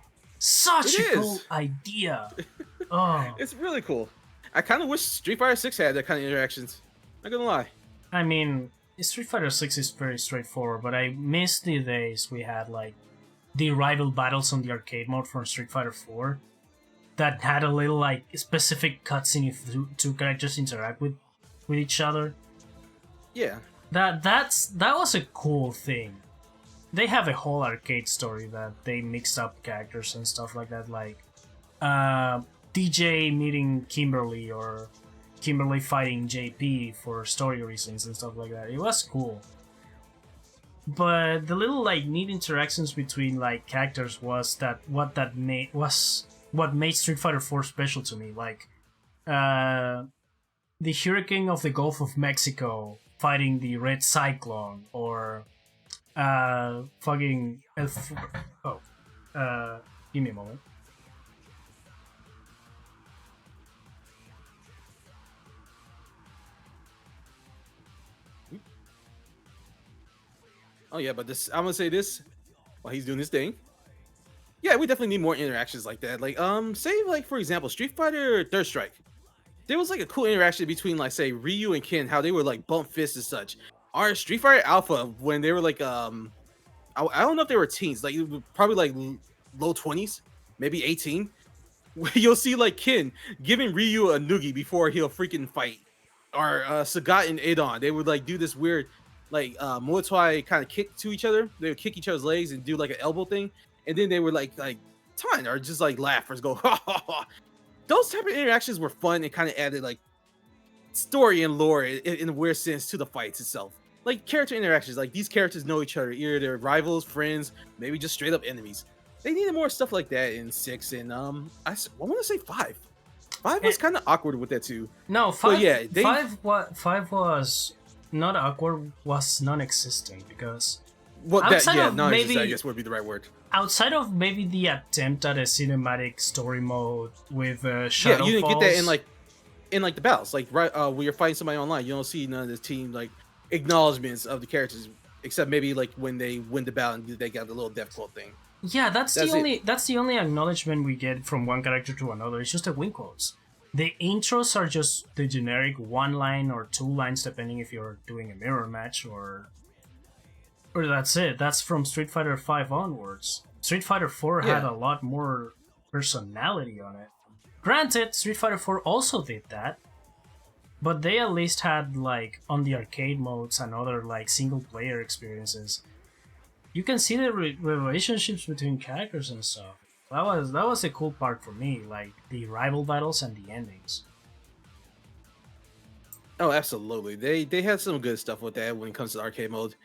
Cool idea. Oh, it's really cool. I kind of wish Street Fighter 6 had that kind of interactions. Not gonna lie. I mean, Street Fighter 6 is very straightforward, but I miss the days we had like the rival battles on the arcade mode from Street Fighter 4. That had a little like specific cutscene if two characters interact with each other. Yeah. That was a cool thing. They have a whole arcade story that they mixed up characters and stuff like that, like DJ meeting Kimberly or Kimberly fighting JP for story reasons and stuff like that. It was cool. But the little like neat interactions between like characters was what made Street Fighter 4 special to me. Like the Hurricane of the Gulf of Mexico fighting the Red Cyclone, or fucking give me a moment. Oh yeah, but this I'm gonna say this while he's doing his thing. Yeah, we definitely need more interactions like that. Like, say like for example, Street Fighter Third Strike. There was like a cool interaction between like say Ryu and Ken, how they were like bump fists and such. Our Street Fighter Alpha, when they were like I don't know if they were teens, like probably like low 20s, maybe 18. Where you'll see like Ken giving Ryu a noogie before he'll freaking fight. Or Sagat and Adon, they would like do this weird like Muay Thai kind of kick to each other. They would kick each other's legs and do like an elbow thing, and then they would like ton or just like laugh or just go ha ha ha. Those type of interactions were fun and kind of added like story and lore in a weird sense to the fights itself. Like character interactions, like these characters know each other, either they're rivals, friends, maybe just straight up enemies. They needed more stuff like that in 6, and I want to say 5. 5 was kind of awkward with that too. No, So, 5. yeah, they- 5 was not awkward. Was non-existent because Well, that outside yeah, of no, maybe- I guess would be the right word. outside of maybe the attempt at a cinematic story mode with Shadow Yeah, you didn't get that Falls. in like the battles, like right when you're fighting somebody online, you don't see none of the team like acknowledgments of the characters, except maybe like when they win the battle and they got the little death quote thing. Yeah, that's That's the only acknowledgement we get from one character to another. It's just the win quotes. The intros are just the generic one line or two lines, depending if you're doing a mirror match or that's it. That's from Street Fighter 5 onwards. Street Fighter 4 had Yeah. a lot more personality on it. Granted, Street Fighter 4 also did that, but they at least had like on the arcade modes and other like single player experiences. You can see the relationships between characters and stuff. That was a cool part for me, like the rival battles and the endings. Oh, absolutely. They had some good stuff with that when it comes to arcade mode.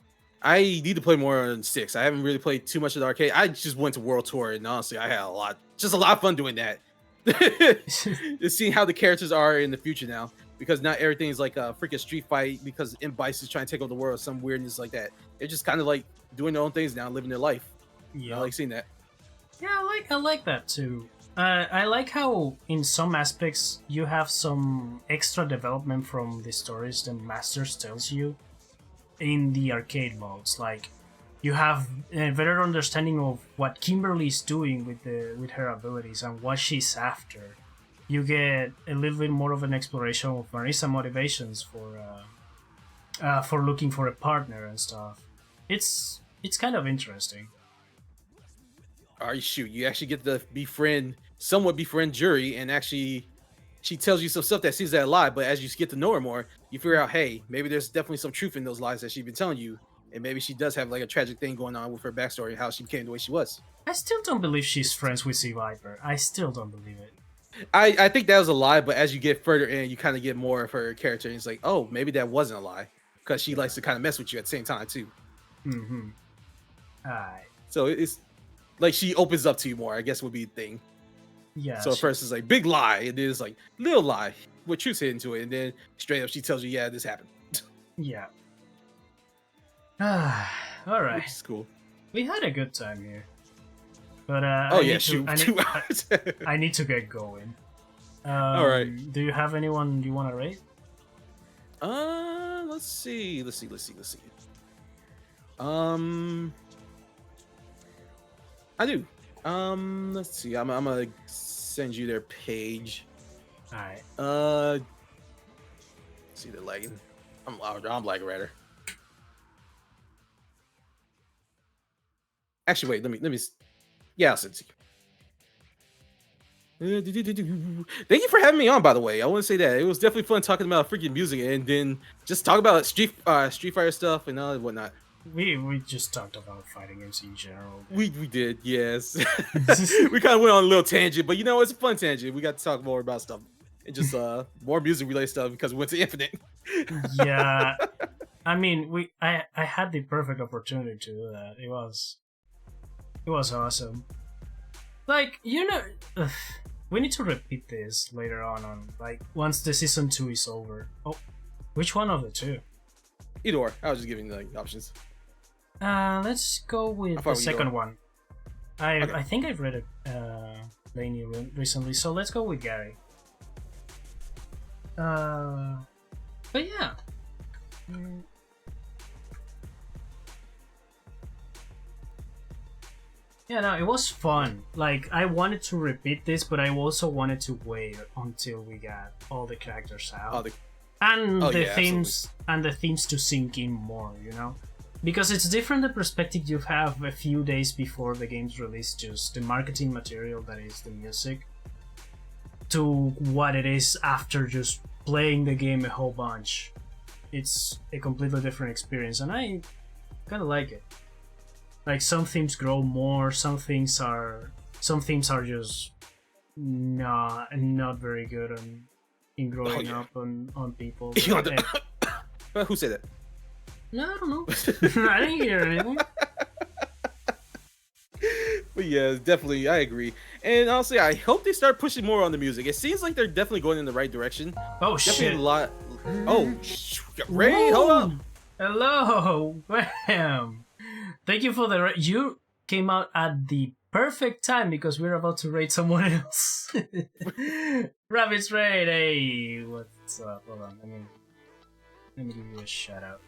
I need to play more on 6. I haven't really played too much of the arcade. I just went to World Tour, and honestly, I had a lot of fun doing that. Just seeing how the characters are in the future now, because not everything is like a freaking street fight because M-Bice is trying to take over the world, some weirdness like that. They're just kind of like doing their own things now, living their life. Yeah, I like seeing that. yeah, I like that too. I like how in some aspects you have some extra development from the stories the Masters tells you in the arcade modes. Like you have a better understanding of what Kimberly's doing with her abilities and what she's after. You get a little bit more of an exploration of Marisa motivations for looking for a partner and stuff. It's kind of interesting. Or shoot, you actually get to somewhat befriend Jury, and actually she tells you some stuff that seems that lie, but as you get to know her more, you figure out, hey, maybe there's definitely some truth in those lies that she's been telling you, and maybe she does have like a tragic thing going on with her backstory and how she became the way she was. I still don't believe she's friends with C Viper. I still don't believe it. I think that was a lie, but as you get further in, you kind of get more of her character, and it's like, oh, maybe that wasn't a lie, because she likes to kind of mess with you at the same time too. Mm-hmm. Alright. So it's like she opens up to you more, I guess would be the thing. Yeah. So at first it's like big lie, and then it's like little lie with truth hidden to it, and then straight up she tells you, yeah, this happened. Yeah. Alright. Which is cool. We had a good time here. But Oh yeah, shoot, I 2 hours. I need to get going. Alright. Do you have anyone you want to rate? Let's see. I do. Let's see. I'm gonna send you their page. Alright. See, they're lagging. I'm lagging rather. Actually, wait. Let me. Yeah, I'll send it to you. Thank you for having me on, by the way. I want to say that it was definitely fun talking about freaking music and then just talk about Street Fighter stuff and all whatnot. We just talked about fighting games in general. We did, yes. We kind of went on a little tangent, but you know, it's a fun tangent. We got to talk more about stuff and just more music related stuff because we went to Infinite. Yeah. I mean, I had the perfect opportunity to do that. It was awesome. Like, ugh, we need to repeat this later on like once the season 2 is over. Oh, which one of the two? Either or. I was just giving the options. Let's go with the second one. Okay. I think I've read it Laney recently, so let's go with Gary. But yeah. Yeah, no, it was fun. Like, I wanted to repeat this, but I also wanted to wait until we got all the characters out. The themes to sink in more, you know? Because it's different the perspective you have a few days before the game's release, just the marketing material that is the music, to what it is after just playing the game a whole bunch. It's a completely different experience, and I kind of like it. Like, some themes grow more, some themes are just not very good in growing up on people. Who said that? No, I don't know. I didn't hear anything. But yeah, definitely, I agree. And honestly, I hope they start pushing more on the music. It seems like they're definitely going in the right direction. Oh, definitely shit. A lot. Oh, Ray, hold up. Hello, Wham. Thank you for the you came out at the perfect time because we're about to raid someone else. Rabbit's raid, hey, what's up? Hold on, let me give you a shout out.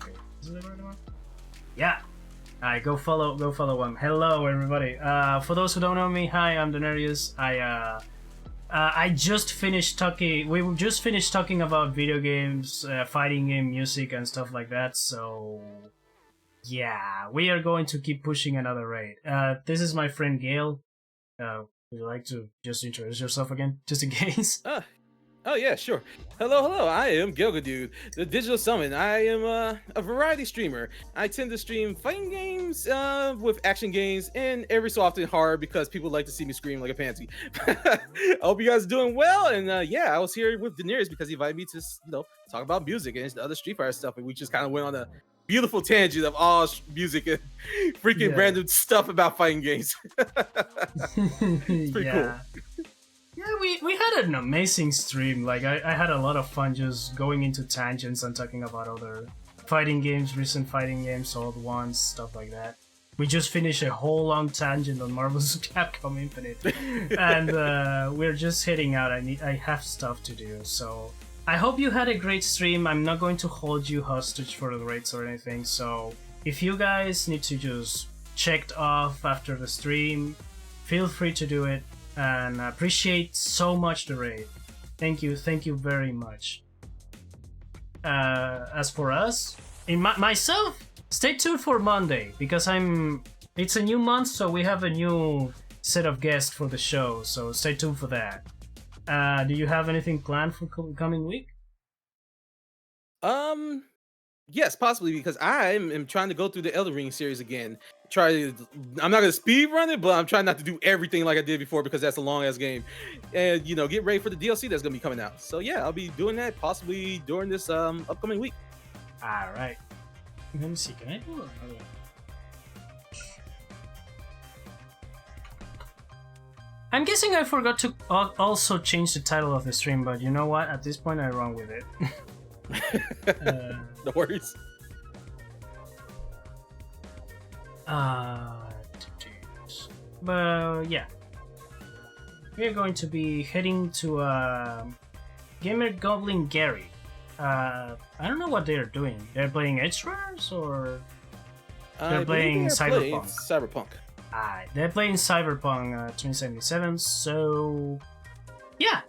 Okay, is it the right one? Yeah. Alright, go follow him. Hello, everybody. For those who don't know me, hi, I'm Denarius. I just finished talking. We just finished talking about video games, fighting game music, and stuff like that. So, yeah, we are going to keep pushing another raid. This is my friend Gail. Would you like to just introduce yourself again, just in case? Oh yeah, sure. Hello. I am Gilgadude, the Digital Summon. I am a variety streamer. I tend to stream fighting games with action games and every so often horror because people like to see me scream like a pansy. I hope you guys are doing well. And yeah, I was here with Daenerys because he invited me to talk about music and the other Street Fighter stuff, and we just kind of went on a beautiful tangent of all music and freaking random stuff about fighting games. It's pretty cool. Yeah, we had an amazing stream. Like, I had a lot of fun just going into tangents and talking about other fighting games, recent fighting games, old ones, stuff like that. We just finished a whole long tangent on Marvel's Capcom Infinite, and we're just heading out. I have stuff to do, so I hope you had a great stream. I'm not going to hold you hostage for the raids or anything, so if you guys need to just check off after the stream, feel free to do it. And I appreciate so much the raid. Thank you very much. As for us, myself, stay tuned for Monday because it's a new month, so we have a new set of guests for the show. So stay tuned for that. Do you have anything planned for coming week? Yes, possibly, because I am trying to go through the Elden Ring series again. I'm not gonna speed run it, but I'm trying not to do everything like I did before because that's a long ass game. And get ready for the DLC that's gonna be coming out. So yeah, I'll be doing that possibly during this upcoming week. All right. Let me see. Can I do another one? I'm guessing I forgot to also change the title of the stream, but you know what? At this point, I run with it. No worries. But yeah, we're going to be heading to Gamer Goblin Gary. I don't know what they're doing. They're playing Edge Runners or they're playing Cyberpunk. Cyberpunk. They're playing Cyberpunk 2077. So yeah,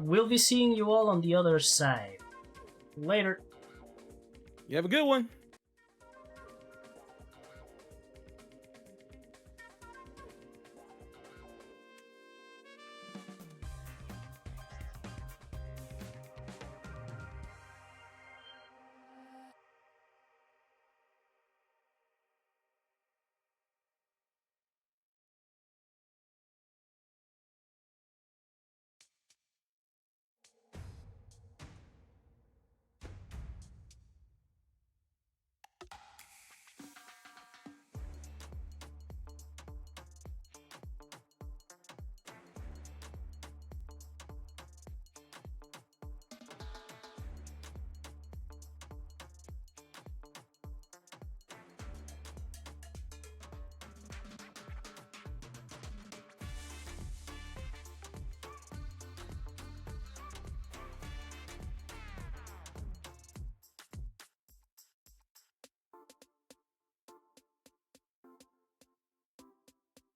we'll be seeing you all on the other side. Later. You have a good one.